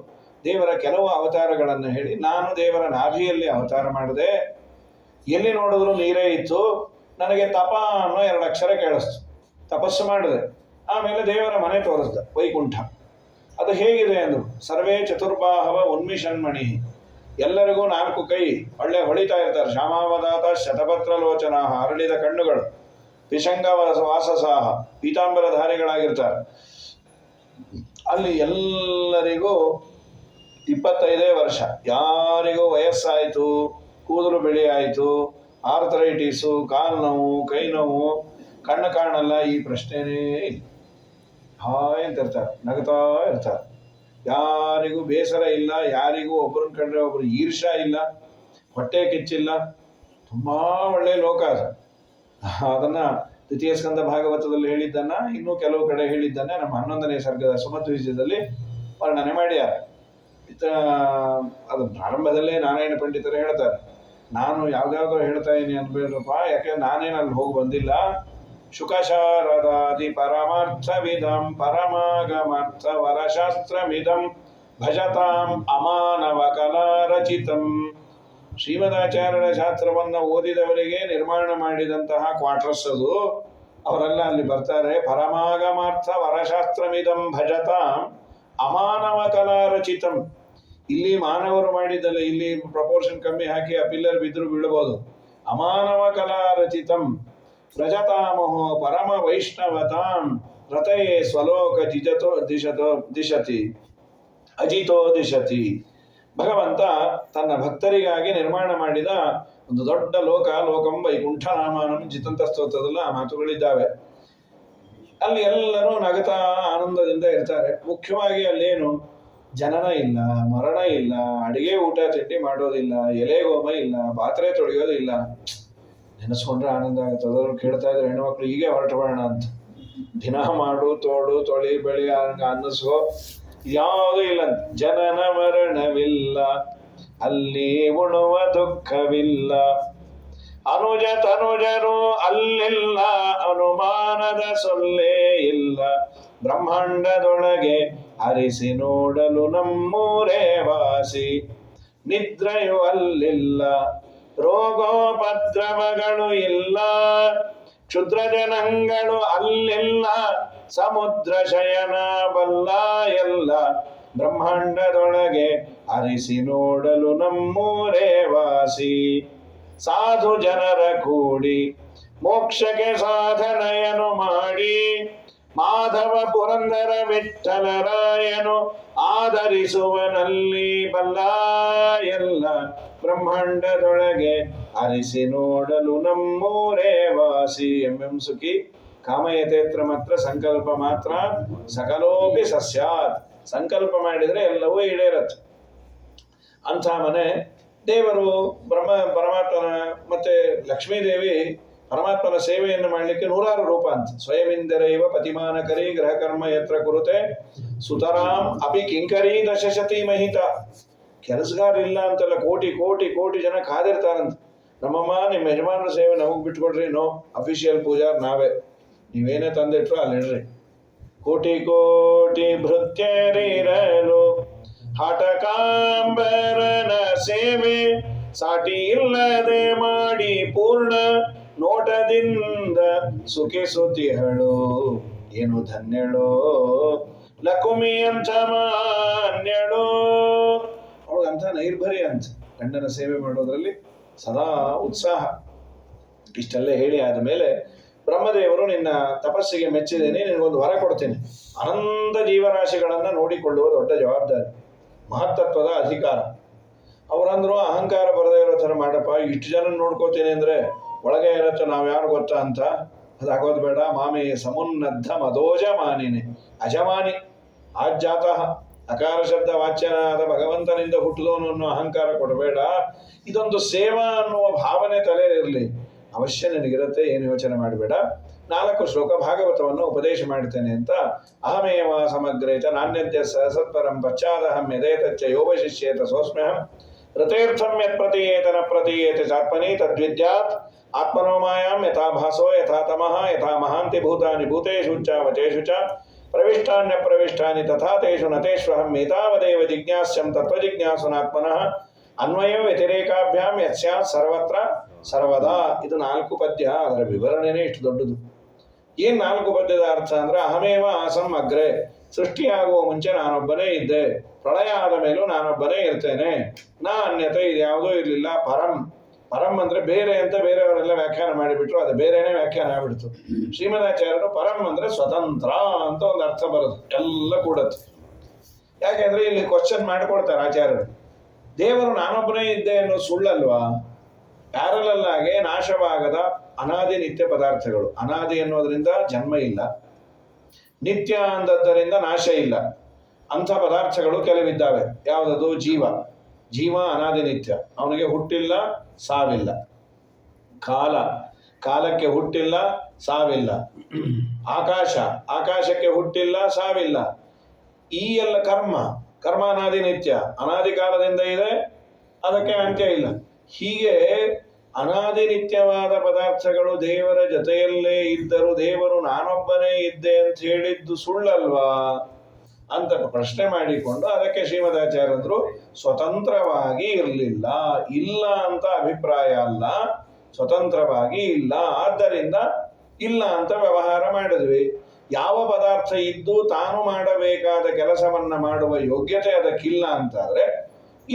S1: ದೇವರ ಕೆಲವು ಅವತಾರಗಳನ್ನು ಹೇಳಿ, ನಾನು ದೇವರ ನಾಭಿಯಲ್ಲಿ ಅವತಾರ ಮಾಡಿದೆ, ಎಲ್ಲಿ ನೋಡಿದ್ರು ನೀರೇ ಇತ್ತು, ನನಗೆ ತಪ ಅನ್ನೋ 2 ಅಕ್ಷರ ಕೇಳಿಸ್ತು, ತಪಸ್ಸು ಮಾಡಿದೆ. ಆಮೇಲೆ ದೇವರ ಮನೆ ತೋರಿಸ್ದ, ವೈಕುಂಠ. ಅದು ಹೇಗಿದೆ ಅಂದರು, ಸರ್ವೇ ಚತುರ್ಬಾಹವ ಉನ್ಮಿಷನ್ಮಣಿ, ಎಲ್ಲರಿಗೂ 4 ಕೈ, ಒಳ್ಳೆ ಹೊಳಿತಾ ಇರ್ತಾರೆ. ಶ್ಯಾಮಾವದಾತ ಶತಪತ್ರ ಲೋಚನ, ಅರಳಿದ ಕಣ್ಣುಗಳು, ಪಿಶಂಗ ವಾಸಸಾಹ, ಪೀತಾಂಬರಧಾರಿಗಳಾಗಿರ್ತಾರೆ. ಅಲ್ಲಿ ಎಲ್ಲರಿಗೂ 25 ವರ್ಷ, ಯಾರಿಗೂ ವಯಸ್ಸಾಯಿತು, ಕೂದಲು ಬಿಳಿ ಆಯಿತು, ಆರ್ಥರೈಟಿಸು, ಕಾಲು ನೋವು, ಕೈ ನೋವು, ಕಣ್ಣು ಕಾಣಲ್ಲ, ಈ ಪ್ರಶ್ನೆನೇ ಇಲ್ಲ. ಹಾಯ್ ಅಂತ ಇರ್ತಾರೆ, ನಗ್ತಾ ಇರ್ತಾರೆ. ಯಾರಿಗೂ ಬೇಸರ ಇಲ್ಲ, ಯಾರಿಗೂ ಒಬ್ಬರನ್ನ ಕಂಡ್ರೆ ಒಬ್ಬರು ಈರ್ಷಾ ಇಲ್ಲ, ಹೊಟ್ಟೆ ಕಿಚ್ಚಿಲ್ಲ. ತುಂಬ ಒಳ್ಳೆಯ ಲೋಕ ಅದು. ಅದನ್ನು ದ್ವಿತೀಯ ಸ್ಕಂದ ಭಾಗವತದಲ್ಲಿ ಹೇಳಿದ್ದನ್ನು, ಇನ್ನೂ ಕೆಲವು ಕಡೆ ಹೇಳಿದ್ದನ್ನೇ ನಮ್ಮ 11ನೇ ಸರ್ಗದ ಸುಮಧ್ವಿಜಯದಲ್ಲಿ ವರ್ಣನೆ ಮಾಡ್ಯಾರ. ಅದು ಪ್ರಾರಂಭದಲ್ಲೇ ನಾರಾಯಣ ಪಂಡಿತರು ಹೇಳ್ತಾರೆ, ನಾನು ಯಾವ್ದಾವುದೋ ಹೇಳ್ತಾ ಇದ್ದೀನಿ ಅನ್ಬೇಡಪ್ಪ, ಯಾಕೆಂದ್ರೆ ನಾನೇನು ಅಲ್ಲಿ ಹೋಗಿ ಬಂದಿಲ್ಲ. ಶುಕಶಾರದಾದಿ ಪರಮಾರ್ಥವಿದಂ ಪರಮಾಗಮಾರ್ಥ ವರಶಾಸ್ತ್ರಮಿದಂ ಭಜತಾಂ ಅಮಾನವ ಕಲಾರಚಿತಂ. ಶ್ರೀಮದಾಚಾರ್ಯರ ಶಾಸ್ತ್ರವನ್ನು ಓದಿದವರಿಗೆ ನಿರ್ಮಾಣ ಮಾಡಿದಂತಹ ಕ್ವಾರ್ಟರ್ಸ್ ಅದು. ಅವರೆಲ್ಲ ಅಲ್ಲಿ ಬರ್ತಾರೆ. ಪರಮಾಗಮಾರ್ಥ ವರಶಾಸ್ತ್ರಮಿದಂ ಭಜತಾಂ ಅಮಾನವ ಕಲಾರಚಿತಂ. ಇಲ್ಲಿ ಮಾನವರು ಮಾಡಿದ್ದಲ್ಲ, ಇಲ್ಲಿ ಪ್ರಪೋರ್ಷನ್ ಕಮ್ಮಿ ಹಾಕಿ ಆ ಪಿಲ್ಲರ್ ಬಿದ್ದರೂ ಬೀಳ್ಬೋದು. ಅಮಾನವ ಕಲಾರಚಿತಂ ವ್ರಜತಾಮಹೋ ಪರಮ ವೈಷ್ಣವತಾಂ ರತಯೇ ಸ್ವಲೋಕ ದಿಶತಿ ಅಜಿತೋ ದಿಶತಿ. ಭಗವಂತ ತನ್ನ ಭಕ್ತರಿಗಾಗಿ ನಿರ್ಮಾಣ ಮಾಡಿದ ಒಂದು ದೊಡ್ಡ ಲೋಕ, ಲೋಕಂ ವೈಕುಂಠ ನಾಮಾನಂ ಜಿತಂತ ಸ್ತೋತ್ರದಲ್ಲಿ ಆ ಮಾತುಗಳಿದ್ದಾವೆ. ಅಲ್ಲಿ ಎಲ್ಲರೂ ನಗತಾ ಆನಂದದಿಂದ ಇರ್ತಾರೆ. ಮುಖ್ಯವಾಗಿ ಅಲ್ಲೇನು ಜನನ ಇಲ್ಲ, ಮರಣ ಇಲ್ಲ, ಅಡಿಗೆ ಊಟ ತಿಂಡಿ ಮಾಡೋದಿಲ್ಲ, ಎಲೆಗೋಮ ಇಲ್ಲ, ಪಾತ್ರೆ ತೊಳೆಯೋದಿಲ್ಲ. ನೆನೆಸ್ಕೊಂಡ್ರೆ ಆನಂದ ಆಗುತ್ತೆ. ಅದನ್ನು ಕೇಳ್ತಾ ಇದ್ರೆ ಹೆಣ್ಮಕ್ಳು ಹೀಗೆ ಹೊರಟಬೇಡ ಅಂತ, ದಿನ ಮಾಡು, ತೋಡು, ತೊಳಿ, ಬೆಳಿ, ಅನ್ನಿಸ್ಕೋ, ಯಾವುದೂ ಇಲ್ಲ. ಜನನ ಮರಣವಿಲ್ಲ, ಅಲ್ಲಿ ಉಣುವ ದುಃಖವಿಲ್ಲ, ಅನುಜ ತನುಜರು ಅಲ್ಲಿಲ್ಲ, ಅನುಮಾನದ ಸೊಲ್ಲೇ ಇಲ್ಲ. ಬ್ರಹ್ಮಾಂಡದೊಳಗೆ ಅರಿಸಿ ನೋಡಲು ನಮ್ಮೂರೇ ವಾಸಿ, ನಿದ್ರೆಯು ಅಲ್ಲಿಲ್ಲ, ರೋಗೋಪದ್ರವಗಳು ಇಲ್ಲ, ಕ್ಷುದ್ರ ಜನಗಳು ಅಲ್ಲಿಲ್ಲ, ಸಮುದ್ರ ಶಯನ ಬಲ್ಲ ಎಲ್ಲ. ಬ್ರಹ್ಮಾಂಡದೊಳಗೆ ಅರಿಸಿ ನೋಡಲು ನಮ್ಮೂರೇ ವಾಸಿ. ಸಾಧು ಜನರ ಕೂಡಿ ಮೋಕ್ಷಕ್ಕೆ ಸಾಧನೆಯನ್ನು ಮಾಡಿ, ಮಾಧವ ಪುರಂದರ ವಿಠ್ಠಲರಾಯನು ಆಧರಿಸುವನಲ್ಲಿ ಬಲ್ಲ ಎಲ್ಲ. ಬ್ರಹ್ಮಾಂಡದೊಳಗೆ ಅರಿಸಿ ನೋಡಲು ನಮ್ಮೂರೇ ವಾಸಿ. ಎಂ ಸುಖಿ ಕಾಮಯತೇತ್ರ ಮಾತ್ರ ಸಂಕಲ್ಪ ಮಾತ್ರ ಸಕಲೋಪಿ ಸಸ್ಯಾತ್. ಸಂಕಲ್ಪ ಮಾಡಿದರೆ ಎಲ್ಲವೂ ಈಡೇರತ್ತೆ. ಅಂಥ ಮನೆ ದೇವರು ಪರಮಾತ್ಮನ ಮತ್ತೆ ಲಕ್ಷ್ಮೀದೇವಿ ಪರಮಾತ್ಮನ ಸೇವೆಯನ್ನು ಮಾಡಲಿಕ್ಕೆ 100 ರೂಪ ಅಂತ. ಸ್ವಯಮಿಂದರೈವ ಪತಿಮಾನಕರಿ ಗೃಹಕರ್ಮ ಯತ್ರ ಕುರುತೆ ಸುತರಾಂ ಅಪಿ ಕಿಂಕರಿ ದಶಶತಿ ಮಹಿತ. ಕೆಲಸಗಾರ ಇಲ್ಲ ಅಂತಲ್ಲ, ಕೋಟಿ ಕೋಟಿ ಕೋಟಿ ಜನ ಕಾದಿರ್ತಾರಂತ. ನಮ್ಮಮ್ಮ ನಿಮ್ಮ ಯಜಮಾನರ ಸೇವೆ ನಮಗೆ ಬಿಟ್ಕೊಡ್ರಿ. ನೋ, ಅಫಿಷಿಯಲ್ ಪೂಜಾರ್ ನಾವೇ, ನೀವೇನೇ ತಂದಿಟ್ರು ಅಲ್ಲಿಡ್ರಿ. ಕೋಟಿ ಕೋಟಿ ಭೃತ್ಯರಿರಲು ಹಠಕಾಂಬರನ ಸೇವೆ, ಸಾಟಿ ಇಲ್ಲದೆ ಮಾಡಿ ಪೂರ್ಣ ನೋಟದಿಂದ ಸುಖಿಸುತ್ತಿಹಳು. ಏನು ಧನ್ಯಳೋ ಲಕುಮಿ ಅಂತ ಮಾನ್ಯಳು. ಅವಳಿಗಂಥ ನೈರ್ಭರ್ಯ ಅಂತ, ಗಂಡನ ಸೇವೆ ಮಾಡೋದ್ರಲ್ಲಿ ಸದಾ ಉತ್ಸಾಹ. ಇಷ್ಟೆಲ್ಲ ಹೇಳಿ ಆದ ಮೇಲೆ ಬ್ರಹ್ಮದೇವರು, ನಿನ್ನ ತಪಸ್ಸಿಗೆ ಮೆಚ್ಚಿದ್ದೇನೆ, ನಿನಗೊಂದು ವರ ಕೊಡ್ತೇನೆ. ಅನಂತ ಜೀವರಾಶಿಗಳನ್ನು ನೋಡಿಕೊಳ್ಳುವ ದೊಡ್ಡ ಜವಾಬ್ದಾರಿ, ಮಹತ್ತತ್ವದ ಅಧಿಕಾರ. ಅವರಂದ್ರು ಅಹಂಕಾರ ಬರದೇ ಇರೋ ಥರ ಮಾಡಪ್ಪ, ಇಷ್ಟು ಜನ ನೋಡ್ಕೋತೀನಿ ಅಂದರೆ ಒಳಗೆ ಇರತ್ತೆ, ನಾವು ಯಾರು ಗೊತ್ತಾ ಅಂತ. ಅದು ಆಗೋದು ಬೇಡ. ಮಾಮೇ ಸಮುನ್ನದ್ಧ ಮದೋಜಮಾನಿನಿ, ಅಜಮಾನಿ ಆಜ್ಜಾತಃ. ಅಕಾರ ಶಬ್ದ ವಾಚ್ಯನಾದ ಭಗವಂತನಿಂದ ಹುಟ್ಟಿದವನು ಅನ್ನೋ ಅಹಂಕಾರ ಕೊಡಬೇಡ. ಇದೊಂದು ಸೇವಾ ಅನ್ನುವ ಭಾವನೆ ತಲೆಯಲ್ಲಿರಲಿ. ಅವಶ್ಯ ನಿನಗಿರುತ್ತೆ, ಏನು ಯೋಚನೆ ಮಾಡಬೇಡ. 4 ಶ್ಲೋಕ ಭಾಗವತವನ್ನು ಉಪದೇಶ ಮಾಡ್ತೇನೆ ಅಂತ ಅಹಮೇವ ಸಮಗ್ರೇತ ನಾಣ್ಯದ್ಯ ಸತ್ಪರಂ ಪಶ್ಚಾದಹಂ ಯದೇತಚ್ಚ ಯೋಗಶಿಷ್ಯೇತ ಸೋಸ್ಮ್ಯಹಂ ಋತೇರ್ಥಂ ಯತ್ ಪ್ರತೀಯೇತ ನ ಪ್ರತೀಯೇತ ಚಾತ್ಮನಿ ತದ್ವಿದ್ಯಾತ್ ಆತ್ಮನೋ ಮಾಯಾಂ ಯಥಾ ಭಾಸೋ ಯಥಾ ತಮಃ ಯಥಾ ಮಹಾಂತಿ ಭೂತಾನಿ ಭೂತೇಷು ಚ ವಚೇಷು ಚ ಪ್ರವಿಷ್ಟಾನ್ಯ ಪ್ರವಿಷ್ಟಾನಿ ತಥಾ ತೇಷು ನತೇಷ್ವಹಂ ಏತಾವದೇವ ಜಿಜ್ಞಾಸ್ಯಂ ತತ್ವಜಿಜ್ಞಾಸುನಾತ್ಮನಃ ಅನ್ವಯ ವ್ಯತಿರೇಕಾಭ್ಯಾಂ ಯಸ್ಯಾತ್ ಸರ್ವತ್ರ ಸರ್ವದಾ. ಇದು 4 ಪದ್ಯ. ಅದರ ವಿವರಣೆನೇ ಇಷ್ಟು ದೊಡ್ಡದು. ಏನ್ 4 ಪದ್ಯದ ಅರ್ಥ ಅಂದ್ರೆ ಅಹಮೇವ ಆಸಂ ಅಗ್ರೆ, ಸೃಷ್ಟಿಯಾಗುವ ಮುಂಚೆ ನಾನೊಬ್ಬನೇ ಇದ್ದೆ, ಪ್ರಳಯ ಆದ ಮೇಲೂ ನಾನೊಬ್ಬನೇ ಇರ್ತೇನೆ, ನಾ ಅನ್ಯತೆ ಇದು ಯಾವುದೂ ಇರಲಿಲ್ಲ. ಪರಂ, ಪರಂ ಅಂದ್ರೆ ಬೇರೆ ಅಂತ ಬೇರೆಯವರೆಲ್ಲ ವ್ಯಾಖ್ಯಾನ ಮಾಡಿಬಿಟ್ರು, ಅದು ಬೇರೆನೇ ವ್ಯಾಖ್ಯಾನ ಆಗ್ಬಿಡ್ತು. ಶ್ರೀಮದಾಚಾರ್ಯರು ಪರಂ ಅಂದ್ರೆ ಸ್ವತಂತ್ರ ಅಂತ ಒಂದು ಅರ್ಥ ಬರೋದು, ಎಲ್ಲ ಕೂಡತ್ತೆ. ಯಾಕೆಂದ್ರೆ ಇಲ್ಲಿ ಕ್ವಶನ್ ಮಾಡಿಕೊಡ್ತಾರೆ ಆಚಾರ್ಯರು, ದೇವರು ನಾನೊಬ್ಬನೇ ಇದ್ದೆ ಅನ್ನೋ ಸುಳ್ಳಲ್ವಾ? ಪ್ಯಾರಲಲ್ ಆಗಿ ನಾಶವಾಗದ ಅನಾದಿ ನಿತ್ಯ ಪದಾರ್ಥಗಳು, ಅನಾದಿ ಅನ್ನೋದ್ರಿಂದ ಜನ್ಮ ಇಲ್ಲ, ನಿತ್ಯ ಅಂದದ್ದರಿಂದ ನಾಶ ಇಲ್ಲ, ಅಂಥ ಪದಾರ್ಥಗಳು ಕೆಲವಿದ್ದಾವೆ. ಯಾವುದದು? ಜೀವ. ಜೀವ ಅನಾದಿ ನಿತ್ಯ, ಅವನಿಗೆ ಹುಟ್ಟಿಲ್ಲ ಸಾವಿಲ್ಲ. ಕಾಲ, ಕಾಲಕ್ಕೆ ಹುಟ್ಟಿಲ್ಲ ಸಾವಿಲ್ಲ. ಆಕಾಶ, ಆಕಾಶಕ್ಕೆ ಹುಟ್ಟಿಲ್ಲ ಸಾವಿಲ್ಲ. ಈ ಎಲ್ಲ ಕರ್ಮ, ಕರ್ಮ ಅನಾದಿ ನಿತ್ಯ, ಅನಾದಿ ಕಾಲದಿಂದ ಇದೆ, ಅದಕ್ಕೆ ಅಂತ್ಯ ಇಲ್ಲ. ಹೀಗೆ ಅನಾದಿ ನಿತ್ಯವಾದ ಪದಾರ್ಥಗಳು ದೇವರ ಜೊತೆಯಲ್ಲೇ ಇದ್ದರೂ ದೇವರು ನಾನೊಬ್ಬನೇ ಇದ್ದೆ ಅಂತ ಹೇಳಿದ್ದು ಸುಳ್ಳಲ್ವಾ ಅಂತ ಪ್ರಶ್ನೆ ಮಾಡಿಕೊಂಡು ಅದಕ್ಕೆ ಶ್ರೀಮದಾಚಾರ್ಯರು ಸ್ವತಂತ್ರವಾಗಿ ಇರಲಿಲ್ಲ, ಇಲ್ಲ ಅಂತ ಅಭಿಪ್ರಾಯ ಅಲ್ಲ, ಸ್ವತಂತ್ರವಾಗಿ ಇಲ್ಲ, ಆದ್ದರಿಂದ ಇಲ್ಲ ಅಂತ ವ್ಯವಹಾರ ಮಾಡಿದ್ವಿ. ಯಾವ ಪದಾರ್ಥ ಇದ್ದು ತಾನು ಮಾಡಬೇಕಾದ ಕೆಲಸವನ್ನ ಮಾಡುವ ಯೋಗ್ಯತೆ ಅದಕ್ಕಿಲ್ಲ ಅಂತಾದ್ರೆ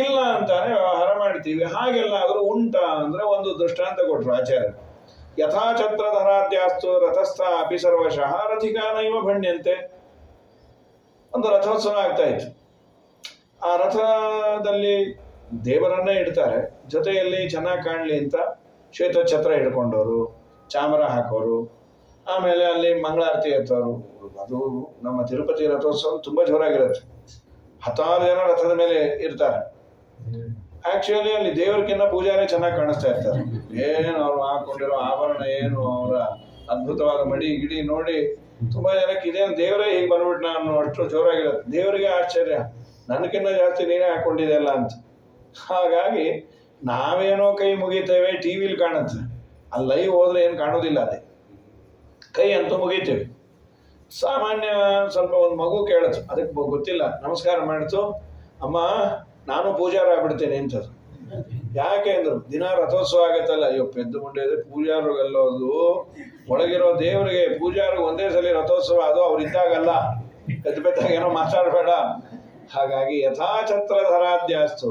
S1: ಇಲ್ಲ ಅಂತಾನೆ ವ್ಯವಹಾರ ಮಾಡ್ತೀವಿ. ಹಾಗೆಲ್ಲಾದ್ರೂ ಉಂಟಾ ಅಂದ್ರೆ ಒಂದು ದೃಷ್ಟಾಂತ ಕೊಟ್ರು ಆಚಾರ್ಯರು. ಯಥಾಛತ್ರಧರಾದ್ಯಾಸ್ತು ರಥಸ್ಥ ಅಪಿ ಸರ್ವಶಃ ರಥಿಕಾನೈವ ಭಣ್ಯಂತೆ. ಒಂದು ರಥೋತ್ಸವ ಆಗ್ತಾ ಇತ್ತು. ಆ ರಥದಲ್ಲಿ ದೇವರನ್ನೇ ಇಡ್ತಾರೆ, ಜೊತೆಯಲ್ಲಿ ಚೆನ್ನಾಗಿ ಕಾಣಲಿ ಅಂತ ಶ್ವೇತಛತ್ರ ಹಿಡ್ಕೊಂಡವರು, ಚಾಮರ ಹಾಕೋರು, ಆಮೇಲೆ ಅಲ್ಲಿ ಮಂಗಳಾರತಿ ಎತ್ತೋರು. ಅದು ನಮ್ಮ ತಿರುಪತಿ ರಥೋತ್ಸವ ತುಂಬಾ ಜೋರಾಗಿರುತ್ತೆ. 10 ಜನ ರಥದ ಮೇಲೆ ಇರ್ತಾರೆ. ಆಕ್ಚುಲಿ ಅಲ್ಲಿ ದೇವರಿಗಿನ್ನ ಪೂಜಾರಿ ಚೆನ್ನಾಗಿ ಕಾಣಿಸ್ತಾ ಇರ್ತಾರೆ. ಏನು ಅವ್ರು ಹಾಕೊಂಡಿರೋ ಆಭರಣ, ಏನು ಅವರ ಅದ್ಭುತವಾದ ಮಡಿ ಗಿಡಿ ನೋಡಿ ತುಂಬಾ ಜನಕ್ಕೆ ಇದೇನು ದೇವರೇ ಹೀಗೆ ಬಂದ್ಬಿಟ್ನ ಅನ್ನೋ ಅಷ್ಟು ಜೋರಾಗಿರುತ್ತೆ. ದೇವರಿಗೆ ಆಶ್ಚರ್ಯ, ನನಗಿನ್ನ ಜಾಸ್ತಿ ನೀನೇ ಹಾಕೊಂಡಿದೆಯಲ್ಲ ಅಂತ. ಹಾಗಾಗಿ ನಾವೇನೋ ಕೈ ಮುಗಿತೇವೆ, ಟಿವಿಲಿ ಕಾಣುತ್ತೆ, ಅಲ್ಲಿ ಲೈವ್ ಹೋದ್ರೆ ಏನು ಕಾಣೋದಿಲ್ಲ, ಅದೇ ಕೈ ಅಂತೂ ಮುಗಿತೇವೆ. ಸಾಮಾನ್ಯ ಸ್ವಲ್ಪ ಒಂದು ಮಗು ಕೇಳುತ್ತೆ, ಅದಕ್ಕೆ ಗೊತ್ತಿಲ್ಲ, ನಮಸ್ಕಾರ ಮಾಡಿತು, ಅಮ್ಮ ನಾನು ಪೂಜಾರ ಆಗ್ಬಿಡ್ತೇನೆ ಅಂತದ್ದು. ಯಾಕೆ ಅಂದ್ರು, ದಿನ ರಥೋತ್ಸವ ಆಗತ್ತಲ್ಲ, ಅಯ್ಯೋ ಪೆದ್ದು ಮುಂಡೆ ಇದೆ, ಪೂಜಾರಿಗೆಲ್ಲೋದು ಒಳಗಿರೋ ದೇವರಿಗೆ ಪೂಜಾರಿಗೆ ಒಂದೇ ಸಲ ರಥೋತ್ಸವ, ಅದು ಅವ್ರು ಇದ್ದಾಗಲ್ಲ, ಪೆದ್ದಾಗ ಏನೋ ಮಾತಾಡಬೇಡ. ಹಾಗಾಗಿ ಯಥಾಛತ್ರಧರಾದ್ಯಾಸ್ತು,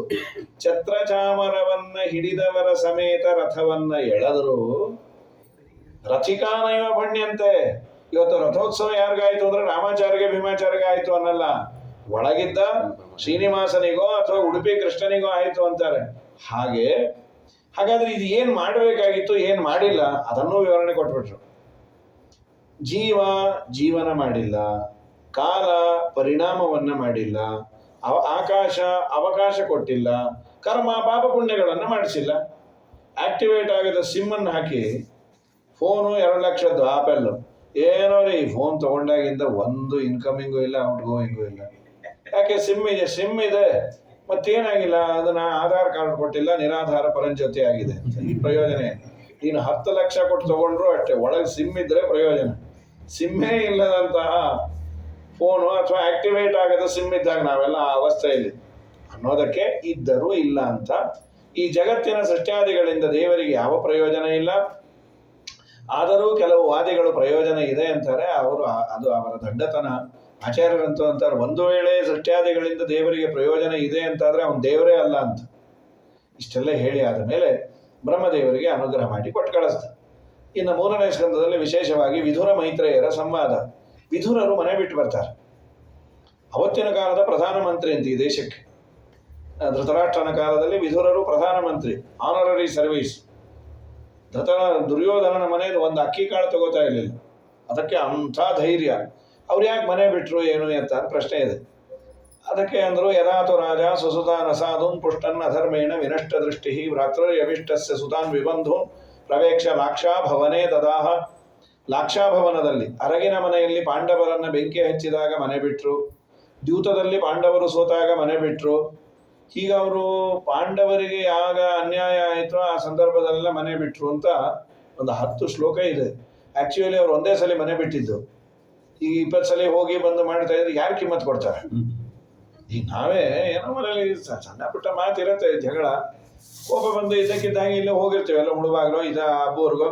S1: ಛತ್ರ ಚಾಮರವನ್ನ ಹಿಡಿದವರ ಸಮೇತ ರಥವನ್ನ ಎಳೆದರು ರಥಿಕಾನೈವ ಭಣ್ಯಂತೆ. ಇವತ್ತು ರಥೋತ್ಸವ ಯಾರಿಗಾಯ್ತು ಅಂದ್ರೆ ರಾಮಾಚಾರ್ಯಗೆ ಭೀಮಾಚಾರ್ಯಗೆ ಆಯ್ತು ಅನ್ನಲ್ಲ, ಒಳಗಿದ್ದ ಶ್ರೀನಿವಾಸನಿಗೋ ಅಥವಾ ಉಡುಪಿ ಕೃಷ್ಣನಿಗೋ ಆಯ್ತು ಅಂತಾರೆ. ಹಾಗಾದ್ರೆ ಇದು ಏನ್ ಮಾಡಬೇಕಾಗಿತ್ತು, ಏನ್ ಮಾಡಿಲ್ಲ, ಅದನ್ನೂ ವಿವರಣೆ ಕೊಟ್ಬಿಟ್ರು. ಜೀವ ಜೀವನ ಮಾಡಿಲ್ಲ, ಕಾಲ ಪರಿಣಾಮವನ್ನ ಮಾಡಿಲ್ಲ, ಆಕಾಶ ಅವಕಾಶ ಕೊಟ್ಟಿಲ್ಲ, ಕರ್ಮ ಪಾಪ ಪುಣ್ಯಗಳನ್ನ ಮಾಡಿಸಿಲ್ಲ. ಆಕ್ಟಿವೇಟ್ ಆಗದ ಸಿಮ್ ಅನ್ನು ಹಾಕಿ ಫೋನು 2 ಲಕ್ಷದ್ದು ಆಪಲ್, ಏನೋ ರೀ ಫೋನ್ ತಗೊಂಡಾಗಿಂದ ಒಂದು ಇನ್ಕಮಿಂಗು ಇಲ್ಲ, ಔಟ್ಗೋಯಿಂಗು ಇಲ್ಲ. ಯಾಕೆ? ಸಿಮ್ ಇದೆ ಮತ್ತೇನಾಗಿಲ್ಲ, ಅದನ್ನ ಆಧಾರ್ ಕಾರ್ಡ್ ಕೊಟ್ಟಿಲ್ಲ, ನಿರಾಧಾರ ಪರಂಜ್ಯೋತಿ ಆಗಿದೆ. ಈ ಪ್ರಯೋಜನ ನೀನು 10 ಲಕ್ಷ ಕೊಟ್ಟು ತಗೊಂಡ್ರು ಅಷ್ಟೇ, ಒಳಗೆ ಸಿಮ್ ಇದ್ರೆ ಪ್ರಯೋಜನ. ಸಿಮ್ಮೇ ಇಲ್ಲದಂತಹ ಫೋನು ಅಥವಾ ಆಕ್ಟಿವೇಟ್ ಆಗದ ಸಿಮ್ ಇದ್ದಾಗ ನಾವೆಲ್ಲ ಆ ಅವಸ್ಥೆಯಲ್ಲಿ ಅನ್ನೋದಕ್ಕೆ ಇದ್ದರೂ ಇಲ್ಲ ಅಂತ. ಈ ಜಗತ್ತಿನ ಸೃಷ್ಟ್ಯಾದಿಗಳಿಂದ ದೇವರಿಗೆ ಯಾವ ಪ್ರಯೋಜನ ಇಲ್ಲ, ಆದರೂ ಕೆಲವು ವಾದಿಗಳು ಪ್ರಯೋಜನ ಇದೆ ಅಂತಾರೆ. ಅದು ಅವರ ದಡ್ಡತನ. ಆಚಾರ್ಯರಂತೂ ಅಂತಾರೆ, ಒಂದು ವೇಳೆ ಸೃಷ್ಟ್ಯಾದಿಗಳಿಂದ ದೇವರಿಗೆ ಪ್ರಯೋಜನ ಇದೆ ಅಂತಾದ್ರೆ ಅವನು ದೇವರೇ ಅಲ್ಲ ಅಂತ. ಇಷ್ಟೆಲ್ಲ ಹೇಳಿ ಆದ ಮೇಲೆ ಬ್ರಹ್ಮದೇವರಿಗೆ ಅನುಗ್ರಹ ಮಾಡಿ ಕೊಟ್ಟು ಕಳಿಸ್ತಾರೆ. ಇನ್ನು 3ನೇ ಸ್ಕಂದದಲ್ಲಿ ವಿಶೇಷವಾಗಿ ವಿಧುರ ಮೈತ್ರೇಯರ ಸಂವಾದ. ವಿಧುರರು ಮನೆ ಬಿಟ್ಟು ಬರ್ತಾರೆ. ಅವತ್ತಿನ ಕಾಲದ ಪ್ರಧಾನಮಂತ್ರಿ ಅಂತ ಈ ದೇಶಕ್ಕೆ. ಧೃತರಾಷ್ಟ್ರನ ಕಾಲದಲ್ಲಿ ವಿಧುರರು ಪ್ರಧಾನಮಂತ್ರಿ, ಆನರರಿ ಸರ್ವಿಸ್. ದುರ್ಯೋಧನನ ಮನೆಯಲ್ಲಿ ಒಂದು ಅಕ್ಕಿ ಕಾಳು ತಗೋತಾ ಇರಲಿಲ್ಲ, ಅದಕ್ಕೆ ಅಂಥ ಧೈರ್ಯ. ಅವ್ರು ಯಾಕೆ ಮನೆ ಬಿಟ್ಟರು ಏನು ಅಂತ ಪ್ರಶ್ನೆ ಇದೆ. ಅದಕ್ಕೆ ಅಂದರು, ಯದಾತು ರಾಜ ಸ್ವಸುತಾನ್ ಅಸಾಧೂನ್ ಪುಷ್ಟನ್ ಅಧರ್ಮೇಣ ವಿನಷ್ಟ ದೃಷ್ಟಿ ಭ್ರಾತೃರ್ಯವಿಷ್ಟಸ್ಯ ಸುತಾನ್ ವಿಬಂಧೂನ್ ಪ್ರವೇಕ್ಷ ಲಾಕ್ಷಾ ಭವನೇ ದದಾಹ ಲಾಕ್ಷಾಭವನದಲ್ಲಿ ಅರಗಿನ ಮನೆಯಲ್ಲಿ ಪಾಂಡವರನ್ನ ಬೆಂಕಿ ಹಚ್ಚಿದಾಗ ಮನೆ ಬಿಟ್ರು, ದ್ಯೂತದಲ್ಲಿ ಪಾಂಡವರು ಸೋತಾಗ ಮನೆ ಬಿಟ್ರು. ಹೀಗೆ ಅವರು ಪಾಂಡವರಿಗೆ ಯಾವಾಗ ಅನ್ಯಾಯ ಆಯಿತು ಆ ಸಂದರ್ಭದಲ್ಲೆಲ್ಲ ಮನೆ ಬಿಟ್ರು ಅಂತ ಒಂದು 10 ಶ್ಲೋಕ ಇದೆ. ಆಕ್ಚುಲಿ ಅವ್ರು ಒಂದೇ ಸಲ ಮನೆ ಬಿಟ್ಟಿದ್ದು. ಈಗ 20 ಸಲ ಹೋಗಿ ಬಂದು ಮಾಡ್ತಾ ಇದ್ರೆ ಯಾರು ಕಿಮ್ಮತ್ ಕೊಡ್ತಾರೆ? ಈಗ ನಾವೇ ಏನೋ ಮನೇಲಿ ಸಣ್ಣ ಪುಟ್ಟ ಮಾತಿರತ್ತೆ, ಜಗಳ, ಕೋಪ ಬಂದು ಇದ್ದಕ್ಕಿದ್ದಂಗೆ ಇಲ್ಲೇ ಹೋಗಿರ್ತೀವಿ ಎಲ್ಲ ಮುಳುವಾಗ್ಲೋ ಇದ ಹಬ್ಬವ್ರಿಗೋ.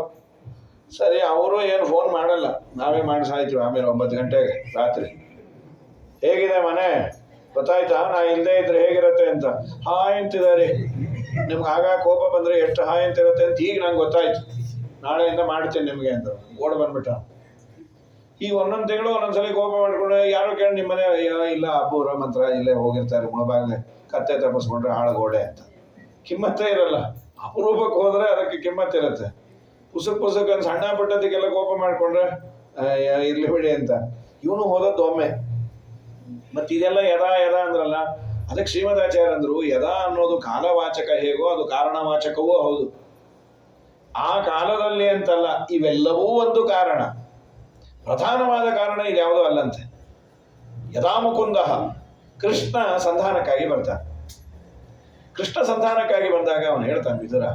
S1: ಸರಿ, ಅವರು ಏನು ಫೋನ್ ಮಾಡಲ್ಲ, ನಾವೇ ಮಾಡಿಸಾಯ್ತೀವಿ. ಆಮೇಲೆ 9 ಗಂಟೆಗೆ ರಾತ್ರಿ, ಹೇಗಿದೆ ಮನೆ ಗೊತ್ತಾಯ್ತಾ, ನಾ ಇಲ್ಲದೆ ಇದ್ರೆ ಹೇಗಿರುತ್ತೆ ಅಂತ. ಹಾಯ್ ಅಂತಿದ್ದಾರೆ. ನಿಮ್ಗೆ ಆಗ ಕೋಪ ಬಂದರೆ ಎಷ್ಟು ಹಾಯ್ ಅಂತಿರುತ್ತೆ ಅಂತ ಈಗ ನಂಗೆ ಗೊತ್ತಾಯ್ತು, ನಾಳೆಯಿಂದ ಮಾಡ್ತೀನಿ ನಿಮಗೆ ಅಂತ ಓಡ್ ಬಂದ್ಬಿಟ್ಟ. ಈಗ ಒಂದೊಂದು ತಿಂಗಳು ಒಂದೊಂದ್ಸಲಿ ಕೋಪ ಮಾಡ್ಕೊಂಡು ಯಾರು ಕೇಳಿ ನಿಮ್ಮ ಮನೆ, ಇಲ್ಲ ಅಬ್ಬೂರ ಮಂತ್ರ ಇಲ್ಲೇ ಹೋಗಿರ್ತಾರೆ ಮುಳಬಾಗ್ಲೆ, ಕತ್ತೆ ತಪ್ಪಿಸ್ಕೊಂಡ್ರೆ ಹಾಳಗೋಡೆ ಅಂತ. ಕಿಮ್ಮತ್ತೇ ಇರಲ್ಲ. ಅಪರೂಪಕ್ಕೆ ಹೋದ್ರೆ ಅದಕ್ಕೆ ಕಿಮ್ಮತ್ತಿರುತ್ತೆ. ಪುಸಕ್ ಅಂತ ಸಣ್ಣ ಪುಟ್ಟದಕ್ಕೆಲ್ಲ ಕೋಪ ಮಾಡ್ಕೊಂಡ್ರೆ ಇರ್ಲಿ ಬಿಡಿ ಅಂತ. ಇವನು ಹೋದದ್ದು ಒಮ್ಮೆ. ಮತ್ತೆ ಇದೆಲ್ಲ ಯದಾ ಅಂದ್ರಲ್ಲ, ಅದಕ್ಕೆ ಶ್ರೀಮದಾಚಾರ್ಯ ಅಂದ್ರು, ಯದಾ ಅನ್ನೋದು ಕಾಲವಾಚಕ ಹೇಗೋ ಅದು ಕಾರಣವಾಚಕವೂ ಹೌದು. ಆ ಕಾಲದಲ್ಲಿ ಅಂತಲ್ಲ, ಇವೆಲ್ಲವೂ ಒಂದು ಕಾರಣ. ಪ್ರಧಾನವಾದ ಕಾರಣ ಇದ್ಯಾವುದೂ ಅಲ್ಲಂತೆ. ಯದಾ ಮುಕುಂದ ಕೃಷ್ಣ ಸಂಧಾನಕ್ಕಾಗಿ ಬರ್ತಾನೆ. ಕೃಷ್ಣ ಸಂಧಾನಕ್ಕಾಗಿ ಬಂದಾಗ ಅವನು ಹೇಳ್ತಾನೆ, ವಿದುರ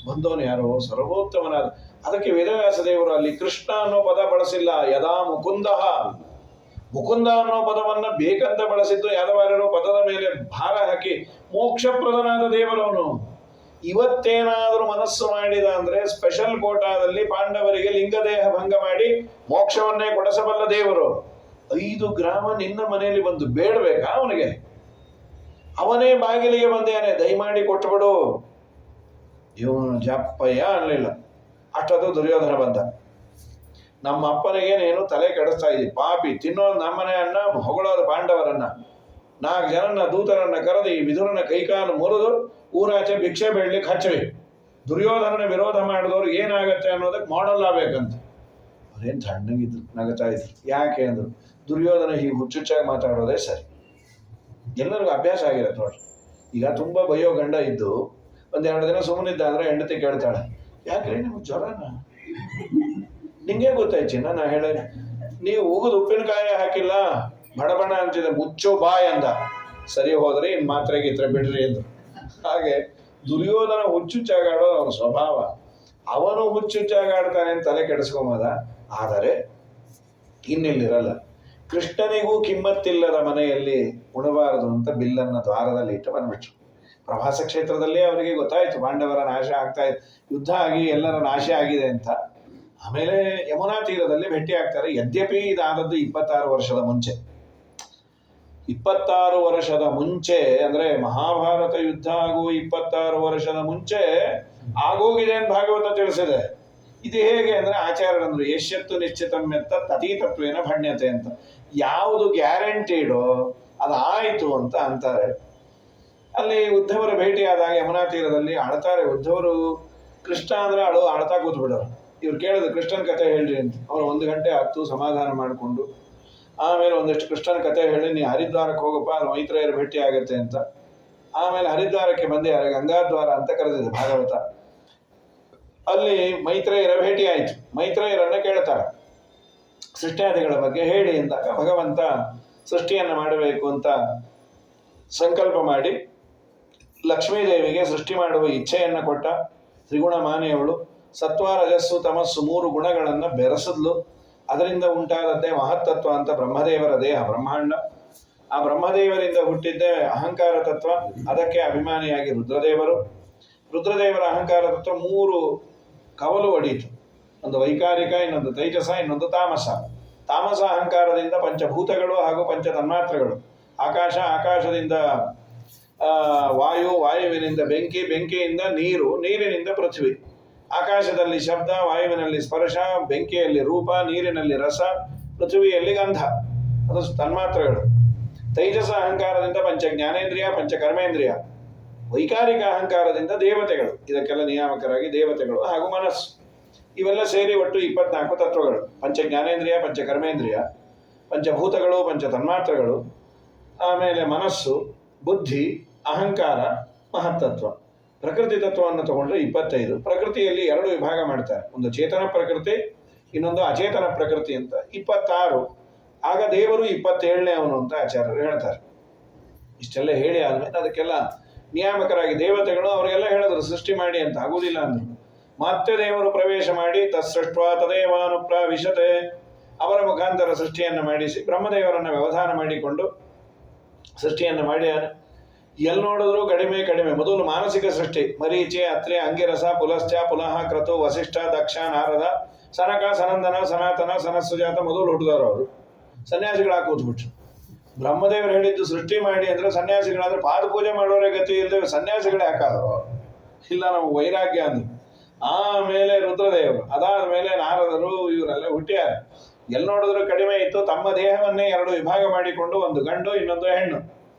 S1: ಬಂದವನು ಯಾರೋ ಸರ್ವೋತ್ತಮನಾದ. ಅದಕ್ಕೆ ವೇದವ್ಯಾಸ ದೇವರು ಅಲ್ಲಿ ಕೃಷ್ಣ ಅನ್ನೋ ಪದ ಬಳಸಿಲ್ಲ, ಯದಾ ಮುಕುಂದ. ಮುಕುಂದ ಅನ್ನೋ ಪದವನ್ನ ಬೇಕಂತ ಬಳಸಿದ್ದು ಯಾದವಾರರು ಪದದ ಮೇಲೆ ಭಾರ ಹಾಕಿ ಮೋಕ್ಷಪ್ರದನಾದ ದೇವರವನು. ಇವತ್ತೇನಾದರೂ ಮನಸ್ಸು ಮಾಡಿದ ಅಂದ್ರೆ ಸ್ಪೆಷಲ್ ಕೋಟಾದಲ್ಲಿ ಪಾಂಡವರಿಗೆ ಲಿಂಗದೇಹ ಭಂಗ ಮಾಡಿ ಮೋಕ್ಷವನ್ನೇ ಕೊಡಿಸಬಲ್ಲ ದೇವರು. 5 ಗ್ರಾಮ ನಿನ್ನ ಮನೆಯಲ್ಲಿ ಬಂದು ಬೇಡಬೇಕಾ ಅವನಿಗೆ? ಅವನೇ ಬಾಗಿಲಿಗೆ ಬಂದೇನೆ, ದಯಮಾಡಿ ಕೊಟ್ಟುಬಿಡು. ಇವನು ಜಪ್ಪಯ್ಯ ಅನ್ಲಿಲ್ಲ. ಅಷ್ಟೊತ್ತು ದುರ್ಯೋಧನ ಬಂದ. ನಮ್ಮ ಅಪ್ಪನಿಗೆ ನೀನು ತಲೆ ಕೆಡಿಸ್ತಾ ಇದ್ದಿ, ಪಾಪಿ, ತಿನ್ನೋದು ನಮ್ಮನೆ ಅನ್ನ, ಹೊಗಳೋದು ಪಾಂಡವರನ್ನ. 4 ಜನನ ದೂತರನ್ನ ಕರೆದು ಈ ವಿದುರನ ಕೈಕಾಲು ಮುರಿದು ಊರಾಚೆ ಭಿಕ್ಷೆ ಬೇಡ್ಲಿಕ್ಕೆ ಹಚ್ಚವಿ. ದುರ್ಯೋಧನನ ವಿರೋಧ ಮಾಡಿದವ್ರು ಏನಾಗತ್ತೆ ಅನ್ನೋದಕ್ಕೆ ಮಾಡಲ್ ಆಗ್ಬೇಕಂತ. ಅವ್ರೇನು ತಣ್ಣಗಿದ್ರು, ನಗತಾ ಇದ್ರು. ಯಾಕೆ ಅಂದ್ರು, ದುರ್ಯೋಧನ ಹೀಗೆ ಹುಚ್ಚುಚ್ಚಾಗಿ ಮಾತಾಡೋದೇ ಸರಿ. ಎಲ್ಲರಿಗೂ ಅಭ್ಯಾಸ ಆಗಿರತ್ತೆ ನೋಡ್ರಿ. ಈಗ ತುಂಬಾ ಬಯ್ಯೋ ಗಂಡ ಇದ್ದು 1-2 ದಿನ ಸುಮ್ಮನಿದ್ದ ಅಂದ್ರೆ ಹೆಂಡತಿ ಕೇಳ್ತಾಳೆ, ಯಾಕ್ರಿ ನಿಮ್ಗೆ ಜ್ವರನ? ನಿಂಗೆ ಗೊತ್ತಾಯ್ತು ಚಿನ್ನ, ನಾ ಹೇಳ, ನೀವು ಉಗಿದು ಉಪ್ಪಿನಕಾಯಿ ಹಾಕಿಲ್ಲ, ಬಡಬಣ ಅಂತಿದೆ, ಮುಚ್ಚೋ ಬಾಯ್ ಅಂದ. ಸರಿ ಹೋದ್ರೆ ಇನ್ ಮಾತ್ರೆ ಗೀತ್ರೆ ಬಿಡ್ರಿ ಅಂದ್ರು. ಹಾಗೆ ದುರ್ಯೋಧನ ಹುಚ್ಚುಚ್ಚಾಗಾಡೋದು ಅವನ ಸ್ವಭಾವ. ಅವನು ಹುಚ್ಚುಚ್ಚಾಗಾಡ್ತಾನೆ ಅಂತ ತಲೆ ಕೆಡಿಸ್ಕೊಂಬದ. ಆದರೆ ಇನ್ನಿಲ್ಲಿರಲ್ಲ. ಕೃಷ್ಣನಿಗೂ ಕಿಮ್ಮತ್ತಿಲ್ಲದ ಮನೆಯಲ್ಲಿ ಉಣಬಾರದು ಅಂತ ಬಿಲ್ಲನ್ನ ದ್ವಾರದಲ್ಲಿ ಇಟ್ಟು ಬಂದ್ಬಿಟ್ರು. ಪ್ರವಾಸ ಕ್ಷೇತ್ರದಲ್ಲೇ ಅವರಿಗೆ ಗೊತ್ತಾಯ್ತು ಪಾಂಡವರ ನಾಶ ಆಗ್ತಾ ಇದೆ, ಯುದ್ಧ ಆಗಿ ಎಲ್ಲರ ನಾಶ ಆಗಿದೆ ಅಂತ. ಆಮೇಲೆ ಯಮುನಾ ತೀರದಲ್ಲಿ ಭೇಟಿ ಆಗ್ತಾರೆ. ಯದ್ಯಪಿ ಇದಾದದ್ದು 26 ವರ್ಷದ ಮುಂಚೆ. 26 ವರ್ಷದ ಮುಂಚೆ ಅಂದ್ರೆ ಮಹಾಭಾರತ ಯುದ್ಧ ಆಗೋ 26 ವರ್ಷದ ಮುಂಚೆ ಆಗೋಗಿದೆ ಅಂತ ಭಾಗವತ ತಿಳಿಸಿದೆ. ಇದು ಹೇಗೆ ಅಂದ್ರೆ ಆಚಾರ್ಯರಂದ್ರು, ಯಶ್ಯತ್ತು ನಿಶ್ಚಿತಮ್ಯತ್ತ ತತೀತತ್ವೇನ ಭಣ್ಯತೆ ಅಂತ. ಯಾವುದು ಗ್ಯಾರಂಟಿಡೋ ಅದು ಆಯಿತು ಅಂತ ಅಂತಾರೆ. ಅಲ್ಲಿ ಉದ್ಧವರ ಭೇಟಿಯಾದಾಗ ಯಮುನಾ ತೀರದಲ್ಲಿ ಅಳ್ತಾರೆ. ಉದ್ಧವರು ಕೃಷ್ಣ ಅಂದ್ರೆ ಅಳ್ತಾ ಕೂತ್ಬಿಡೋರು. ಇವ್ರು ಕೇಳಿದ್ರು, ಕೃಷ್ಣನ ಕಥೆ ಹೇಳ್ರಿ ಅಂತ. ಅವ್ರು 1 ಗಂಟೆ ಹತ್ತು ಸಮಾಧಾನ ಮಾಡಿಕೊಂಡು ಆಮೇಲೆ ಒಂದಿಷ್ಟು ಕೃಷ್ಣನ ಕಥೆ ಹೇಳಿ, ನೀ ಹರಿದ್ವಾರಕ್ಕೆ ಹೋಗಪ್ಪ, ಅಲ್ಲಿ ಮೈತ್ರೇಯರ ಭೇಟಿ ಆಗತ್ತೆ ಅಂತ. ಆಮೇಲೆ ಹರಿದ್ವಾರಕ್ಕೆ ಬಂದೆ, ಗಂಗಾದ್ವಾರ ಅಂತ ಕರೆದಿದೆ ಭಾಗವತ. ಅಲ್ಲಿ ಮೈತ್ರೇಯರ ಭೇಟಿ ಆಯಿತು. ಮೈತ್ರೇಯರನ್ನ ಕೇಳ್ತಾರೆ ಸೃಷ್ಟ್ಯಾದಿಗಳ ಬಗ್ಗೆ ಹೇಳಿ ಅಂದಾಗ ಭಗವಂತ ಸೃಷ್ಟಿಯನ್ನು ಮಾಡಬೇಕು ಅಂತ ಸಂಕಲ್ಪ ಮಾಡಿ ಲಕ್ಷ್ಮೀದೇವಿಗೆ ಸೃಷ್ಟಿ ಮಾಡುವ ಇಚ್ಛೆಯನ್ನು ಕೊಟ್ಟ. ತ್ರಿಗುಣ ಮಾನೆಯವಳು ಸತ್ವ ರಜಸ್ಸು ತಮಸ್ಸು 3 ಗುಣಗಳನ್ನು ಬೆರೆಸಿದ್ಲು. ಅದರಿಂದ ಉಂಟಾದದ್ದೇ ಮಹತ್ತತ್ವ ಅಂತ ಬ್ರಹ್ಮದೇವರ ದೇಹ ಬ್ರಹ್ಮಾಂಡ. ಆ ಬ್ರಹ್ಮದೇವರಿಂದ ಹುಟ್ಟಿದ್ದೇ ಅಹಂಕಾರ ತತ್ವ. ಅದಕ್ಕೆ ಅಭಿಮಾನಿಯಾಗಿ ರುದ್ರದೇವರು. ರುದ್ರದೇವರ ಅಹಂಕಾರ ತತ್ವ 3 ಕವಲು ಒಡೀತು. ಒಂದು ವೈಕಾರಿಕ, ಇನ್ನೊಂದು ತೈಜಸ, ಇನ್ನೊಂದು ತಾಮಸ. ತಾಮಸ ಅಹಂಕಾರದಿಂದ ಪಂಚಭೂತಗಳು ಹಾಗೂ ಪಂಚ ತನ್ಮಾತ್ರಗಳು. ಆಕಾಶ, ಆಕಾಶದಿಂದ ವಾಯು, ವಾಯುವಿನಿಂದ ಬೆಂಕಿ, ಬೆಂಕಿಯಿಂದ ನೀರು, ನೀರಿನಿಂದ ಪೃಥ್ವಿ. ಆಕಾಶದಲ್ಲಿ ಶಬ್ದ, ವಾಯುವಿನಲ್ಲಿ ಸ್ಪರ್ಶ, ಬೆಂಕಿಯಲ್ಲಿ ರೂಪ, ನೀರಿನಲ್ಲಿ ರಸ, ಪೃಥ್ವಿಯಲ್ಲಿ ಗಂಧ. ಅದು ತನ್ಮಾತ್ರಗಳು. ತೈಜಸ ಅಹಂಕಾರದಿಂದ ಪಂಚ ಜ್ಞಾನೇಂದ್ರಿಯ, ಪಂಚ ಕರ್ಮೇಂದ್ರಿಯ. ವೈಕಾರಿಕ ಅಹಂಕಾರದಿಂದ ದೇವತೆಗಳು, ಇದಕ್ಕೆಲ್ಲ ನಿಯಾಮಕರಾಗಿ ದೇವತೆಗಳು ಹಾಗೂ ಮನಸ್ಸು. ಇವೆಲ್ಲ ಸೇರಿ ಒಟ್ಟು 24 ತತ್ವಗಳು. ಪಂಚ ಜ್ಞಾನೇಂದ್ರಿಯ, ಪಂಚ ಕರ್ಮೇಂದ್ರಿಯ, ಪಂಚಭೂತಗಳು, ಪಂಚ ತನ್ಮಾತ್ರಗಳು, ಆಮೇಲೆ ಮನಸ್ಸು, ಬುದ್ಧಿ, ಅಹಂಕಾರ, ಮಹತ್ತತ್ವ. ಪ್ರಕೃತಿ ತತ್ವವನ್ನು ತಗೊಂಡ್ರೆ 25. ಪ್ರಕೃತಿಯಲ್ಲಿ 2 ವಿಭಾಗ ಮಾಡ್ತಾರೆ. ಒಂದು ಚೇತನ ಪ್ರಕೃತಿ, ಇನ್ನೊಂದು ಅಚೇತನ ಪ್ರಕೃತಿ ಅಂತ 26. ಆಗ ದೇವರು 27ನೇ ಅವನು ಅಂತ ಆಚಾರ್ಯರು ಹೇಳ್ತಾರೆ. ಇಷ್ಟೆಲ್ಲ ಹೇಳಿ ಆದ್ಮೇಲೆ ಅದಕ್ಕೆಲ್ಲ ನಿಯಾಮಕರಾಗಿ ದೇವತೆಗಳು ಅವರಿಗೆಲ್ಲ ಹೇಳಿದ್ರು ಸೃಷ್ಟಿ ಮಾಡಿ ಅಂತ. ಆಗುವುದಿಲ್ಲ ಅಂದ್ರು. ಮತ್ತೆ ದೇವರು ಪ್ರವೇಶ ಮಾಡಿ ತತ್ಸೃಷ್ಟ್ವಾ ತದೇವಾನು ಪ್ರಾವಿಶತೆ, ಅವರ ಮುಖಾಂತರ ಸೃಷ್ಟಿಯನ್ನು ಮಾಡಿಸಿ ಬ್ರಹ್ಮದೇವರನ್ನು ವ್ಯವಧಾನ ಮಾಡಿಕೊಂಡು ಸೃಷ್ಟಿಯನ್ನು ಮಾಡಿ ಎಲ್ಲಿ ನೋಡಿದ್ರು ಕಡಿಮೆ ಕಡಿಮೆ. ಮೊದಲು ಮಾನಸಿಕ ಸೃಷ್ಟಿ, ಮರೀಚಿ, ಅತ್ರಿ, ಅಂಗಿರಸ, ಪುಲಶ್ಚ, ಪುನಃ, ಕ್ರತು, ವಸಿಷ್ಠ, ದಕ್ಷ, ನಾರದ, ಸನಕ, ಸನಂದನ, ಸನಾತನ, ಸನಸ್ಸುಜಾತ ಮೊದಲು ಹುಟ್ಟಿದವರು ಅವರು. ಸನ್ಯಾಸಿಗಳಾಗಿ ಕೂತ್ಬಿಟ್ರು. ಬ್ರಹ್ಮದೇವರು ಹೇಳಿದ್ದು ಸೃಷ್ಟಿ ಮಾಡಿ ಅಂದ್ರೆ ಸನ್ಯಾಸಿಗಳಾದ್ರೆ ಪಾದ ಪೂಜೆ ಮಾಡೋರೇ ಗತಿ ಇಲ್ಲದೆ ಸನ್ಯಾಸಿಗಳೇ ಹಾಕಾದ್ರು. ಇಲ್ಲ ನಮ್ಗೆ ವೈರಾಗ್ಯ ಅಂದ್ರು. ಆಮೇಲೆ ರುದ್ರದೇವರು, ಅದಾದ ಮೇಲೆ ನಾರದರು, ಇವರೆಲ್ಲ ಹುಟ್ಟ್ಯಾರ. ಎಲ್ಲಿ ನೋಡಿದ್ರು ಕಡಿಮೆ ಇತ್ತು. ತಮ್ಮ ದೇಹವನ್ನೇ 2 ವಿಭಾಗ ಮಾಡಿಕೊಂಡು, ಒಂದು ಗಂಡು ಇನ್ನೊಂದು ಹೆಣ್ಣು.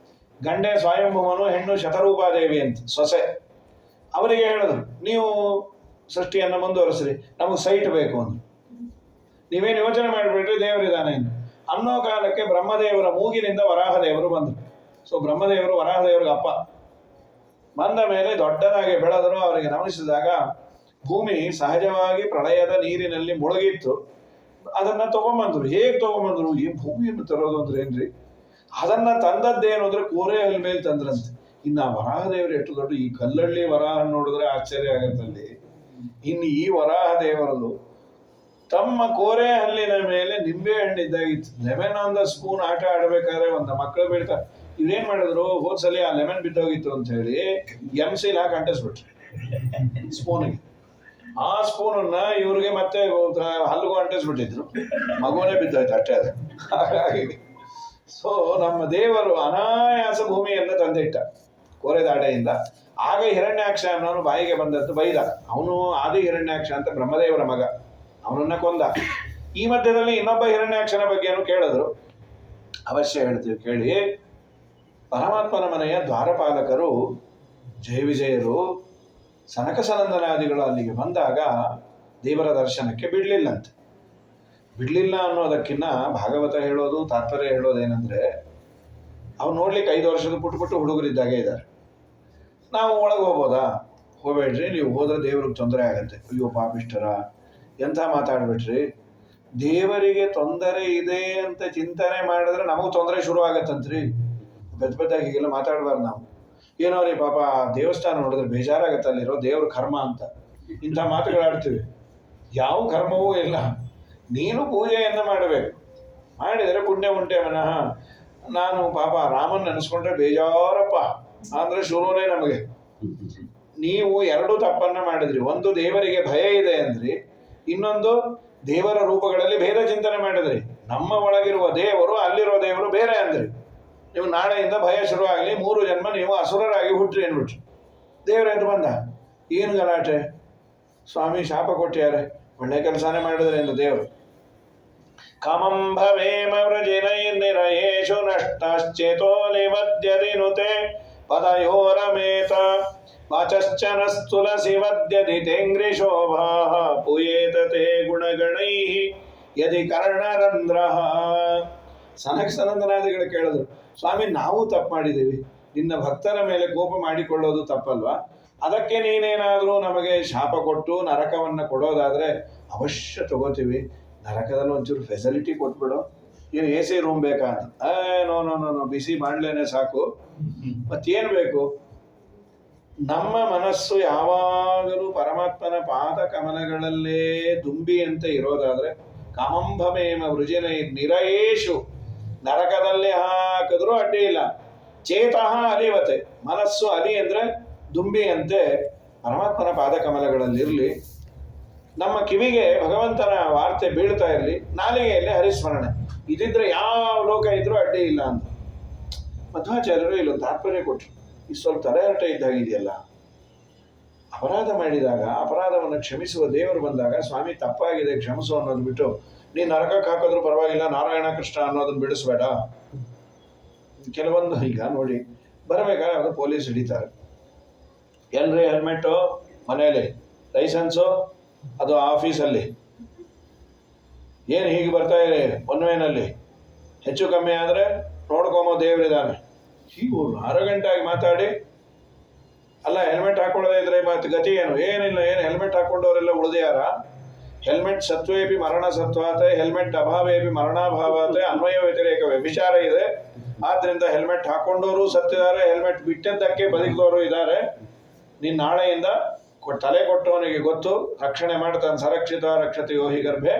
S1: ಗಂಡೆ ಸ್ವಯಂಭುವನು, ಹೆಣ್ಣು ಶತರೂಪಾದೇವಿ ಅಂತ ಸೊಸೆ. ಅವರಿಗೆ ಹೇಳಿದ್ರು ನೀವು ಸೃಷ್ಟಿಯನ್ನು ಮುಂದುವರಿಸ್ರಿ, ನಮಗೆ ಸೈಟ್ ಬೇಕು ಅಂದ್ರು. ನೀವೇನು ಯೋಚನೆ ಮಾಡಿಬಿಟ್ರಿ ದೇವರಿದ್ದಾನೆ ಅನ್ನೋ ಕಾಲಕ್ಕೆ ಬ್ರಹ್ಮದೇವರ ಮೂಗಿನಿಂದ ವರಾಹದೇವರು ಬಂದರು. ಸೊ ಬ್ರಹ್ಮದೇವರು ವರಾಹದೇವರಿಗೆ ಅಪ್ಪ. ಬಂದ ಮೇಲೆ ದೊಡ್ಡದಾಗಿ ಬೆಳೆದರು. ಅವರಿಗೆ ನಮಿಸಿದಾಗ ಭೂಮಿ ಸಹಜವಾಗಿ ಪ್ರಳಯದ ನೀರಿನಲ್ಲಿ ಮುಳುಗಿತ್ತು. ಅದನ್ನ ತಗೊಂಬಂದ್ರು. ಹೇಗೆ ತಗೊಂಬಂದ್ರು? ಈ ಭೂಮಿಯನ್ನು ತರೋದು ಅಂದ್ರೆ ಏನ್ರಿ? ಅದನ್ನ ತಂದದ್ದೇನು ಅಂದ್ರೆ ಕೋರೆ ಹಲ್ ಮೇಲೆ ತಂದ್ರಂತೆ. ಇನ್ನು ಆ ವರಾಹದೇವರು ಎಷ್ಟು ದೊಡ್ಡ, ಈ ಕಲ್ಲಳ್ಳಿ ವರಾಹ ನೋಡಿದ್ರೆ ಆಶ್ಚರ್ಯ ಆಗತ್ತಲ್ಲಿ. ಇನ್ನು ಈ ವರಾಹ ದೇವರದು ತಮ್ಮ ಕೋರೆ ಹಲ್ಲಿನ ಮೇಲೆ ನಿಂಬೆ ಹಣ್ಣಿದ್ದಾಗಿತ್ತು. ಲೆಮನ್ ಆನ್ ದ ಸ್ಪೂನ್ ಆಟ ಆಡ್ಬೇಕಾದ್ರೆ ಒಂದು ಮಕ್ಕಳು ಬೀಳ್ತಾರೆ. ಇವ್ರೇನ್ ಮಾಡಿದ್ರು, ಹೋದ್ಸಲಿ ಆ ಲೆಮನ್ ಬಿಟ್ಟೋಗಿತ್ತು ಅಂತ ಹೇಳಿ ಎಂಸಿಲ್ ಹಾಕಿ ಅಂಟಿಸ್ಬಿಟ್ರು ಸ್ಪೂನಿಗೆ. ಆ ಸ್ಪೂನನ್ನ ಇವ್ರಿಗೆ ಮತ್ತೆ ಹಲ್ಲಿಗೂ ಅಂಟಿಸ್ಬಿಟ್ಟಿದ್ರು. ಮಗುವೇ ಬಿದ್ದೋಯ್ತು ಅಷ್ಟೇ ಅದು. ಹಾಗಾಗಿ ಸೊ ನಮ್ಮ ದೇವರು ಅನಾಯಾಸ ಭೂಮಿಯನ್ನು ತಂದಿಟ್ಟ ಕೋರೆದಾಡೆಯಿಂದ. ಆಗ ಹಿರಣ್ಯಾಕ್ಷ ಅನ್ನೋನು ಬಾಯಿಗೆ ಬಂದದ್ದು ಬೈದ. ಅವನು ಆದಿ ಹಿರಣ್ಯಾಕ್ಷ ಅಂತ ಬ್ರಹ್ಮದೇವರ ಮಗ, ಅವನನ್ನ ಕೊಂದ. ಈ ಮಧ್ಯದಲ್ಲಿ ಇನ್ನೊಬ್ಬ ಹಿರಣ್ಯಾಕ್ಷನ ಬಗ್ಗೆನೂ ಕೇಳಿದ್ರು. ಅವಶ್ಯ ಹೇಳ್ತೀವಿ ಕೇಳಿ. ಪರಮಾತ್ಮನ ಮನೆಯ ದ್ವಾರಪಾಲಕರು ಜಯ ವಿಜಯರು ಸನಕ ಸನಂದನಾದಿಗಳು ಅಲ್ಲಿಗೆ ಬಂದಾಗ ದೇವರ ದರ್ಶನಕ್ಕೆ ಬಿಡ್ಲಿಲ್ಲಂತೆ. ಬಿಡ್ಲಿಲ್ಲ ಅನ್ನೋದಕ್ಕಿನ್ನ ಭಾಗವತ ಹೇಳೋದು, ತಾತ್ಪರ್ಯ ಹೇಳೋದೇನೆಂದ್ರೆ, ಅವ್ರು ನೋಡ್ಲಿಕ್ಕೆ 5 ವರ್ಷದ ಪುಟ್ಟು ಹುಡುಗರಿದ್ದಾಗೆ ಇದ್ದಾರೆ. ನಾವು ಒಳಗೆ ಹೋಗ್ಬೋದಾ? ಹೋಗ್ಬೇಡ್ರಿ, ನೀವು ಹೋದ್ರೆ ದೇವ್ರಿಗೆ ತೊಂದರೆ ಆಗತ್ತೆ. ಅಯ್ಯೋ ಪಾಪಿಷ್ಟರ, ಎಂಥ ಮಾತಾಡ್ಬಿಟ್ರಿ. ದೇವರಿಗೆ ತೊಂದರೆ ಇದೆ ಅಂತ ಚಿಂತನೆ ಮಾಡಿದ್ರೆ ನಮಗೆ ತೊಂದರೆ ಶುರು ಆಗತ್ತಂತ್ರಿ. ಬೆದ್ದಾಗಿ ಹೀಗೆಲ್ಲ ಮಾತಾಡ್ಬಾರ್ದು ನಾವು. ಏನೋ ರೀ ಪಾಪ ದೇವಸ್ಥಾನ ನೋಡಿದ್ರೆ ಬೇಜಾರಾಗತ್ತೆ, ಅಲ್ಲಿರೋ ದೇವ್ರ ಕರ್ಮ ಅಂತ ಇಂಥ ಮಾತುಗಳಾಡ್ತೀವಿ. ಯಾವ ಕರ್ಮವೂ ಇಲ್ಲ. ನೀನು ಪೂಜೆಯನ್ನು ಮಾಡಬೇಕು, ಮಾಡಿದರೆ ಪುಣ್ಯ ಉಂಟೆ ಮನಃ. ನಾನು ಪಾಪ ರಾಮನ್ ನೆನೆಸ್ಕೊಂಡ್ರೆ ಬೇಜಾರಪ್ಪ ಅಂದ್ರೆ ಶುರುವೇ ನಮಗೆ. ನೀವು 2 ತಪ್ಪನ್ನ ಮಾಡಿದ್ರಿ. ಒಂದು ದೇವರಿಗೆ ಭಯ ಇದೆ ಅಂದ್ರಿ, ಇನ್ನೊಂದು ದೇವರ ರೂಪಗಳಲ್ಲಿ ಭೇದ ಚಿಂತನೆ ಮಾಡಿದ್ರಿ. ನಮ್ಮ ಒಳಗಿರುವ ದೇವರು ಅಲ್ಲಿರುವ ದೇವರು ಬೇರೆ ಅಂದ್ರಿ. ನೀವು ನಾಳೆಯಿಂದ ಭಯ ಶುರುವಾಗಲಿ, 3 ಜನ್ಮ ನೀವು ಅಸುರರಾಗಿ ಹುಟ್ಟ್ರಿ ಅನ್ಬಿಟ್ರಿ. ದೇವರ ಎದ್ದು ಬಂದ, ಏನು ಗಲಾಟೆ, ಸ್ವಾಮಿ ಶಾಪ ಕೊಟ್ಟಿದ್ದಾರೆ, ಒಳ್ಳೆ ಕೆಲಸನೇ ಮಾಡಿದ್ರೆ ಎಂದು ದೇವರು. ಕಾಮಂ ಭವೇಮ ವೃಜಿನೈರ್ನಿರಯೇಷು ನಷ್ಟಶ್ಚೇತೋ ನಿವದ್ಯತಿ ನುತೆ ಪದಯೋರಮೇತ ವಾಚಶ್ಚನಸ್ತುಲಸಿ ವದ್ಯತಿ ತೇಂಗ್ರಿ ಶೋಭಾಃ ಪೂಯೇತ ತೇ ಗುಣಗಣೈಃ ಯದಿ ಕರ್ಣರಂಧ್ರಃ. ಸನಕ ಸನಂದನಾದಿಗಳು ಕೇಳಿದ್ರು, ಸ್ವಾಮಿ ನಾವು ತಪ್ಪು ಮಾಡಿದ್ದೀವಿ, ನಿನ್ನ ಭಕ್ತರ ಮೇಲೆ ಕೋಪ ಮಾಡಿಕೊಳ್ಳೋದು ತಪ್ಪಲ್ವಾ? ಅದಕ್ಕೆ ನೀನೇನಾದರೂ ನಮಗೆ ಶಾಪ ಕೊಟ್ಟು ನರಕವನ್ನು ಕೊಡೋದಾದರೆ ಅವಶ್ಯ ತಗೋತೀವಿ. ನರಕದಲ್ಲಿ ಒಂಚೂರು ಫೆಸಿಲಿಟಿ ಕೊಟ್ಬಿಡು. ಏನು AC ರೂಮ್ ಬೇಕಾ ಅಂತ? ನೋ ನೋ ನೋ ನೋ, ಬಿಸಿ ಮಾಡ್ಲೇನೆ ಸಾಕು. ಮತ್ತೇನು ಬೇಕು? ನಮ್ಮ ಮನಸ್ಸು ಯಾವಾಗಲೂ ಪರಮಾತ್ಮನ ಪಾದ ಕಮಲಗಳಲ್ಲೇ ದುಂಬಿಯಂತೆ ಇರೋದಾದ್ರೆ, ಕಾಮಂಭಮೇಮ ವೃಜಿನ ನಿರಯೇಷು, ನರಕದಲ್ಲಿ ಹಾಕಿದ್ರೂ ಅಡ್ಡಿ ಇಲ್ಲ. ಚೇತಃ ಅಲಿವತೆ, ಮನಸ್ಸು ಅಲಿ ಅಂದ್ರೆ ದುಂಬಿಯಂತೆ ಪರಮಾತ್ಮನ ಪಾದ ಕಮಲಗಳಲ್ಲಿರಲಿ. ನಮ್ಮ ಕಿವಿಗೆ ಭಗವಂತನ ವಾರ್ತೆ ಬೀಳ್ತಾ ಇರಲಿ, ನಾಲಿಗೆಯಲ್ಲಿ ಹರಿಸ್ಮರಣೆ. ಇದಿದ್ರೆ ಯಾವ ಲೋಕ ಇದ್ರೂ ಅಡ್ಡಿ ಇಲ್ಲ ಅಂತ ಮಧ್ವಾಚಾರ್ಯರು ಇಲ್ಲೊಂದು ತಾತ್ಪರ್ಯ ಕೊಟ್ಟರು. ಈ ಸ್ವಲ್ಪ ತಲೆಹರಟೆ ಇದ್ದಾಗಿದೆಯಲ್ಲ, ಅಪರಾಧ ಮಾಡಿದಾಗ ಅಪರಾಧವನ್ನು ಕ್ಷಮಿಸುವ ದೇವರು ಬಂದಾಗ, ಸ್ವಾಮಿ ತಪ್ಪಾಗಿದೆ ಕ್ಷಮಿಸು ಅನ್ನೋದು ಬಿಟ್ಟು ನೀನು ನರಕಕ್ಕೆ ಹಾಕಿದ್ರು ಪರವಾಗಿಲ್ಲ ನಾರಾಯಣ ಕೃಷ್ಣ ಅನ್ನೋದನ್ನ ಬಿಡಿಸ್ಬೇಡ. ಕೆಲವೊಂದು ಈಗ ನೋಡಿ ಬರಬೇಕಾದ್ರೆ ಅದು ಪೊಲೀಸ್ ಹಿಡಿತಾರೆ. ಎಲ್ರಿ ಹೆಲ್ಮೆಟ್ಟು ಮನೆಯಲ್ಲಿ, ಲೈಸೆನ್ಸು ಅದು ಆಫೀಸಲ್ಲಿ, ಏನು ಹೀಗೆ ಬರ್ತಾ ಇದೆ ಒನ್ವೇನಲ್ಲಿ, ಹೆಚ್ಚು ಕಮ್ಮಿ ಆದರೆ ನೋಡ್ಕೊಂಬೋ ದೇವರಿದ್ದಾನೆ. ಹೀಗೂ ಅರಗಂಟಾಗಿ ಮಾತಾಡಿ, ಅಲ್ಲ ಹೆಲ್ಮೆಟ್ ಹಾಕೊಳ್ಳೋದೇ ಇದ್ರೆ ಮತ್ತೆ ಗತಿ ಏನು? ಏನಿಲ್ಲ, ಏನು ಹೆಲ್ಮೆಟ್ ಹಾಕೊಂಡವರೆಲ್ಲ ಉಳಿದ್ಯಾರ? ಹೆಲ್ಮೆಟ್ ಸತ್ವೇಪಿ ಮರಣ ಸತ್ವಾತೆ, ಹೆಲ್ಮೆಟ್ ಅಭಾವೇಪಿ ಮರಣಾಭಾವಾತೆ, ಅನ್ವಯ ವ್ಯತಿರೇಕ ವ್ಯಭಿಚಾರ ಇದೆ. ಆದ್ರಿಂದ ಹೆಲ್ಮೆಟ್ ಹಾಕೊಂಡವರು ಸತ್ತಿದ್ದಾರೆ, ಹೆಲ್ಮೆಟ್ ಬಿಟ್ಟಿದ್ದಕ್ಕೆ ಬದುಕಿದವರು ಇದ್ದಾರೆ. ನೀನ್ ನಾಳೆಯಿಂದ ತಲೆ ಕೊಟ್ಟವನಿಗೆ ಗೊತ್ತು, ರಕ್ಷಣೆ ಮಾಡ್ತಾನೆ. ಸರಕ್ಷಿತ ರಕ್ಷತೆ ಯೋಹಿ ಗರ್ಭೆ.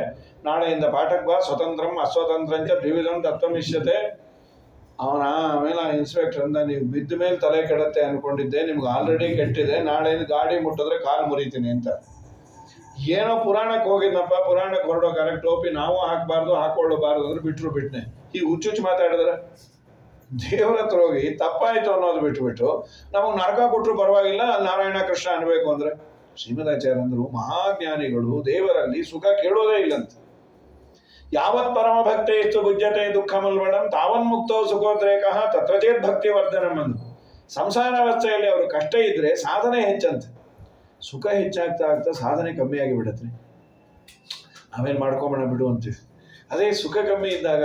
S1: ನಾಳೆಯಿಂದ ಪಾಠಕ್ಕೆ ಬಾ, ಸ್ವತಂತ್ರಂ ಅಸ್ವತಂತ್ರಂಚ ದ್ವಿವಿಧಂ ತತ್ವಮಿಷ್ಯತೆ. ಅವನ ಆಮೇಲೆ ಇನ್ಸ್ಪೆಕ್ಟರ್ ಅಂದ, ನೀವು ಬಿದ್ದ ಮೇಲೆ ತಲೆ ಕೆಡತ್ತೆ ಅನ್ಕೊಂಡಿದ್ದೆ, ನಿಮ್ಗೆ ಆಲ್ರೆಡಿ ಕೆಟ್ಟಿದೆ, ನಾಳೆ ಗಾಡಿ ಮುಟ್ಟಿದ್ರೆ ಕಾಲು ಮುರಿತೀನಿ ಅಂತ. ಏನೋ ಪುರಾಣಕ್ಕೆ ಹೋಗಿದ್ನಪ್ಪ, ಪುರಾಣಕ್ಕೆ ಹೊರಡೋ ಕಾಲಕ್ಕೆ ಟೋಪಿ ನಾವು ಹಾಕಬಾರ್ದು, ಹಾಕೊಳ್ಳಬಾರ್ದು ಅಂದ್ರೆ ಬಿಟ್ನೆ. ಈ ಹುಚ್ಚುಚ್ಚು ಮಾತಾಡಿದ್ರೆ ದೇವರ ಹತ್ರ ಹೋಗಿ ತಪ್ಪಾಯ್ತು ಅನ್ನೋದು ಬಿಟ್ಬಿಟ್ಟು ನಮಗೆ ನರಕ ಕೊಟ್ಟರು ಪರವಾಗಿಲ್ಲ, ನಾರಾಯಣ ಕೃಷ್ಣ ಅನ್ಬೇಕು ಅಂದ್ರೆ. ಶ್ರೀಮದಾಚಾರ್ಯ ಅಂದ್ರು, ಮಹಾಜ್ಞಾನಿಗಳು ದೇವರಲ್ಲಿ ಸುಖ ಕೇಳೋದೇ ಇಲ್ಲಂತ. ಯಾವತ್ ಪರಮ ಭಕ್ತಿ ಇತ್ತು ಬುಜ್ಜತೆ ದುಃಖ ಮಲ್ವಡಂ ತಾವನ್ ಮುಕ್ತೋ ಸುಖೋದ್ರೇಕ ತತ್ರಚೇತ್ ಭಕ್ತಿ ವರ್ಧನಂ ಅಂದ್ರು. ಸಂಸಾರಾವಸ್ಥೆಯಲ್ಲಿ ಅವರು ಕಷ್ಟ ಇದ್ರೆ ಸಾಧನೆ ಹೆಚ್ಚಂತೆ, ಸುಖ ಹೆಚ್ಚಾಗ್ತಾ ಆಗ್ತಾ ಸಾಧನೆ ಕಮ್ಮಿ ಆಗಿ ಬಿಡತ್ರಿ. ಆಮೇಲೆ ಮಾಡ್ಕೊಂಬಣ ಬಿಡು ಅಂತೀವಿ. ಅದೇ ಸುಖ ಕಮ್ಮಿ ಇದ್ದಾಗ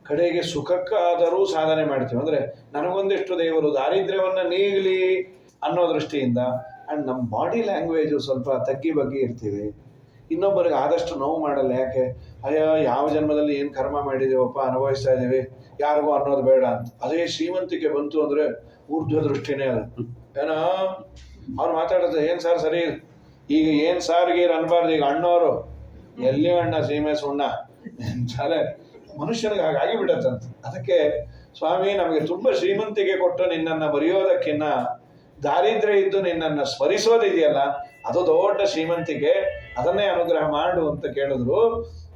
S1: ಕಡೆಗೆ ಸುಖಕ್ಕಾದರೂ ಸಾಧನೆ ಮಾಡ್ತೀವಿ. ಅಂದ್ರೆ ನನಗೊಂದಿಷ್ಟು ದೇವರು ದಾರಿದ್ರ್ಯವನ್ನ ನೀಗಲಿ ಅನ್ನೋ ದೃಷ್ಟಿಯಿಂದ. ಅಂಡ್ ನಮ್ಮ ಬಾಡಿ ಲ್ಯಾಂಗ್ವೇಜು ಸ್ವಲ್ಪ ತಗ್ಗಿ ಬಗ್ಗಿ ಇರ್ತೀವಿ. ಇನ್ನೊಬ್ಬರಿಗೆ ಆದಷ್ಟು ನೋವು ಮಾಡಲ್ಲ. ಯಾಕೆ? ಅಯ್ಯೋ ಯಾವ ಜನ್ಮದಲ್ಲಿ ಏನು ಕರ್ಮ ಮಾಡಿದೀವಪ್ಪ, ಅನುಭವಿಸ್ತಾ ಇದ್ದೀವಿ, ಯಾರಿಗೂ ಅನ್ನೋದು ಬೇಡ ಅಂತ. ಅದೇ ಶ್ರೀಮಂತಿಕೆ ಬಂತು ಅಂದ್ರೆ ಊರ್ಧ್ವ ದೃಷ್ಟಿನೇ ಅದ. ಏನೋ ಅವ್ರು ಮಾತಾಡೋದು, ಏನ್ ಸಾರ್ ಸರಿ, ಈಗ ಏನ್ ಸಾರ್ಗೀರ್ ಅನ್ಬಾರ್ದು. ಈಗ ಅಣ್ಣವರು ಎಲ್ಲಿ ಅಣ್ಣ ಸೀಮೆ ಸುಣ್ಣ ಅಂತಾರೆ. ಮನುಷ್ಯನಿಗೆ ಹಾಗಾಗಿ ಬಿಡತ್ತಂತ. ಅದಕ್ಕೆ ಸ್ವಾಮಿ ನಮಗೆ ತುಂಬ ಶ್ರೀಮಂತಿಕೆ ಕೊಟ್ಟು ನಿನ್ನನ್ನ ಬರೆಯೋದಕ್ಕಿನ್ನ ದಾರಿದ್ರ್ಯ ಇದ್ದು ನಿನ್ನನ್ನು ಸ್ಮರಿಸೋದಿದೆಯಲ್ಲ, ಅದು ದೊಡ್ಡ ಶ್ರೀಮಂತಿಕೆ. ಅದನ್ನೇ ಅನುಗ್ರಹ ಮಾಡು ಅಂತ ಕೇಳಿದ್ರು.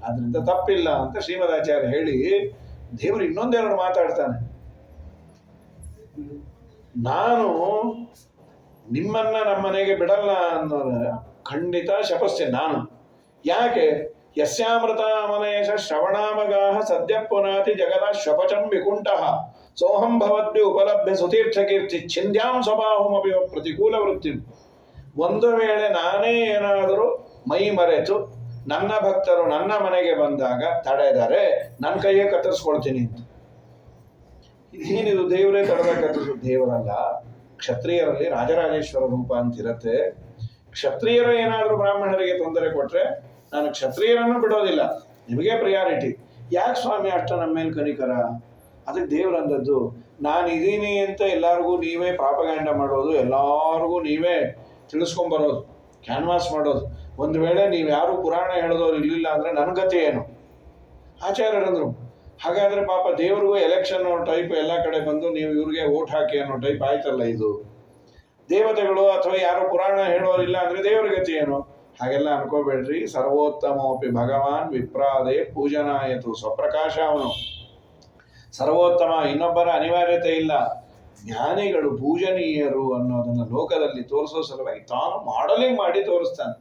S1: ಅದರಿಂದ ತಪ್ಪಿಲ್ಲ ಅಂತ ಶ್ರೀಮದಾಚಾರ್ಯ ಹೇಳಿ, ದೇವರು ಇನ್ನೊಂದೆರಡು ಮಾತಾಡ್ತಾನೆ. ನಾನು ನಿಮ್ಮನ್ನ ನಮ್ಮನೆಗೆ ಬಿಡಲ್ಲ ಅನ್ನೋರ ಖಂಡಿತ ಶಪಸ್ತೆ ನಾನು. ಯಾಕೆ? ಯಸ್ಯಾಮೃತ ಅಮನೇಶ ಶ್ರವಣಾಮಗಾಹ ಸದ್ಯ ಪುನಾತಿ ಜಗದ ಶ್ವಪಚಂ ವಿಕುಂಠಃ ಸೋಹಂ ಭವದ್ಭಿ ಉಪಲಭ್ಯ ಸುತೀರ್ಥ ಕೀರ್ತಿ ಛಿಂದ್ಯಾಂ ಸ್ವಭಾವಮಪಿ ಪ್ರತಿಕೂಲ ವೃತ್ತಿ. ಒಂದು ವೇಳೆ ನಾನೇ ಏನಾದರೂ ಮೈ ಮರೆತು ನನ್ನ ಭಕ್ತರು ನನ್ನ ಮನೆಗೆ ಬಂದಾಗ ತಡೆದರೆ ನನ್ನ ಕೈಯೇ ಕತ್ತರಿಸ್ಕೊಳ್ತೀನಿ ಅಂತ. ಏನಿದು ದೇವರೇ ತಡೆದ ಕತ್ತರಿಸು? ದೇವರಲ್ಲ, ಕ್ಷತ್ರಿಯರಲ್ಲಿ ರಾಜರಾಜೇಶ್ವರ ರೂಪ ಅಂತಿರತ್ತೆ. ಕ್ಷತ್ರಿಯರು ಏನಾದರೂ ಬ್ರಾಹ್ಮಣರಿಗೆ ತೊಂದರೆ ಕೊಟ್ರೆ ನಾನು ಕ್ಷತ್ರಿಯರನ್ನು ಬಿಡೋದಿಲ್ಲ, ನಿಮಗೆ ಪ್ರಿಯಾರಿಟಿ. ಯಾಕೆ ಸ್ವಾಮಿ ಅಷ್ಟ ನಮ್ಮ ಮೇಲೆ ಕನಿಕರ? ಅದಕ್ಕೆ ದೇವರಂದದ್ದು, ನಾನು ಇದೀನಿ ಅಂತ ಎಲ್ಲರಿಗೂ ನೀವೇ ಪ್ರಾಪಗಾಂಡ ಮಾಡೋದು, ಎಲ್ಲರಿಗೂ ನೀವೇ ತಿಳಿಸ್ಕೊಂಬರೋದು, ಕ್ಯಾನ್ವಾಸ್ ಮಾಡೋದು. ಒಂದು ವೇಳೆ ನೀವು ಯಾರು ಪುರಾಣ ಹೇಳೋದವ್ರು ಇರಲಿಲ್ಲ ಅಂದ್ರೆ ನನ್ನ ಗತಿ ಏನು? ಆಚಾರ್ಯರಂದ್ರು, ಹಾಗಾದ್ರೆ ಪಾಪ ದೇವ್ರಿಗೂ ಎಲೆಕ್ಷನ್ ಟೈಪ್ ಎಲ್ಲ ಕಡೆ ಬಂದು ನೀವು ಇವ್ರಿಗೆ ಓಟ್ ಹಾಕಿ ಅನ್ನೋ ಟೈಪ್ ಆಯ್ತಲ್ಲ ಇದು. ದೇವತೆಗಳು ಅಥವಾ ಯಾರು ಪುರಾಣ ಹೇಳೋರಿಲ್ಲ ಅಂದ್ರೆ ದೇವ್ರ ಗತಿ ಏನು? ಹಾಗೆಲ್ಲ ಅನ್ಕೋಬೇಡ್ರಿ. ಸರ್ವೋತ್ತಮೋಪಿ ಭಗವಾನ್ ವಿಪ್ರಾದೇ ಪೂಜನಾಯತು. ಸ್ವಪ್ರಕಾಶ ಅವನು ಸರ್ವೋತ್ತಮ, ಇನ್ನೊಬ್ಬರ ಅನಿವಾರ್ಯತೆ ಇಲ್ಲ. ಜ್ಞಾನಿಗಳು ಪೂಜನೀಯರು ಅನ್ನೋದನ್ನ ಲೋಕದಲ್ಲಿ ತೋರಿಸೋ ಸಲುವಾಗಿ ತಾನು ಮಾಡೆಲಿಂಗ್ ಮಾಡಿ ತೋರಿಸ್ತಾನೆ.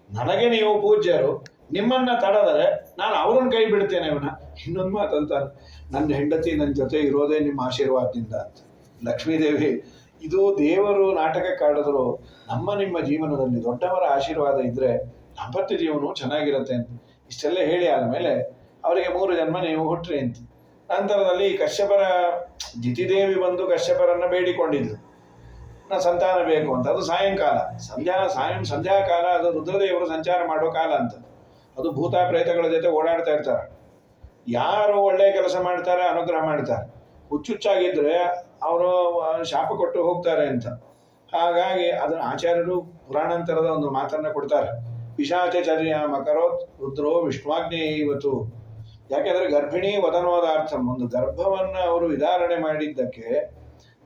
S1: ನನಗೆ ನೀವು ಪೂಜ್ಯರು, ನಿಮ್ಮನ್ನ ತಡೆದರೆ ನಾನು ಅವ್ರನ್ನ ಕೈ ಬಿಡ್ತೇನೆ. ಅವನ ಇನ್ನೊಂದು ಮಾತಂತಾನೆ, ನನ್ನ ಹೆಂಡತಿ ನನ್ನ ಜೊತೆ ಇರೋದೇ ನಿಮ್ಮ ಆಶೀರ್ವಾದದಿಂದ ಅಂತ. ಲಕ್ಷ್ಮೀದೇವಿ, ಇದು ದೇವರು ನಾಟಕಕ್ಕಾಡಿದ್ರು ನಮ್ಮ ನಿಮ್ಮ ಜೀವನದಲ್ಲಿ ದೊಡ್ಡವರ ಆಶೀರ್ವಾದ ಇದ್ರೆ ದಾಂಪತ್ಯ ಜೀವನವು ಚೆನ್ನಾಗಿರುತ್ತೆ ಅಂತ. ಇಷ್ಟೆಲ್ಲ ಹೇಳಿ ಆದಮೇಲೆ ಅವರಿಗೆ 3 ಜನ್ಮ ನೀವು ಹುಟ್ಟ್ರಿ ಅಂತ. ನಂತರದಲ್ಲಿ ಕಶ್ಯಪರ ದಿತಿದೇವಿ ಬಂದು ಕಶ್ಯಪರನ್ನ ಬೇಡಿಕೊಂಡಿದ್ರು, ನಾ ಸಂತಾನ ಬೇಕು ಅಂತ. ಅದು ಸಾಯಂಕಾಲ ಸಂಧ್ಯಾಕಾಲ, ಅದು ರುದ್ರದೇವರು ಸಂಚಾರ ಮಾಡೋ ಕಾಲ ಅಂತ. ಅದು ಭೂತ ಪ್ರೇತಗಳ ಜೊತೆ ಓಡಾಡ್ತಾ ಇರ್ತಾರೆ. ಯಾರು ಒಳ್ಳೆ ಕೆಲಸ ಮಾಡ್ತಾರೆ ಅನುಗ್ರಹ ಮಾಡ್ತಾರೆ, ಹುಚ್ಚುಚ್ಚಾಗಿದ್ರೆ ಅವರು ಶಾಪ ಕೊಟ್ಟು ಹೋಗ್ತಾರೆ ಅಂತ. ಹಾಗಾಗಿ ಅದನ್ನು ಆಚಾರ್ಯರು ಪುರಾಣಾಂತರದ ಒಂದು ಮಾತನ್ನ ಕೊಡ್ತಾರೆ. ಪಿಶಾಚರ್ಯ ಮಕರೋತ್ ರುದ್ರೋ ವಿಷ್ಣುವಾಗ್ನೇ ಇವತ್ತು. ಯಾಕೆಂದ್ರೆ ಗರ್ಭಿಣಿ ವದನೋದಾರ್ಥ, ಒಂದು ಗರ್ಭವನ್ನ ಅವರು ವಿಧಾರಣೆ ಮಾಡಿದ್ದಕ್ಕೆ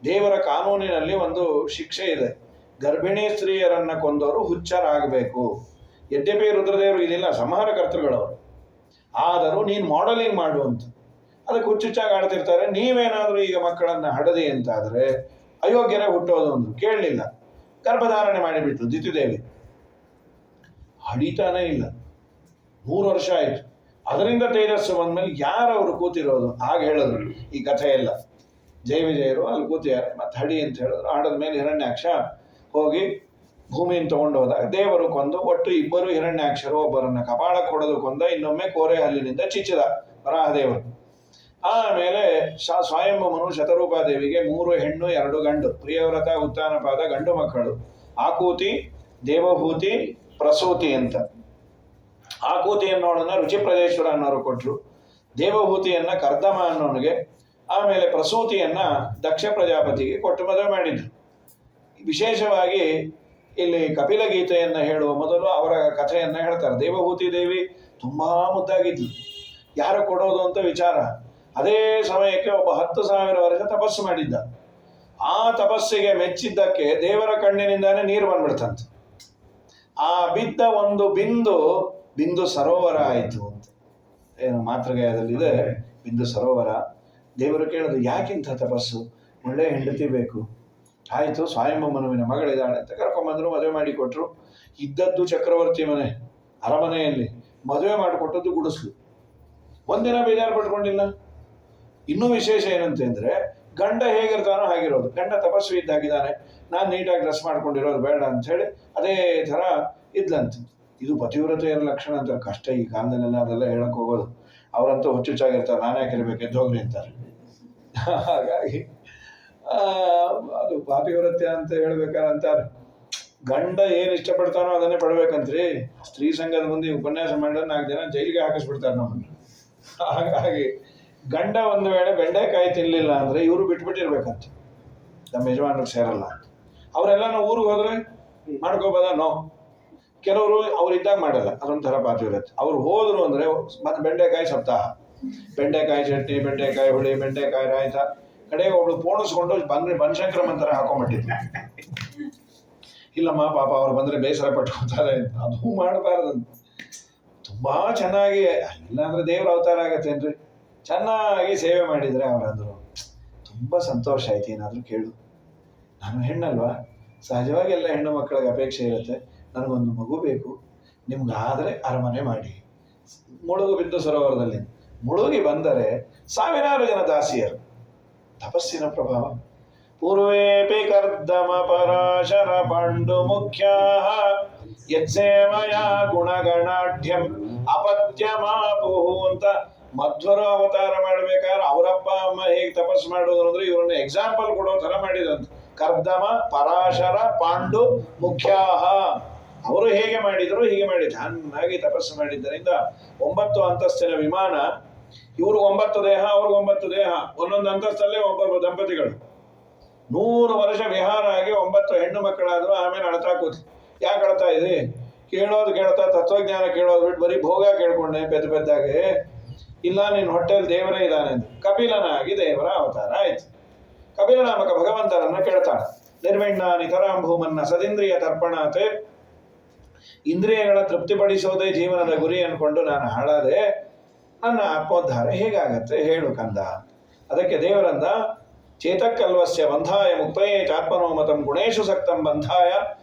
S1: ದೇವರ ಕಾನೂನಿನಲ್ಲಿ ಒಂದು ಶಿಕ್ಷೆ ಇದೆ. ಗರ್ಭಿಣಿ ಸ್ತ್ರೀಯರನ್ನ ಕೊಂದವರು ಹುಚ್ಚರಾಗಬೇಕು. ಯದ್ಯಪಿ ರುದ್ರದೇವರು ಇದಿಲ್ಲ, ಸಂಹಾರ ಕರ್ತೃಗಳವರು. ಆದರೂ ನೀನು ಮಾಡೆಲಿಂಗ್ ಮಾಡುವಂತ ಅದಕ್ಕೆ ಹುಚ್ಚುಚ್ಚಾಗಿ ಆಡ್ತಿರ್ತಾರೆ. ನೀವೇನಾದ್ರೂ ಈಗ ಮಕ್ಕಳನ್ನ ಹಡದಿ ಅಂತಾದ್ರೆ ಅಯೋಗ್ಯರೇ ಹುಟ್ಟೋದು ಅಂದ್ರು. ಕೇಳಲಿಲ್ಲ, ಗರ್ಭಧಾರಣೆ ಮಾಡಿಬಿಟ್ರು ದಿತಿದೇವಿ. ಹಡಿತಾನೇ ಇಲ್ಲ, 3 ವರ್ಷ ಆಯ್ತು. ಅದರಿಂದ ತೇಜಸ್ಸು ಬಂದ್ಮೇಲೆ ಯಾರವರು ಕೂತಿರೋದು? ಆಗ ಹೇಳಿದ್ರು ಈ ಕಥೆ ಎಲ್ಲ. ಜಯ ವಿಜಯರು ಅಲ್ಲಿ ಕೂತಿದ್ದಾರೆ, ಮತ್ತೆ ಹಡಿ ಅಂತ ಹೇಳಿದ್ರು. ಆಡದ್ಮೇಲೆ ಹಿರಣ್ಯಾಕ್ಷ ಹೋಗಿ ಭೂಮಿಯನ್ನು ತಗೊಂಡು ಹೋದಾಗ ದೇವರು ಕೊಂದು ಒಟ್ಟು 2 ಹಿರಣ್ಯಾಕ್ಷರು, ಒಬ್ಬರನ್ನ ಕಪಾಳ ಕೊಡೋದು ಕೊಂದ, ಇನ್ನೊಮ್ಮೆ ಕೋರೆ ಹಲ್ಲಿನಿಂದ ಚಿಚ್ಚಿದ ವರಾಹದೇವರು. ಆಮೇಲೆ ಸ್ವಯಂಭೂಮನು ಶತರೂಪಾದೇವಿಗೆ 3 ಹೆಣ್ಣು 2 ಗಂಡು, ಪ್ರಿಯವ್ರತ ಉತ್ತಾನಪಾದ ಗಂಡು ಮಕ್ಕಳು, ಆಕೂತಿ ದೇವಭೂತಿ ಪ್ರಸೂತಿ ಅಂತ. ಆಕೂತಿಯನ್ನೋಳನ್ನ ರುಚಿಪ್ರದೇಶ್ವರ ಅನ್ನೋರು ಕೊಟ್ಟರು, ದೇವಹೂತಿಯನ್ನ ಕರ್ದಮ ಅನ್ನೋನಿಗೆ, ಆಮೇಲೆ ಪ್ರಸೂತಿಯನ್ನ ದಕ್ಷ ಪ್ರಜಾಪತಿಗೆ ಕೊಟ್ಟು ಮದುವೆ ಮಾಡಿದ್ರು. ವಿಶೇಷವಾಗಿ ಇಲ್ಲಿ ಕಪಿಲ ಗೀತೆಯನ್ನು ಹೇಳುವ ಮೊದಲು ಅವರ ಕಥೆಯನ್ನು ಹೇಳ್ತಾರೆ. ದೇವಹೂತಿ ದೇವಿ ತುಂಬಾ ಮುದ್ದಾಗಿದ್ಲು, ಯಾರು ಕೊಡೋದು ಅಂತ ವಿಚಾರ. ಅದೇ ಸಮಯಕ್ಕೆ ಒಬ್ಬ 10,000 ವರ್ಷ ತಪಸ್ಸು ಮಾಡಿದ್ದ. ಆ ತಪಸ್ಸಿಗೆ ಮೆಚ್ಚಿದ್ದಕ್ಕೆ ದೇವರ ಕಣ್ಣಿನಿಂದಾನೇ ನೀರು ಬಂದ್ಬಿಡ್ತಂತೆ. ಆ ಬಿದ್ದ ಒಂದು ಬಿಂದು ಸರೋವರ ಆಯಿತು ಅಂತ ಏನು ಮಾತೃಗಾಯದಲ್ಲಿದೆ, ಬಿಂದು ಸರೋವರ. ದೇವರು ಕೇಳಿದ್ರು, ಯಾಕಿಂತ ತಪಸ್ಸು? ಒಳ್ಳೆ ಹೆಂಡತಿ ಬೇಕು. ಆಯಿತು, ಸ್ವಯಂಭೂ ಮನುವಿನ ಮಗಳಿದ್ದಾಳೆ ಅಂತ ಕರ್ಕೊಂಬಂದ್ರು, ಮದುವೆ ಮಾಡಿಕೊಟ್ರು. ಇದ್ದದ್ದು ಚಕ್ರವರ್ತಿ ಮನೆ, ಅರಮನೆಯಲ್ಲಿ. ಮದುವೆ ಮಾಡಿಕೊಟ್ಟದ್ದು ಗುಡಿಸ್ಲು. ಒಂದಿನ ಬೇಜಾರು ಪಟ್ಕೊಂಡಿಲ್ಲ. ಇನ್ನೂ ವಿಶೇಷ ಏನಂತಂದ್ರೆ, ಗಂಡ ಹೇಗಿರ್ತಾನೋ ಹಾಗಿರೋದು. ಗಂಡ ತಪಸ್ವಿ ಇದ್ದಾಗಿದ್ದಾನೆ, ನಾನು ನೀಟಾಗಿ ಡ್ರೆಸ್ ಮಾಡ್ಕೊಂಡಿರೋದು ಬೇಡ ಅಂತ ಹೇಳಿ ಅದೇ ಥರ ಇದ್ಲಂತೆ. ಇದು ಪತಿವ್ರತೆಯರ ಲಕ್ಷಣ ಅಂತಾರೆ. ಕಷ್ಟ ಈ ಕಾಲದಲ್ಲೆಲ್ಲ ಅದೆಲ್ಲ ಹೇಳಕ್ ಹೋಗೋದು. ಅವರಂತೂ ಹುಚ್ಚುಚ್ಚಾಗಿರ್ತಾರೆ, ನಾನೇ ಹಾಕಿರ್ಬೇಕು ಎದ್ದೋಗ್ರಿ ಅಂತಾರೆ. ಹಾಗಾಗಿ ಅದು ಪಾತಿವ್ರತ್ಯ ಅಂತ ಹೇಳ್ಬೇಕಾದ್ರೆ ಅಂತಾರೆ, ಗಂಡ ಏನು ಇಷ್ಟಪಡ್ತಾನೋ ಅದನ್ನೇ ಪಡ್ಬೇಕಂತ್ರಿ. ಸ್ತ್ರೀ ಸಂಘದ ಮುಂದೆ ಉಪನ್ಯಾಸ ಮಾಡಿದ್ರೆ 4 ಜನ ಜೈಲಿಗೆ ಹಾಕಿಸ್ಬಿಡ್ತಾರೆ ನಮ್ಮನ್ನು. ಹಾಗಾಗಿ ಗಂಡ ಒಂದು ವೇಳೆ ಬೆಂಡೆಕಾಯಿ ತಿನ್ನಲಿಲ್ಲ ಅಂದ್ರೆ ಇವರು ಬಿಟ್ಬಿಟ್ಟಿರ್ಬೇಕಂತ, ನಮ್ಮ ಯಜಮಾನರಿಗೆ ಸೇರಲ್ಲ ಅಂತ. ಅವರೆಲ್ಲ ಊರಿಗೆ ಹೋದ್ರೆ ಮಾಡ್ಕೋಬೋದ? ನೋ. ಕೆಲವರು ಅವ್ರಿದ್ದಾಗ ಮಾಡಲ್ಲ, ಅದೊಂಥರ ಪಾತಿವ್ರತ್ಯ. ಅವ್ರು ಹೋದ್ರು ಅಂದ್ರೆ ಮತ್ತೆ ಬೆಂಡೆಕಾಯಿ ಸಪ್ತಾಹ, ಬೆಂಡೆಕಾಯಿ ಚಟ್ನಿ, ಬೆಂಡೆಕಾಯಿ ಹುಳಿ, ಬೆಂಡೆಕಾಯಿ ರಾಯ್ತ. ಕಡೆಗೆ ಒಬ್ಳು ಪೋಣಿಸ್ಕೊಂಡು ಬನಶಂಕರ ಮಂತ್ರ ಹಾಕೊಂಡ್ಬಿಟ್ಟಿದ್ವಿ. ಇಲ್ಲಮ್ಮ ಪಾಪ ಅವ್ರು ಬಂದ್ರೆ ಬೇಸರ ಪಟ್ಕೊತಾರೆ ಅಂತ. ಅದು ಮಾಡಬಾರ್ದಂತ. ತುಂಬಾ ಚೆನ್ನಾಗಿ, ಇಲ್ಲಾಂದ್ರೆ ದೇವ್ರ ಅವತಾರ ಆಗತ್ತೇನ್ರಿ? ಚೆನ್ನಾಗಿ ಸೇವೆ ಮಾಡಿದ್ರೆ ಅವರಂದ್ರು ತುಂಬಾ ಸಂತೋಷ ಆಯ್ತು. ಏನಾದ್ರು ಕೇಳು, ನಾನು ಹೆಣ್ಣಲ್ವಾ, ಸಹಜವಾಗಿ ಎಲ್ಲ ಹೆಣ್ಣು ಮಕ್ಕಳಿಗೆ ಅಪೇಕ್ಷೆ ಇರುತ್ತೆ, ನನಗೊಂದು ಮಗು ಬೇಕು, ನಿಮ್ಗಾದ್ರೆ ಅರಮನೆ ಮಾಡಿ. ಮುಳುಗು ಬಿದ್ದು ಸರೋವರದಲ್ಲಿ ಮುಳುಗಿ ಬಂದರೆ 1000 ಜನ ದಾಸಿಯರು. ತಪಸ್ಸಿನ ಪ್ರಭಾವ. ಪೂರ್ವೇಪಿ ಕರ್ದಮ ಪರಾಶರ ಪಾಂಡು ಮುಖ್ಯ ಯತ್ಸೇವಯ ಗುಣಗಣಾಢ್ಯಂ ಅಪತ್ಯಮಾಪುಹು ಅಂತ ಮಧ್ವರು ಅವತಾರ ಮಾಡ್ಬೇಕಾದ್ರೆ ಅವರಪ್ಪ ಅಮ್ಮ ಹೇಗೆ ತಪಸ್ಸು ಮಾಡೋದು ಅಂದ್ರೆ ಇವ್ರನ್ನ ಎಕ್ಸಾಂಪಲ್ ಕೊಡೋ ತರ ಮಾಡಿದಂತೆ. ಕರ್ದಮ ಪರಾಶರ ಪಾಂಡು ಮುಖ್ಯಾಹ ಅವರು ಹೇಗೆ ಮಾಡಿದ್ರು ಹೀಗೆ ಮಾಡಿ ಚೆನ್ನಾಗಿ ತಪಸ್ಸು ಮಾಡಿದ್ದರಿಂದ 9 ಅಂತಸ್ತಿನ ವಿಮಾನ. ಇವ್ರು 9 ದೇಹ, ಅವ್ರಿಗೆ 9 ದೇಹ, ಒಂದೊಂದು ಅಂತಸ್ತಲ್ಲೇ ಒಬ್ಬೊಬ್ಬ ದಂಪತಿಗಳು. 100 ವರ್ಷ ವಿಹಾರ ಆಗಿ 9 ಹೆಣ್ಣು ಮಕ್ಕಳಾದ್ರು. ಆಮೇಲೆ ಅಳ್ತಾ ಕೂತಿ, ಯಾಕೆ ಅಳ್ತಾ ಇದೆ? ಕೇಳೋದು ಕೇಳ್ತಾ ತತ್ವಜ್ಞಾನ ಕೇಳೋದು ಬಿಟ್ಟು ಬರೀ ಭೋಗ ಕೇಳ್ಕೊಂಡೆ ಪೆದ್ದಾಗೆ. ಇಲ್ಲ, ನಿನ್ನ ಹೊಟ್ಟೆಯಲ್ಲಿ ದೇವರೇ ಇದ್ದಾನೆ ಅಂತ. ಕಪಿಲನಾಗಿ ದೇವರ ಅವತಾರ ಆಯ್ತು. ಕಪಿಲ ನಾಮಕ ಭಗವಂತನನ್ನ ಕೇಳ್ತಾಳೆ. ನಿರ್ವಿಣ್ಣ ನಿತರಾಂಭೂಮನ್ನ ಸದಿಂದ್ರಿಯ ತರ್ಪಣಾತೆ. ಇಂದ್ರಿಯಗಳ ತೃಪ್ತಿಪಡಿಸೋದೇ ಜೀವನದ ಗುರಿ ಅನ್ಕೊಂಡು ನಾನು ಹಾಳಾದೆ, ನನ್ನ ಆತ್ಮೋದ್ಧಾರ ಹೇಗಾಗತ್ತೆ ಹೇಳು ಕಂದ. ಅದಕ್ಕೆ ದೇವರಂದ, ಚೇತಕ್ಕಲ್ವಸ್ಯ ಬಂಧಾಯ ಮುಕ್ತಯೇ ಚಾತ್ಮನೋಮತಂ ಗುಣೇಶು ಸಕ್ತಂ ಬಂಧಾಯ.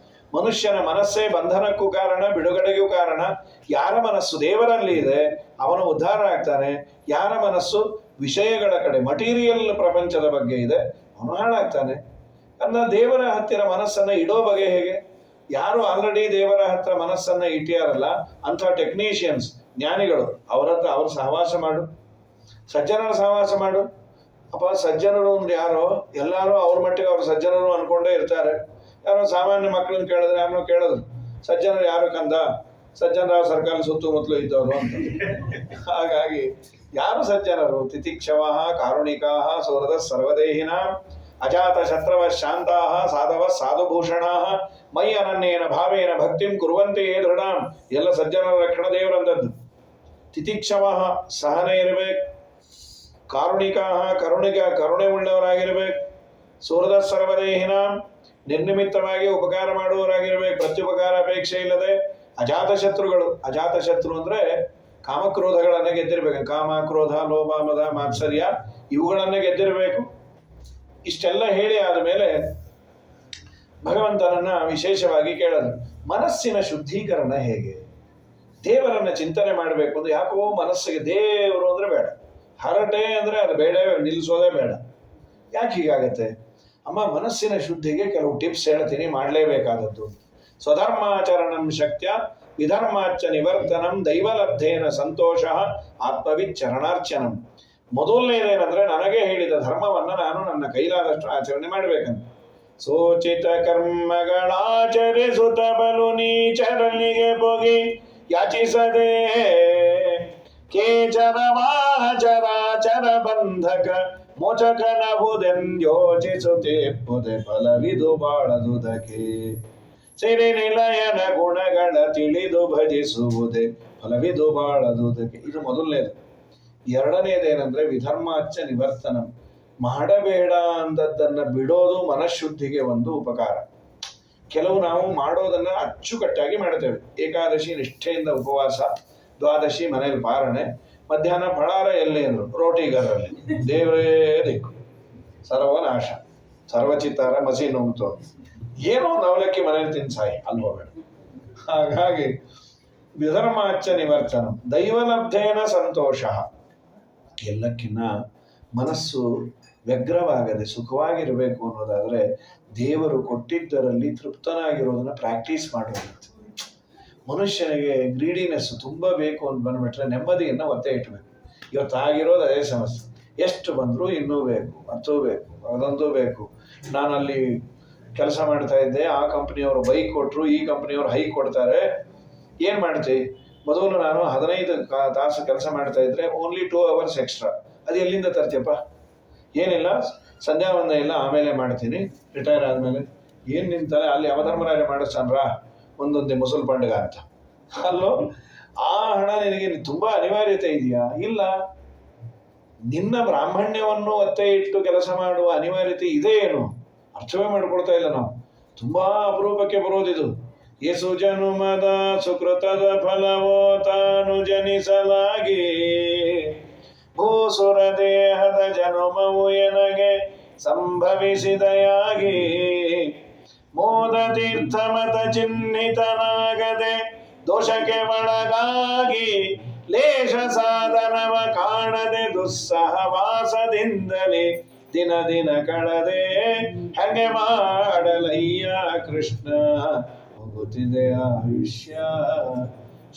S1: ಮನುಷ್ಯನ ಮನಸ್ಸೇ ಬಂಧನಕ್ಕೂ ಕಾರಣ, ಬಿಡುಗಡೆಗೂ ಕಾರಣ. ಯಾರ ಮನಸ್ಸು ದೇವರಲ್ಲಿ ಇದೆ ಅವನು ಉದ್ಧಾರ ಆಗ್ತಾನೆ. ಯಾರ ಮನಸ್ಸು ವಿಷಯಗಳ ಕಡೆ, ಮಟೀರಿಯಲ್ ಪ್ರಪಂಚದ ಬಗ್ಗೆ ಇದೆ, ಅವನು ಹಾಳಾಗ್ತಾನೆ. ಅನ್ನ ದೇವರ ಹತ್ತಿರ ಮನಸ್ಸನ್ನ ಇಡೋ ಬಗೆ ಹೇಗೆ? ಯಾರು ಆಲ್ರೆಡಿ ದೇವರ ಹತ್ರ ಮನಸ್ಸನ್ನ ಇಟ್ಟಿಯಾರಲ್ಲ ಅಂಥ ಟೆಕ್ನಿಷಿಯನ್ಸ್, ಜ್ಞಾನಿಗಳು, ಅವ್ರ ಸಹವಾಸ ಮಾಡು, ಸಜ್ಜನರ ಸಹವಾಸ ಮಾಡು. ಅಪ್ಪ ಸಜ್ಜನರು ಅಂದ್ರೆ ಯಾರೋ, ಎಲ್ಲರೂ ಅವ್ರ ಮಟ್ಟಿಗೆ ಅವ್ರು ಸಜ್ಜನರು ಅನ್ಕೊಂಡೇ ಇರ್ತಾರೆ. ಯಾರೋ ಸಾಮಾನ್ಯ ಮಕ್ಕಳನ್ನ ಕೇಳಿದ್ರೆ ಯಾರನ್ನೋ ಕೇಳಿದ್ರು, ಸಜ್ಜನರು ಯಾರು ಕಂದ? ಸಜ್ಜನರಾವ್ ಸರ್ಕಾರ ಸುತ್ತಮುತ್ತಲು ಇದ್ದವರು ಅಂತ. ಹಾಗಾಗಿ ಯಾರು ಸಜ್ಜನರು? ತಿತಿಕ್ಷವಃ ಕಾರುಣಿಕಾಃ ಸುಹೃದ ಸರ್ವದೇಹಿನ ಅಜಾತ ಶತ್ರವ ಶಾಂತಾಃ ಸಾಧವ ಸಾಧುಭೂಷಣಾಃ ಮೈ ಅನನ್ಯೇನ ಭಾವೇನ ಭಕ್ತಿಂ ಕುರುವಂತೆಯೇ ದೃಢಾಂ. ಎಲ್ಲ ಸಜ್ಜನರ ಲಕ್ಷಣ ದೇವರಂದದ್ದು. ತಿತಿಕ್ಷವಃ ಸಹನೆ ಇರಬೇಕು, ಕಾರುಣಿಕಾಃ ಕರುಣೆ ಉಳ್ಳವರಾಗಿರ್ಬೇಕು, ಸುಹೃದ ಸರ್ವದೇಹಿನ ನಿರ್ನಿಮಿತ್ತವಾಗಿ ಉಪಕಾರ ಮಾಡುವವರಾಗಿರ್ಬೇಕು, ಪ್ರತ್ಯುಪಕಾರ ಅಪೇಕ್ಷೆ ಇಲ್ಲದೆ. ಅಜಾತ ಶತ್ರುಗಳು, ಅಜಾತ ಶತ್ರು ಅಂದ್ರೆ ಕಾಮಕ್ರೋಧಗಳನ್ನ ಗೆದ್ದಿರ್ಬೇಕು. ಕಾಮ, ಕ್ರೋಧ, ಲೋಭ, ಮದ, ಮಾತ್ಸರ್ಯ ಇವುಗಳನ್ನ ಗೆದ್ದಿರಬೇಕು. ಇಷ್ಟೆಲ್ಲ ಹೇಳಿ ಆದಮೇಲೆ ಭಗವಂತನನ್ನ ವಿಶೇಷವಾಗಿ ಕೇಳಲು, ಮನಸ್ಸಿನ ಶುದ್ಧೀಕರಣ ಹೇಗೆ? ದೇವರನ್ನ ಚಿಂತನೆ ಮಾಡಬೇಕು ಅಂದ್ರೆ ಯಾಕೋ ಮನಸ್ಸಿಗೆ ದೇವರು ಅಂದ್ರೆ ಬೇಡ, ಹರಟೆ ಅಂದ್ರೆ ಅದು ಬೇಡ, ನಿಲ್ಲಿಸೋದೇ ಬೇಡ. ಯಾಕೆ ಹೀಗಾಗತ್ತೆ? ಅಮ್ಮ, ಮನಸ್ಸಿನ ಶುದ್ಧಿಗೆ ಕೆಲವು ಟಿಪ್ಸ್ ಹೇಳ್ತೀನಿ, ಮಾಡಲೇಬೇಕಾದದ್ದು. ಸ್ವಧರ್ಮಾಚರಣಂ ಶಕ್ತ್ಯ ವಿಧರ್ಮಾಚ ನಿವರ್ತನಂ ದೈವಲಬ್ಧೇನ ಸಂತೋಷ ಆತ್ಮವಿತ್ ಚರಣಾರ್ಚನಂ. ಮೊದಲನೇದೇನೆಂದ್ರೆ, ನನಗೆ ಹೇಳಿದ ಧರ್ಮವನ್ನ ನಾನು ನನ್ನ ಕೈಲಾದಷ್ಟು ಆಚರಣೆ ಮಾಡಬೇಕಂತ. ಸೋಚಿತ ಕರ್ಮಗಳಾಚರಿಸುತ್ತ ಬಲು ನೀಚರಲ್ಲಿಗೆ ಹೋಗಿ ಯಾಚಿಸದೆ ಕೇಚನ ವಾಚರಾಚರ ಬಂಧಕ ಮೋಚಕನಬುದೆಂದ್ಯೋಚಿಸುತ್ತಿಪ್ಪುದೆ ಫಲವಿದು ಬಾಳದುದಕ್ಕೆ ಸಿರಿ ನಿಲಯನ ಗುಣಗಳ ತಿಳಿದು ಭಜಿಸುವುದೇ ಫಲವಿದು ಬಾಳದುದಕ್ಕೆ. ಇದು ಮೊದಲನೇದು. ಎರಡನೇದೇನೆಂದ್ರೆ ವಿಧರ್ಮಾಚ್ಚ ನಿವರ್ತನ, ಮಾಡಬೇಡ ಅಂದದ್ದನ್ನ ಬಿಡೋದು ಮನಃಶುದ್ಧಿಗೆ ಒಂದು ಉಪಕಾರ. ಕೆಲವು ನಾವು ಮಾಡೋದನ್ನ ಅಚ್ಚುಕಟ್ಟಾಗಿ ಮಾಡ್ತೇವೆ. ಏಕಾದಶಿ ನಿಷ್ಠೆಯಿಂದ ಉಪವಾಸ, ದ್ವಾದಶಿ ಮನೇಲಿ ಪಾರಣೆ, ಮಧ್ಯಾಹ್ನ ಫಳಾರ ಎಲ್ಲಿ ಅಂದ್ರು ರೋಟಿಗರಲ್ಲಿ, ದೇವರೇ ದಿಕ್ಕು, ಸರ್ವನಾಶ, ಸರ್ವಚಿತ್ತಾರ ಮಸಿ ನುಂಗ್ತು, ಏನೋ ಒಂದು ಅವಲಕ್ಕಿ ಮನೇಲಿ ತಿನ್ಸಾಯಿ ಅಲ್ಲಿ ಹೋಗಬೇಡ. ಹಾಗಾಗಿ ವಿಧರ್ಮಾಚ್ಚ ನಿವರ್ತನ ದೈವಲಬ್ಧೇನ ಸಂತೋಷ. ಎಲ್ಲಕ್ಕಿನ್ನ ಮನಸ್ಸು ವ್ಯಗ್ರವಾಗದೆ ಸುಖವಾಗಿರಬೇಕು ಅನ್ನೋದಾದ್ರೆ ದೇವರು ಕೊಟ್ಟಿದ್ದರಲ್ಲಿ ತೃಪ್ತನಾಗಿರೋದನ್ನ ಪ್ರಾಕ್ಟೀಸ್ ಮಾಡೋದು. ಮನುಷ್ಯನಿಗೆ ಗ್ರೀಡಿನೆಸ್ ತುಂಬ ಬೇಕು ಅಂತ ಬಂದ್ಬಿಟ್ರೆ ನೆಮ್ಮದಿಯನ್ನು ಒತ್ತೆ ಇಟ್ಟಬೇಕು. ಇವತ್ತಾಗಿರೋದು ಅದೇ ಸಮಸ್ಯೆ. ಎಷ್ಟು ಬಂದರೂ ಇನ್ನೂ ಬೇಕು, ಅದು ಬೇಕು, ಅದೊಂದು ಬೇಕು. ನಾನಲ್ಲಿ ಕೆಲಸ ಮಾಡ್ತಾ ಇದ್ದೆ, ಆ ಕಂಪ್ನಿಯವರು ಬೈಕ್ ಕೊಟ್ಟರು, ಈ ಕಂಪ್ನಿಯವರು ಹೈಕ್ ಕೊಡ್ತಾರೆ. ಏನು ಮಾಡ್ತೀವಿ? ಮೊದಲು ನಾನು 15 ತಾಸು ಕೆಲಸ ಮಾಡ್ತಾ ಇದ್ರೆ ಓನ್ಲಿ 2 hours ಎಕ್ಸ್ಟ್ರಾ. ಅದು ಎಲ್ಲಿಂದ ತರ್ತೀಯಪ್ಪ? ಏನಿಲ್ಲ, ಸಂಧ್ಯಾ ವಂದನೆ ಇಲ್ಲ, ಆಮೇಲೆ ಮಾಡ್ತೀನಿ ರಿಟೈರ್ ಆದಮೇಲೆ. ಏನು ನಿಂತಾರೆ ಅಲ್ಲಿ ಅವಧರ್ಮರಾಯ ಮಾಡಿಸ್ತಾನ್ರ ಒಂದೊಂದೇ ಮುಸಲ್ ಪಂಡಗ ಅಂತ. ಅಲ್ಲೋ ಆ ಹಣ ನಿನಗೆ ತುಂಬ ಅನಿವಾರ್ಯತೆ ಇದೆಯಾ? ಇಲ್ಲ. ನಿನ್ನ ಬ್ರಾಹ್ಮಣ್ಯವನ್ನು ಒತ್ತೆ ಇಟ್ಟು ಕೆಲಸ ಮಾಡುವ ಅನಿವಾರ್ಯತೆ ಇದೆ ಏನು? ಅರ್ಥವೇ ಮಾಡ್ಕೊಳ್ತಾ ಇಲ್ಲ ನಾವು. ತುಂಬಾ ಅಪರೂಪಕ್ಕೆ ಬರೋದಿದು. ಯೇಸು ಜನುಮದ ಸುಕೃತದ ಫಲವೋ ತಾನು ಜನಿಸಲಾಗಿ ಭೂಸುರ ದೇಹದ ಜನುಮವು ಎನಗೆ ಸಂಭವಿಸಿದೆಯಾಗಿ ಮೋದ ತೀರ್ಥ ಮತ ಚಿಹ್ನಿತನಾಗದೆ ದೋಷಕ್ಕೆ ಒಳಗಾಗಿ ಲೇಷ ಸಾಧನವ ಕಾಣದೆ ದುಸ್ಸಹವಾಸದಿಂದಲೇ ದಿನ ದಿನ ಕಳದೆ ಹಾಗೆ ಮಾಡಲಯ್ಯ ಕೃಷ್ಣ ಹೋಗುತ್ತಿದೆ ಆಯುಷ್ಯ.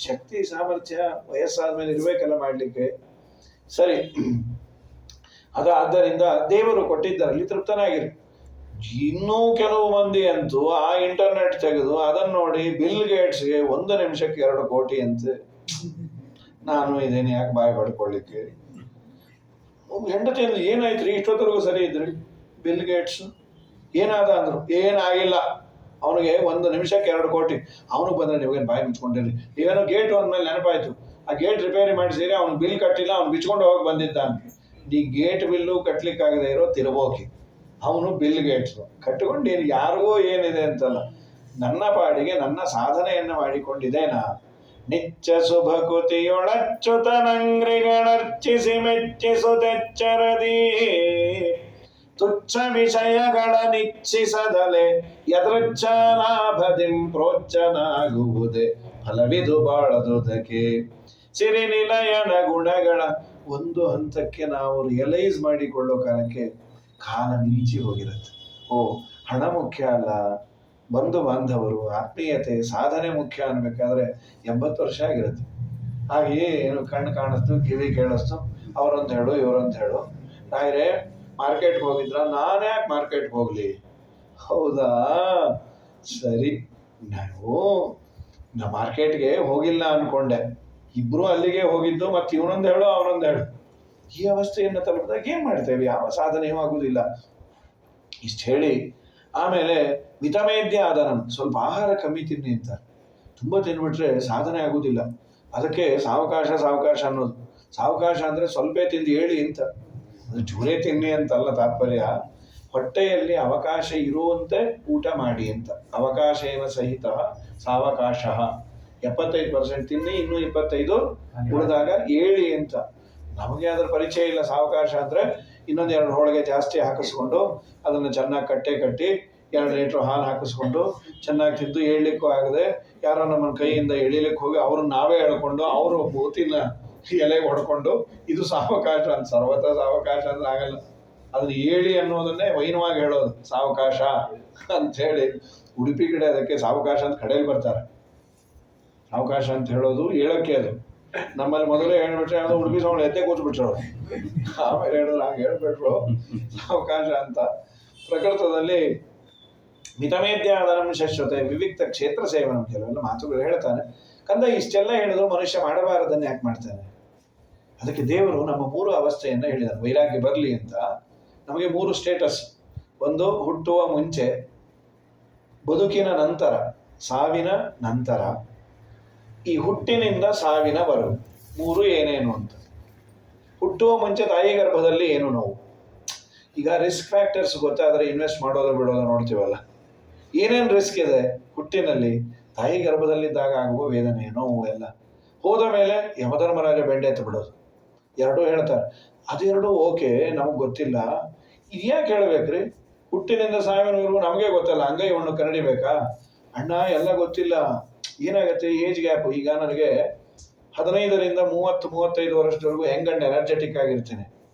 S1: ಶಕ್ತಿ ಸಾಮರ್ಥ್ಯ ವಯಸ್ಸಾದ ಮೇಲೆ ಇರ್ಬೇಕಲ್ಲ ಮಾಡ್ಲಿಕ್ಕೆ. ಸರಿ, ಆದ್ದರಿಂದ ದೇವರು ಕೊಟ್ಟಿದ್ದರಲ್ಲಿ ತೃಪ್ತನಾಗಿರಿ. ಇನ್ನೂ ಕೆಲವು ಮಂದಿ ಅಂತೂ ಆ ಇಂಟರ್ನೆಟ್ ತೆಗೆದು ಅದನ್ನು ನೋಡಿ ಬಿಲ್ ಗೇಟ್ಸ್ಗೆ 1 ನಿಮಿಷಕ್ಕೆ 2 ಕೋಟಿ ಅಂತೆ. ನಾನು ಇದೇನು ಯಾಕೆ ಬಾಯಿ ಪಡ್ಕೊಳ್ಳಿಕ್ಕೆ? ಹೆಂಡತಿ ಅಂದ್ರೆ ಏನಾಯ್ತು ರೀ, ಇಷ್ಟೊತ್ತರೆಗೂ ಸರಿ ಇದ್ರಿ? ಬಿಲ್ ಗೇಟ್ಸ್ ಏನಾದ ಅಂದ್ರು, ಏನಾಗಿಲ್ಲ, ಅವನಿಗೆ 1 ನಿಮಿಷಕ್ಕೆ 2 ಕೋಟಿ. ಅವನಿಗೆ ಬಂದ್ರೆ ನೀವೇನು ಬಾಯಿ ಮುಚ್ಕೊಂಡಿರಿ? ನೀವೇನೋ ಗೇಟ್ ಅಂದ್ಮೇಲೆ ನೆನಪಾಯ್ತು, ಆ ಗೇಟ್ ರಿಪೇರಿ ಮಾಡಿಸಿರಿ, ಅವ್ನು ಬಿಲ್ ಕಟ್ಟಿಲ್ಲ, ಅವ್ನು ಬಿಚ್ಕೊಂಡು ಹೋಗಿ ಬಂದಿದ್ದ ಅಂತ. ನೀ ಗೇಟ್ ಬಿಲ್ಲು ಕಟ್ಲಿಕ್ಕಾಗದೆ ಇರೋ ತಿರುಬೋಕಿ, ಅವನು ಬಿಲ್ ಗೇಟ್ಸ್ ಕಟ್ಟಿಕೊಂಡು ಯಾರಿಗೋ ಏನಿದೆ ಅಂತಲ್ಲ, ನನ್ನ ಪಾಡಿಗೆ ನನ್ನ ಸಾಧನೆಯನ್ನು ಮಾಡಿಕೊಂಡಿದ್ದೇನಾ? ನಿತ್ಯ ಶುಭಕೃತಿಯೊಳಚ್ಚುತನಂಗ್ರಿಗಳರ್ಚಿಸಿ ಮೆಚ್ಚಿಸುತ್ತೆಚ್ಚರದಿ ತುಚ್ಛ ವಿಷಯಗಳ ನಿಚ್ಛಿಸದಲೆ ಯದೃಚ್ಛ ಲಾಭದಿಂ ಪ್ರೋಚ್ಚನಾಗುವುದೇ ಫಲವಿದು ಬಾಳದುದಕ್ಕೆ. ಸಿರಿ ನಿಲಯನ ಗುಣಗಳ ಒಂದು ಹಂತಕ್ಕೆ ನಾವು ರಿಯಲೈಸ್ ಮಾಡಿಕೊಳ್ಳೋ ಕಾಲಕ್ಕೆ ಕಾಲ ಮಿಂಚಿ ಹೋಗಿರುತ್ತೆ. ಓ, ಹಣ ಮುಖ್ಯ ಅಲ್ಲ, ಬಂಧು ಬಾಂಧವರು, ಆತ್ಮೀಯತೆ, ಸಾಧನೆ ಮುಖ್ಯ ಅನ್ಬೇಕಾದ್ರೆ 80 ವರ್ಷ ಆಗಿರುತ್ತೆ. ಹಾಗೆಯೇ ಏನು ಕಣ್ಣು ಕಾಣಿಸ್ತು, ಕಿವಿ ಕೇಳಿಸ್ತು, ಅವರಂತ ಹೇಳು ಇವರಂತ ಹೇಳು. ರಾಯರೇ ಮಾರ್ಕೆಟ್ಗೆ ಹೋಗಿದ್ರ? ನಾನು ಯಾಕೆ ಮಾರ್ಕೆಟ್ಗೆ ಹೋಗ್ಲಿ? ಹೌದಾ, ಸರಿ, ನಾ ಮಾರ್ಕೆಟ್ಗೆ ಹೋಗಿಲ್ಲ ಅನ್ಕೊಂಡೆ. ಇಬ್ರು ಅಲ್ಲಿಗೆ ಹೋಗಿದ್ದು, ಮತ್ತೆ ಇವನೊಂದು ಹೇಳು ಅವನೊಂದು ಹೇಳು. ಈ ಅವಸ್ಥೆಯನ್ನು ತಲುಪಿದಾಗ ಏನ್ ಮಾಡ್ತೇವೆ? ಯಾವ ಸಾಧನೆಯೂ ಆಗುದಿಲ್ಲ. ಇಷ್ಟು ಹೇಳಿ ಆಮೇಲೆ ಮಿತಮೇದ್ಯ ಆದನನ್, ಸ್ವಲ್ಪ ಆಹಾರ ಕಮ್ಮಿ ತಿನ್ನಿ ಅಂತಾರೆ. ತುಂಬ ತಿನ್ಬಿಟ್ರೆ ಸಾಧನೆ ಆಗುದಿಲ್ಲ. ಅದಕ್ಕೆ ಸಾವಕಾಶ ಅನ್ನೋದು. ಸಾವಕಾಶ ಅಂದ್ರೆ ಸ್ವಲ್ಪ ತಿಂದು ಹೇಳಿ ಅಂತ, ಅದು ಜೂರೇ ತಿನ್ನಿ ಅಂತಲ್ಲ ತಾತ್ಪರ್ಯ. ಹೊಟ್ಟೆಯಲ್ಲಿ ಅವಕಾಶ ಇರುವಂತೆ ಊಟ ಮಾಡಿ ಅಂತ. ಅವಕಾಶೇನ ಸಹಿತ ಸಾವಕಾಶ. 75% ತಿನ್ನಿ, ಇನ್ನೂ 25 ಉಳಿದಾಗ ಹೇಳಿ ಅಂತ. ನಮಗೆ ಅದ್ರ ಪರಿಚಯ ಇಲ್ಲ. ಸಾವಕಾಶ ಅಂದ್ರೆ ಇನ್ನೊಂದು 2 ಹೋಳಿಗೆ ಜಾಸ್ತಿ ಹಾಕಿಸ್ಕೊಂಡು ಅದನ್ನು ಚೆನ್ನಾಗಿ ಕಟ್ಟಿ 2 ಲೀಟ್ರ್ ಹಾಲು ಹಾಕಿಸ್ಕೊಂಡು ಚೆನ್ನಾಗಿ ತಿಂದು ಹೇಳಲಿಕ್ಕೂ ಆಗದೆ ಯಾರೋ ನಮ್ಮನ್ನ ಕೈಯಿಂದ ಎಳಿಲಿಕ್ಕೆ ಹೋಗಿ ಅವ್ರನ್ನ ನಾವೇ ಹೇಳ್ಕೊಂಡು ಅವರು ಮೂತಿನ ಎಲೆಗೆ ಹೊಡ್ಕೊಂಡು ಇದು ಸಾವಕಾಶ ಅಂತ. ಸರ್ವತ ಸಾವಕಾಶ ಅಂದ್ರೆ ಆಗಲ್ಲ. ಅದನ್ನ ಹೇಳಿ ಅನ್ನೋದನ್ನೇ ವೈನವಾಗಿ ಹೇಳೋದು ಸಾವಕಾಶ ಅಂತ ಹೇಳಿ. ಉಡುಪಿ ಕಡೆ ಅದಕ್ಕೆ ಸಾವಕಾಶ ಅಂತ ಕಡೆಯಲ್ಲಿ ಬರ್ತಾರೆ. ಸಾವಕಾಶ ಅಂತ ಹೇಳೋದು ಹೇಳಕ್ಕೆ. ಅದು ನಮ್ಮಲ್ಲಿ ಮೊದಲೇ ಹೇಳ್ಬಿಟ್ರೆ ಅದು ಉಡುಪಿ ಸೌಂಡ್ ಎದ್ದೆ ಕೂತ್ಬಿಟ್ರು. ಆಮೇಲೆ ಹೇಳಿದ್ರು ಹಾಗೆ ಹೇಳ್ಬಿಟ್ರು ಸಾವಕಾಶ ಅಂತ. ಪ್ರಕೃತದಲ್ಲಿ ಮಿತಮೇದ್ಯಾದನಂ ಶಶ್ವತೆ ವಿವಿಕ್ತ ಕ್ಷೇತ್ರ ಸೇವನ ಕೆಲವೆಲ್ಲ ಮಾತುಗಳು ಹೇಳ್ತಾನೆ. ಕಂದ ಇಷ್ಟೆಲ್ಲ ಹೇಳಿದ್ರು ಮನುಷ್ಯ ಮಾಡಬಾರದನ್ನು ಯಾಕೆ ಮಾಡ್ತಾನೆ? ಅದಕ್ಕೆ ದೇವರು ನಮ್ಮ 3 ಅವಸ್ಥೆಯನ್ನು ಹೇಳಿದ್ದಾರೆ. ವೈರಾಗ್ಯ ಬರಲಿ ಅಂತ ನಮಗೆ 3 ಸ್ಟೇಟಸ್. ಒಂದು, ಹುಟ್ಟುವ ಮುಂಚೆ, ಬದುಕಿನ ನಂತರ, ಸಾವಿನ ನಂತರ, ಈ ಹುಟ್ಟಿನಿಂದ ಸಾವಿನವರೆಗೂ 3 ಏನೇನು ಅಂತ. ಹುಟ್ಟುವ ಮುಂಚೆ ತಾಯಿ ಗರ್ಭದಲ್ಲಿ ಏನು ನೋವು. ಈಗ ರಿಸ್ಕ್ ಫ್ಯಾಕ್ಟರ್ಸ್ ಗೊತ್ತಾದರೆ ಇನ್ವೆಸ್ಟ್ ಮಾಡೋದು ಬಿಡೋದು ನೋಡ್ತೀವಲ್ಲ. ಏನೇನು ರಿಸ್ಕ್ ಇದೆ ಹುಟ್ಟಿನಲ್ಲಿ? ತಾಯಿ ಗರ್ಭದಲ್ಲಿದ್ದಾಗ ಆಗುವ ವೇದನೆ, ನೋವು ಎಲ್ಲ ಹೋದ ಮೇಲೆ ಯಮಧರ್ಮರಾಜ ಬೆಂಡೆ ಎತ್ತು ಬಿಡೋದು. ಎರಡೂ ಹೇಳ್ತಾರೆ. ಅದೆರಡು ಓಕೆ, ನಮಗೆ ಗೊತ್ತಿಲ್ಲ. ಇದ್ಯಾಕೆ ಹೇಳ್ಬೇಕ್ರಿ? ಹುಟ್ಟಿನಿಂದ ಸಾವಿನವರೆಗೂ ನಮಗೆ ಗೊತ್ತಲ್ಲ, ಅಂಗೈ ಹಣ್ಣು ಕನ್ನಡಿಬೇಕಾ? ಅಣ್ಣ ಎಲ್ಲ ಗೊತ್ತಿಲ್ಲ. ಏನಾಗುತ್ತೆ ಏಜ್ ಗ್ಯಾಪ್. ಈಗ ನನಗೆ 15ರಿಂದ 30-35 ವರ್ಷದವರೆಗೂ ಯಂಗ್ ಅಂಡ್ ಎನರ್ಜೆಟಿಕ್ ಆಗಿರ್ತೀನಿ.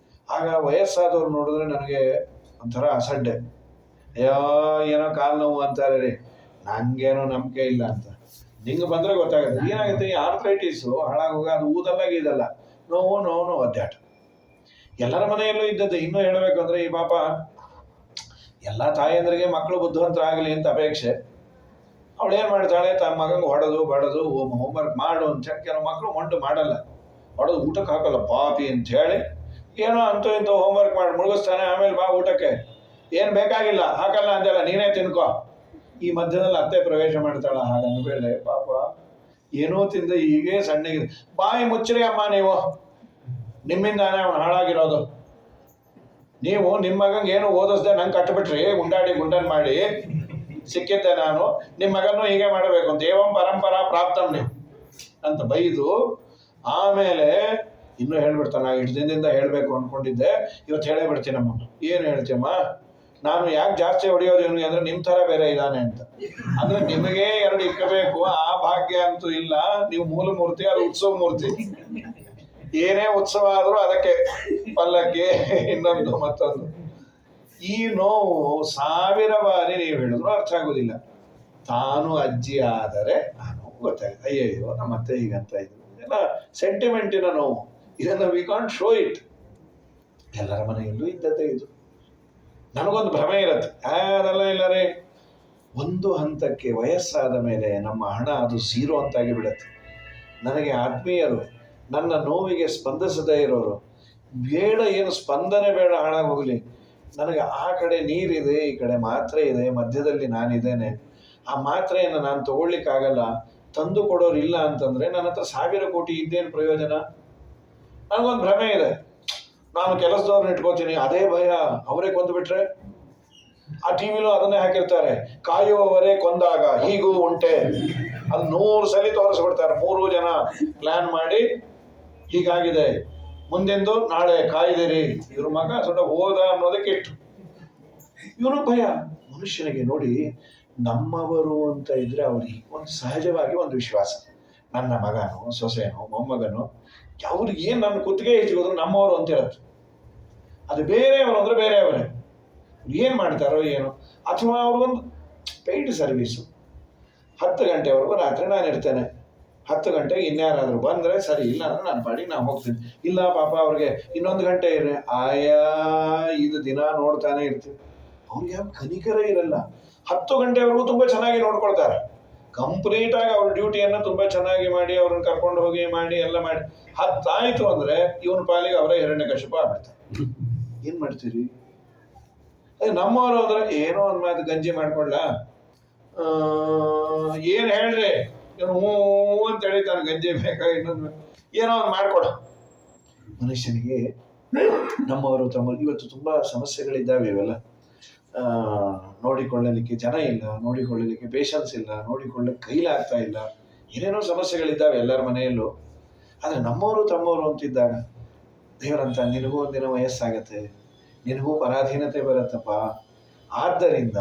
S1: ಆಗ ವಯಸ್ಸಾದವ್ರು ನೋಡಿದ್ರೆ ನನಗೆ ಒಂಥರ ಅಸಡ್ಡೆ. ಅಯ್ಯೋ ಏನೋ ಕಾಲು ನೋವು ಅಂತಾರೆ ರೀ, ನಂಗೇನೋ ನಂಬಿಕೆ ಇಲ್ಲ ಅಂತ. ನಿಂಗೆ ಬಂದರೆ ಗೊತ್ತಾಗುತ್ತೆ. ಏನಾಗುತ್ತೆ, ಈ ಆರ್ಥ್ರೈಟಿಸು ಹಾಳಾಗೋಗ ಅದು ಊದಲ್ಲ ಗೀದಲ್ಲ, ನೋವು ನೋವು ನೋವು ಅಡ್ಡಾಟ ಎಲ್ಲರ ಮನೆಯಲ್ಲೂ ಇದ್ದದ್ದು. ಇನ್ನೂ ಹೇಳಬೇಕಂದ್ರೆ ಈ ಪಾಪ ಎಲ್ಲ ತಾಯಂದ್ರಿಗೆ ಮಕ್ಕಳು ಬುದ್ಧಿವಂತರಾಗಲಿ ಅಂತ ಅಪೇಕ್ಷೆ. ಅವಳು ಏನು ಮಾಡ್ತಾಳೆ, ತನ್ನ ಮಗಂಗೆ ಹೊಡೆದು ಬಡದು ಹೋಮ್ವರ್ಕ್ ಮಾಡು ಅಂತ. ಕೆಲವು ಮಕ್ಕಳು ಮೊಂಡು ಮಾಡಲ್ಲ, ಹೊಡೆದು ಊಟಕ್ಕೆ ಹಾಕಲ್ಲ ಪಾಪಿ ಅಂತ ಹೇಳಿ ಏನೋ ಅಂತೂ ಇಂಥ ಹೋಮ್ವರ್ಕ್ ಮಾಡಿ ಮುಳುಗಿಸ್ತಾನೆ. ಆಮೇಲೆ ಬಾ ಊಟಕ್ಕೆ, ಏನು ಬೇಕಾಗಿಲ್ಲ ಹಾಕಲ್ಲ ಅಂತೆಲ್ಲ, ನೀನೇ ತಿನ್ಕೋ. ಈ ಮಧ್ಯದಲ್ಲಿ ಅತ್ತೆ ಪ್ರವೇಶ ಮಾಡ್ತಾಳ. ಹಾಗನ್ಬೇಳೆ ಪಾಪ ಏನೋ ತಿಂದ ಹೀಗೆ ಸಣ್ಣಗೆ. ಬಾಯಿ ಮುಚ್ಚ್ರಿ ಅಮ್ಮ, ನೀವು ನಿಮ್ಮಿಂದಾನೇ ಅವನು ಹಾಳಾಗಿರೋದು. ನೀವು ನಿಮ್ಮ ಮಗಂಗೆ ಏನು ಓದಿಸ್ದೆ ನಂಗೆ ಕಟ್ಬಿಟ್ರಿ, ಗುಂಡಾಡಿ ಗುಂಡನ್ ಮಾಡಿ ಸಿಕ್ಕಿದ್ದೆ ನಾನು. ನಿಮ್ಮ ಮಗನೂ ಹೀಗೆ ಮಾಡಬೇಕು ಅಂತ, ಏವಂ ಪರಂಪರಾ ಪ್ರಾಪ್ತಂ ನೀವು ಅಂತ ಬೈದು ಆಮೇಲೆ ಇನ್ನೂ ಹೇಳ್ಬಿಡ್ತಾನೆ. ನಾನು ಇಷ್ಟು ದಿನದಿಂದ ಹೇಳಬೇಕು ಅಂದ್ಕೊಂಡಿದ್ದೆ, ಇವತ್ತು ಹೇಳೇ ಬಿಡ್ತೀನಮ್ಮ. ಏನು ಹೇಳ್ತೀಯಮ್ಮ? ನಾನು ಯಾಕೆ ಜಾಸ್ತಿ ಹೊಡೆಯೋದು ಇವನಿಗೆ ಅಂದರೆ ನಿಮ್ಮ ಥರ ಬೇರೆ ಇದ್ದಾನೆ ಅಂತ. ಅಂದರೆ ನಿಮಗೆ 2 ಇಕ್ಕಬೇಕು, ಆ ಭಾಗ್ಯ ಅಂತೂ ಇಲ್ಲ. ನೀವು ಮೂಲ ಮೂರ್ತಿ, ಅದು ಉತ್ಸವ ಮೂರ್ತಿ. ಏನೇ ಉತ್ಸವ ಆದರೂ ಅದಕ್ಕೆ ಪಲ್ಲಕ್ಕಿ, ಇನ್ನೊಂದು ಮತ್ತೊಂದು. ಈ ನೋವು 1000 ಬಾರಿ ನೀವು ಹೇಳಿದ್ರು ಅರ್ಥ ಆಗೋದಿಲ್ಲ. ತಾನು ಅಜ್ಜಿ ಆದರೆ ನಾನು ಗೊತ್ತಾಗುತ್ತೆ, ಅಯ್ಯಯ್ಯೋ ನಮ್ಮ ಅತ್ತೆ ಹೀಗಂತ ಇದ್ರು ಎಲ್ಲ ಸೆಂಟಿಮೆಂಟಿನ ನೋವು. ಇದನ್ನು ವಿ ಕಾಂಟ್ ಶೋ ಇಟ್. ಎಲ್ಲರ ಮನೆಯಲ್ಲೂ ಇದ್ದದ್ದೇ ಇದು. ನನಗೊಂದು ಭ್ರಮೆ ಇರುತ್ತೆ, ಅದೆಲ್ಲ ಇಲ್ಲ ರೀ. ಒಂದು ಹಂತಕ್ಕೆ ವಯಸ್ಸಾದ ಮೇಲೆ ನಮ್ಮ ಹಣ ಅದು 0 ಅಂತಾಗಿ ಬಿಡುತ್ತೆ. ನನಗೆ ಆತ್ಮೀಯರು, ನನ್ನ ನೋವಿಗೆ ಸ್ಪಂದಿಸದೇ ಇರೋರು, ಬೇಡ ಏನು ಸ್ಪಂದನೆ ಬೇಡ, ಹಾಳಾಗೋಗಲಿ. ನನಗೆ ಆ ಕಡೆ ನೀರಿದೆ, ಈ ಕಡೆ ಮಾತ್ರೆ ಇದೆ, ಮಧ್ಯದಲ್ಲಿ ನಾನಿದ್ದೇನೆ. ಆ ಮಾತ್ರೆಯನ್ನು ನಾನು ತಗೊಳ್ಲಿಕ್ಕಾಗಲ್ಲ, ತಂದು ಕೊಡೋರು ಇಲ್ಲ ಅಂತಂದರೆ ನನ್ನ ಹತ್ರ 1000 ಕೋಟಿ ಇದ್ದೇನು ಪ್ರಯೋಜನ? ನನಗೊಂದು ಭ್ರಮೆ ಇದೆ, ನಾನು ಕೆಲಸದವ್ರನ್ನ ಇಟ್ಕೋತೀನಿ, ಅದೇ ಭಯ. ಅವರೇ ಕೊಂದುಬಿಟ್ರೆ? ಆ ಟಿವಿಲೂ ಅದನ್ನೇ ಹಾಕಿರ್ತಾರೆ, ಕಾಯುವವರೇ ಕೊಂದಾಗ ಹೀಗೂ ಉಂಟೆ. ಅದು 100 ಸಲ ತೋರಿಸ್ಬಿಡ್ತಾರೆ. 3 ಜನ ಪ್ಲಾನ್ ಮಾಡಿ ಹೀಗಾಗಿದೆ, ಮುಂದೆಂದು ನಾಳೆ ಕಾಯ್ದಿರಿ, ಇವ್ರ ಮಗ ಸ್ವಲ್ಪ ಹೋದ ಅನ್ನೋದಕ್ಕೆ ಇಟ್ಟು ಇವನು ಭಯ. ಮನುಷ್ಯನಿಗೆ ನೋಡಿ, ನಮ್ಮವರು ಅಂತ ಇದ್ರೆ ಅವ್ರಿಗೆ ಒಂದು ಸಹಜವಾಗಿ ಒಂದು ವಿಶ್ವಾಸ. ನನ್ನ ಮಗನೋ ಸೊಸೆನೋ ಮೊಮ್ಮಗನೋ ಅವ್ರಿಗೆ ಏನು ನನ್ನ ಕುತ್ತಿಗೆ ಹೆಚ್ಚಿಗೋದ್ರು ನಮ್ಮವರು ಅಂತ ಇರತ್ತೆ. ಅದು ಬೇರೆಯವರು ಅಂದರೆ ಬೇರೆಯವರೇ, ಏನು ಮಾಡ್ತಾರೋ ಏನೋ. ಅಥವಾ ಅವ್ರಿಗೊಂದು ಪೇಯ್ಡ್ ಸರ್ವೀಸು. 10 ಗಂಟೆವರೆಗೂ ರಾತ್ರಿ ನಾನು ಇರ್ತೇನೆ, 10 ಗಂಟೆಗೆ ಇನ್ಯಾರಾದರೂ ಬಂದರೆ ಸರಿ, ಇಲ್ಲ ಅಂದರೆ ನಾನು ಪಾಡಿಗೆ ನಾನು ಹೋಗ್ತೀನಿ. ಇಲ್ಲ ಪಾಪ ಅವ್ರಿಗೆ ಇನ್ನೊಂದು ಗಂಟೆ ಇರ್ರಿ, ಆಯಾ ಇದು ದಿನ ನೋಡ್ತಾನೆ ಇರ್ತೀವಿ. ಅವ್ರಿಗೆ ಯಾವ ಕನಿಕರ ಇರಲ್ಲ. 10 ಗಂಟೆವರೆಗೂ ತುಂಬ ಚೆನ್ನಾಗಿ ನೋಡ್ಕೊಳ್ತಾರೆ. ಕಂಪ್ಲೀಟಾಗಿ ಅವ್ರ ಡ್ಯೂಟಿಯನ್ನು ತುಂಬ ಚೆನ್ನಾಗಿ ಮಾಡಿ ಅವ್ರನ್ನ ಕರ್ಕೊಂಡು ಹೋಗಿ ಮಾಡಿ ಎಲ್ಲ ಮಾಡಿ 10 ಆಯಿತು ಅಂದರೆ ಇವನ ಪಾಲಿಗೆ ಅವರೇ ಹಿರಣ್ಯಕಶಿಪು ಆಗ್ಬಿಡ್ತಾರೆ. ಏನು ಮಾಡ್ತೀರಿ? ಅದೇ ನಮ್ಮವರು ಅಂದರೆ ಏನೋ ಒಂದು ಮಾತು ಗಂಜಿ ಮಾಡ್ಕೊಳ್ಳ, ಏನು ಹೇಳ್ರಿ ಇವನು ಹ್ಞೂ ಅಂತ ಹೇಳಿತಾನೆ, ಗಂಜಿ ಬೇಕಾ ಇನ್ನೊಂದು ಏನೋ ಒಂದು ಮಾಡ್ಕೊಡ. ಮನುಷ್ಯನಿಗೆ ನಮ್ಮವರು ತಮ್ಮ ಇವತ್ತು ತುಂಬ ಸಮಸ್ಯೆಗಳಿದ್ದಾವೆ. ಇವೆಲ್ಲ ನೋಡಿಕೊಳ್ಳಲಿಕ್ಕೆ ಜನ ಇಲ್ಲ, ನೋಡಿಕೊಳ್ಳಲಿಕ್ಕೆ ಪೇಷನ್ಸ್ ಇಲ್ಲ, ನೋಡಿಕೊಳ್ಳಲಿಕ್ಕೆ ಕೈಲಾಗ್ತಾ ಇಲ್ಲ, ಏನೇನೋ ಸಮಸ್ಯೆಗಳಿದ್ದಾವೆ ಎಲ್ಲರ ಮನೆಯಲ್ಲೂ. ಆದರೆ ನಮ್ಮವರು ತಮ್ಮವರು ಅಂತಿದ್ದಾಗ ದೇವರಂತ, ನಿನಗೂ ಒಂದಿನ ವಯಸ್ಸಾಗತ್ತೆ, ನಿನಗೂ ಪರಾಧೀನತೆ ಬರುತ್ತಪ್ಪ. ಆದ್ದರಿಂದ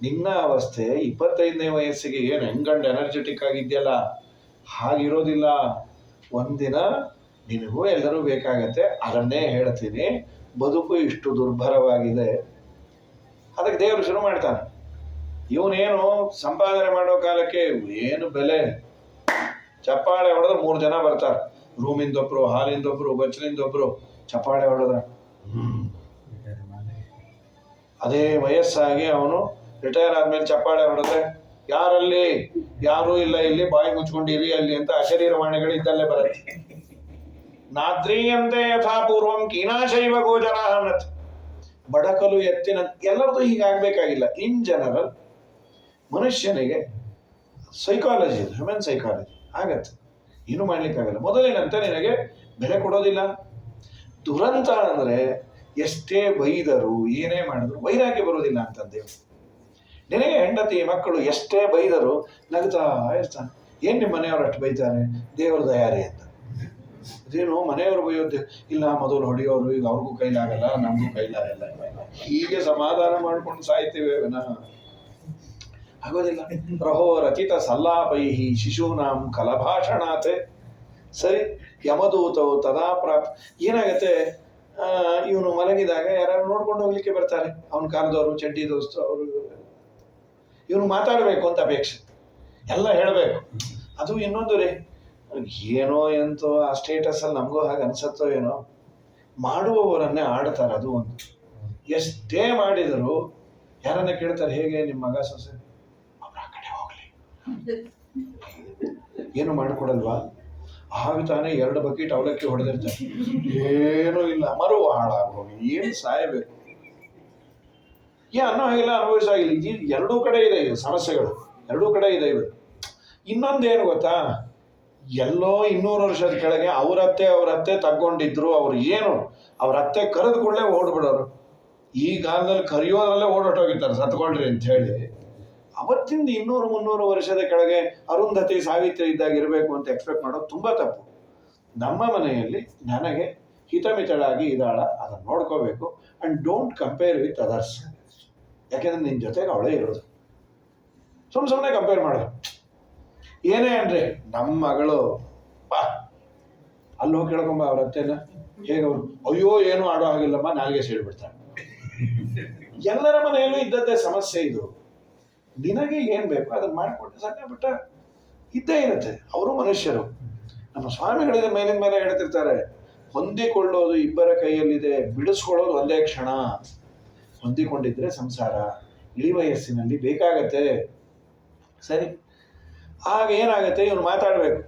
S1: ನಿನ್ನ ಅವಸ್ಥೆ 25ನೇ ವಯಸ್ಸಿಗೆ ಏನು ಹೆಂಗಂಡು ಎನರ್ಜೆಟಿಕ್ ಆಗಿದೆಯಲ್ಲ ಹಾಗಿರೋದಿಲ್ಲ. ಒಂದಿನ ನಿನಗೂ ಎಲ್ಲರೂ ಬೇಕಾಗತ್ತೆ. ಅದನ್ನೇ ಹೇಳ್ತೀನಿ, ಬದುಕು ಇಷ್ಟು ದುರ್ಭರವಾಗಿದೆ. ಅದಕ್ಕೆ ದೇವರು ಶುರು ಮಾಡ್ತಾನೆ. ಇವನೇನು ಸಂಪಾದನೆ ಮಾಡೋ ಕಾಲಕ್ಕೆ ಏನು ಬೆಲೆ, ಚಪ್ಪಾಳೆ ಹೊಡೆದ್ರೆ 3 ಜನ ಬರ್ತಾರೆ. ರೂಮಿಂದೊಬ್ರು, ಹಾಲಿಂದೊಬ್ರು, ಬಚ್ಚಲಿಂದೊಬ್ರು ಚಪ್ಪಾಳೆ ಹೊಡೆದ್ರೆ. ಅದೇ ವಯಸ್ಸಾಗಿ ಅವನು ರಿಟೈರ್ ಆದ್ಮೇಲೆ ಚಪ್ಪಾಳೆ ಹೊಡೆದ್ರೆ ಯಾರಲ್ಲಿ ಯಾರೂ ಇಲ್ಲ ಇಲ್ಲಿ, ಬಾಯಿ ಮುಚ್ಕೊಂಡಿರಿ ಅಲ್ಲಿ ಅಂತ ಅಶರೀರವಾಣಿಗಳು ಇದ್ದಲ್ಲೇ ಬರುತ್ತೆ. ನಾದ್ರೀಯಂತೆ ಯಥಾಪೂರ್ವಂ ಕೀನಾಶೈವ ಗೋಚರ ಅನ್ನತ್. ಬಡಕಲು ಎತ್ತಿನ ಎಲ್ಲರದು ಹೀಗಾಗಬೇಕಾಗಿಲ್ಲ. ಇನ್ ಜನರಲ್ ಮನುಷ್ಯನಿಗೆ ಸೈಕಾಲಜಿ, ಹ್ಯೂಮನ್ ಸೈಕಾಲಜಿ ಆಗತ್ತೆ, ಏನು ಮಾಡ್ಲಿಕ್ಕಾಗಲ್ಲ. ಮೊದಲಿನಂತೆ ನಿನಗೆ ಬೆಲೆ ಕೊಡೋದಿಲ್ಲ. ದುರಂತ ಅಂದ್ರೆ ಎಷ್ಟೇ ಬೈದರು ಏನೇ ಮಾಡಿದ್ರು ವೈರಾಗ್ಯ ಬರೋದಿಲ್ಲ ಅಂತಂದೇವು. ನಿನಗೆ ಹೆಂಡತಿ ಮಕ್ಕಳು ಎಷ್ಟೇ ಬೈದರು ನಗ್ತಾ ಇರ್ತಾನೆ. ಏನ್ ನಿಮ್ಮ ಮನೆಯವರು ಅಷ್ಟು ಬೈತಾರೆ, ದೇವರ ದಯಾರಿ ಅಂತ. ಅದೇನು ಮನೆಯವರು ಬೈಯೋದು ಇಲ್ಲ, ಮೊದಲು ಹೊಡೆಯೋರು, ಈಗ ಅವ್ರಿಗೂ ಕೈಲಾಗಲ್ಲ ನಮಗೂ ಕೈಲಾಗಲ್ಲ, ಹೀಗೆ ಸಮಾಧಾನ ಮಾಡ್ಕೊಂಡು ಸಾಯ್ತೇವೆ ವಿನಃ ಆಗೋದಿಲ್ಲ. ರಹೋ ರಚಿತ ಸಲ್ಲಾಪೈಹಿ ಶಿಶೂನಾಂ ಕಲಭಾಷಣಾತೆ. ಸರಿ, ಯಮದೂತವು ತದಾ ಪ್ರಾಪ್. ಏನಾಗತ್ತೆ, ಇವನು ಮಲಗಿದಾಗ ಯಾರು ನೋಡ್ಕೊಂಡು ಹೋಗ್ಲಿಕ್ಕೆ ಬರ್ತಾರೆ, ಅವನ ಕಾಲದವರು, ಚಡ್ಡಿ ದೋಸ್ತು ಅವರು. ಇವನು ಮಾತಾಡಬೇಕು ಅಂತ ಅಪೇಕ್ಷೆ, ಎಲ್ಲ ಹೇಳಬೇಕು. ಅದು ಇನ್ನೊಂದು ರೀ, ಏನೋ ಎಂತೋ ಆ ಸ್ಟೇಟಸ್ ಅಲ್ಲಿ ನಮಗೂ ಹಾಗೆ ಅನ್ಸತ್ತೋ ಏನೋ, ಮಾಡುವವರನ್ನೇ ಆಡ್ತಾರೆ. ಅದು ಒಂದು. ಎಷ್ಟೇ ಮಾಡಿದರೂ ಯಾರನ್ನ ಕೇಳ್ತಾರೆ, ಹೇಗೆ ನಿಮ್ಮ ಮಗ ಸೊಸೆ, ಅವ್ರ ಆ ಕಡೆ ಹೋಗ್ಲಿ, ಏನು ಮಾಡಿಕೊಡಲ್ವಾ? ಆಗ ತಾನೇ 2 ಬಕೆಟ್ ಅವಲಕ್ಕಿ ಹೊಡೆದಿರ್ತಾರೆ, ಏನೂ ಇಲ್ಲ, ಮರು ಹಾಳಾಗೋಗಿ ಏನು ಸಾಯಬೇಕು. ಅನ್ನೋ ಹಾಗಿಲ್ಲ, ಅನುಭವಿಸಾಗಿಲ್ಲ. ಇದು ಎರಡೂ ಕಡೆ ಇದೆ, ಇದು ಸಮಸ್ಯೆಗಳು ಎರಡೂ ಕಡೆ ಇದೆ. ಇವು ಇನ್ನೊಂದೇನು ಗೊತ್ತಾ, ಎಲ್ಲೋ 200 ವರ್ಷದ ಕೆಳಗೆ ಅವರತ್ತೆ ತಗೊಂಡಿದ್ರು. ಅವ್ರು ಏನು, ಅವ್ರ ಅತ್ತೆ ಕರೆದು ಕೂಡಲೇ ಓಡ್ಬಿಡೋರು. ಈ ಕಾಲದಲ್ಲಿ ಕರೆಯೋದ್ರಲ್ಲೇ ಓಡೋಟೋಗಿರ್ತಾರೆ ಸತ್ಕೊಳ್ರಿ ಅಂತ ಹೇಳಿ. ಅವತ್ತಿಂದ 200-300 ವರ್ಷದ ಕೆಳಗೆ ಅರುಂಧತಿ ಸಾವಿತ್ರಿ ಇದ್ದಾಗ ಇರಬೇಕು ಅಂತ ಎಕ್ಸ್ಪೆಕ್ಟ್ ಮಾಡೋದು ತುಂಬಾ ತಪ್ಪು. ನಮ್ಮ ಮನೆಯಲ್ಲಿ ನನಗೆ ಹಿತಮಿತಳಾಗಿ ಇದ್ದಾಳ, ಅದನ್ನ ನೋಡ್ಕೋಬೇಕು. And don't compare with others. ಯಾಕೆಂದ್ರೆ ನಿನ್ನ ಜೊತೆಗೆ ಅವಳೇ ಇರೋದು. ಸುಮ್ಮನೆ ಕಂಪೇರ್ ಮಾಡು. ಏನೇ ಅನ್ರಿ, ನಮ್ಮ ಮಗಳು ಬಾ ಅಲ್ಲಿ ಹೋಗಿ ಕೇಳ್ಕೊಂಬ ಅವ್ರ ಅತ್ತೆನ, ಹೇಗೆ ಅವರು, ಅಯ್ಯೋ ಏನು ಆಡೋ ಹಾಗಿಲ್ಲಮ್ಮ, ನಾಲ್ಗೆ ಸೇರಿಬಿಡ್ತಾಳೆ. ಎಲ್ಲರ ಮನೆಯಲ್ಲೂ ಇದ್ದದ್ದೇ ಸಮಸ್ಯೆ ಇದು. ನಿನಗೆ ಏನ್ ಬೇಕು ಅದನ್ನ ಮಾಡಿಕೊಟ್ಟು ಸಣ್ಣ ಬಿಟ್ಟ ಇದ್ದೇ ಇರುತ್ತೆ. ಅವರು ಮನುಷ್ಯರು. ನಮ್ಮ ಸ್ವಾಮಿಗಳಿಗೆ ಮೇಲಿನ ಮೇಲೆ ಹೇಳ್ತಿರ್ತಾರೆ, ಹೊಂದಿಕೊಳ್ಳೋದು ಇಬ್ಬರ ಕೈಯಲ್ಲಿದೆ, ಬಿಡಿಸ್ಕೊಳ್ಳೋದು ಒಂದೇ ಕ್ಷಣ. ಹೊಂದಿಕೊಂಡಿದ್ರೆ ಸಂಸಾರ ಇಳಿ ವಯಸ್ಸಿನಲ್ಲಿ ಬೇಕಾಗತ್ತೆ. ಸರಿ, ಆಗ ಏನಾಗತ್ತೆ, ಇವನು ಮಾತಾಡ್ಬೇಕು.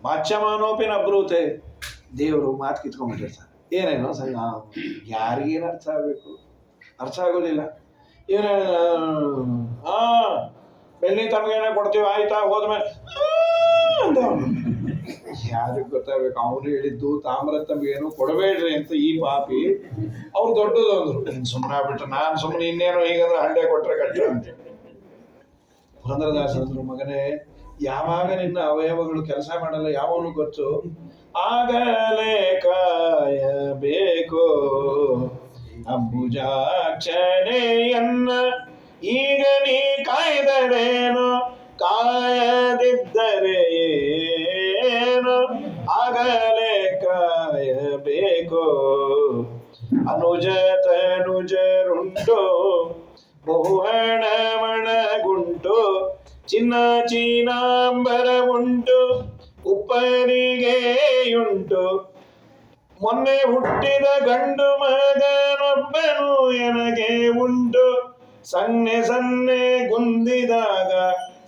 S1: ವಾಚ್ಯಮಾನೋಪಿನ ಅಬ್ರೂತೆ, ದೇವರು ಮಾತು ಕಿತ್ಕೊಂಡ್ಬಿಟ್ಟಿರ್ತಾರೆ. ಏನೇನೋ ಸಣ್ಣ, ಯಾರಿಗೇನು ಅರ್ಥ ಆಗಬೇಕು, ಅರ್ಥ ಆಗೋದಿಲ್ಲ. ಏನ ಬೆಳ್ಳಿ ತಮಗೇನ ಕೊಡ್ತೀವಿ, ಆಯ್ತಾ, ಹೋದ್ಮೇಲೆ ಅಂತ ಯಾರಿಗೆ ಗೊತ್ತಾಗಬೇಕು. ಅವ್ರು ಹೇಳಿದ್ದು ತಾಮ್ರ ತಮಗೇನು ಕೊಡಬೇಡ್ರಿ ಅಂತ ಈ ಪಾಪಿ. ಅವ್ರು ದೊಡ್ಡದು ಅಂದ್ರು, ಇನ್ನು ಸುಮ್ಮನೆ ಬಿಟ್ರೆ ನಾನು ಸುಮ್ಮನೆ ಇನ್ನೇನು ಹೀಗಂದ್ರೆ ಹಂಡೆ ಕೊಟ್ರೆ ಕಟ್ಟ ಅಂತ. ಪುರಂದರದಾಸರಂದ್ರು, ಮಗನೇ, ಯಾವಾಗ ನಿನ್ನ ಅವಯವಗಳು ಕೆಲಸ ಮಾಡಲ್ಲ ಯಾವನು ಗೊತ್ತು, ಆಗಲೇ ಕಾಯಬೇಕು ಅಂಬುಜಾಕ್ಷಣೆಯನ್ನ. ಈಗ ನೀ ಕಾಯ್ದರೇನು, ಕಾಯದಿದ್ದರೆ ಏನು, ಆಗಲೇ ಕಾಯಬೇಕು. ಅನುಜತನುಜರುಂಟು, ಬಹುಹಣ ಮಣಗುಂಟು, ಚಿನ್ನ ಚೀನಾಂಬರ ಉಂಟು, ಉಪ್ಪರಿಗೆಯುಂಟು. ಮೊನ್ನೆ ಹುಟ್ಟಿದ ಗಂಡು ಮಗನೊಬ್ಬನು ಎನಗೆ ಉಂಟು, ಸನ್ನೆ ಗುಂದಿದಾಗ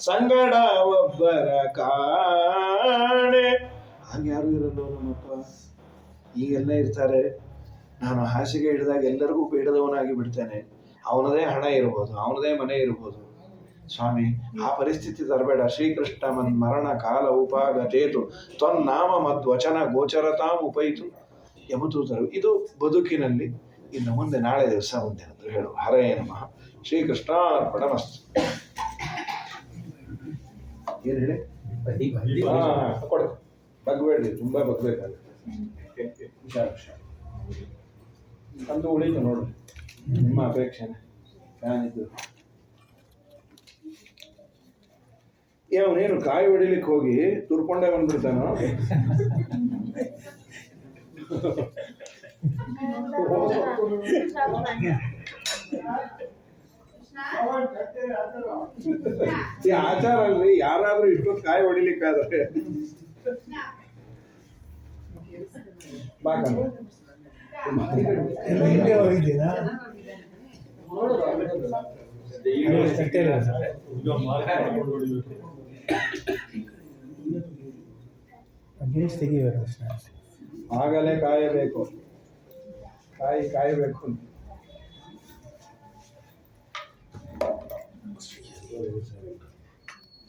S1: ಸಂಗಡ ಒಬ್ಬರ ಕಾಣೆ. ಹಾಗೆ ಯಾರು ಇರಲ್ಲ ನಮ್ಮಪ್ಪ, ಈಗೆಲ್ಲ ಇರ್ತಾರೆ. ನಾನು ಹಾಸಿಗೆ ಹಿಡಿದಾಗ ಎಲ್ಲರಿಗೂ ಬೇಡದವನಾಗಿ ಬಿಡ್ತೇನೆ. ಅವನದೇ ಹಣ ಇರ್ಬೋದು, ಅವನದೇ ಮನೆ ಇರ್ಬೋದು. ಸ್ವಾಮಿ, ಆ ಪರಿಸ್ಥಿತಿ ತರಬೇಡ. ಶ್ರೀಕೃಷ್ಣ ಮರಣ ಕಾಲ ಉಪಾಗತೇತು ತ್ವನ್ನಾಮ ಮದ್ವಚನ ಗೋಚರತಾಂ ಉಪೈತು ಯಮದೂತರು. ಇದು ಬದುಕಿನಲ್ಲಿ ಇನ್ನು ಮುಂದೆ ನಾಳೆ ದಿವಸ ಮುಂದೇನಂತ ಹೇಳು. ಹರೇ ನಮಃ. ಶ್ರೀಕೃಷ್ಣ ಅರ್ಪಣಮಸ್ತು. ಏನು ಹೇಳಿ, ಕೊಡ, ಬಗ್ಬೇಡಿ, ತುಂಬಾ ಬಗ್ಬೇಕಾಗುತ್ತೆ. ಹುಷಾರು ಹುಷಾರು ಅಂತೂ ಉಳಿತು ನೋಡ್ರಿ, ನಿಮ್ಮ ಅಪೇಕ್ಷೆನೆ. ನಾನಿದ್ದು ಅವನೇನು ಕಾಯಿ ಹೊಡಿಲಿಕ್ಕೆ ಹೋಗಿ ತುರ್ಕೊಂಡೇ ಬಂದ್ಬಿಡ್ತಾನೋ. ಈ ಆಚಾರ ಅಲ್ರಿ, ಯಾರಾದ್ರೂ ಇಷ್ಟೊತ್ತು ಕಾಯಿ ಹೊಡಿಲಿಕ್ಕಾದ್ರೆ ಬಾಕಂಡ
S3: ತೆಗಿಬೇಕು ಅಷ್ಟೇ.
S1: ಆಗಲೇ ಕಾಯಬೇಕು, ಕಾಯಬೇಕು.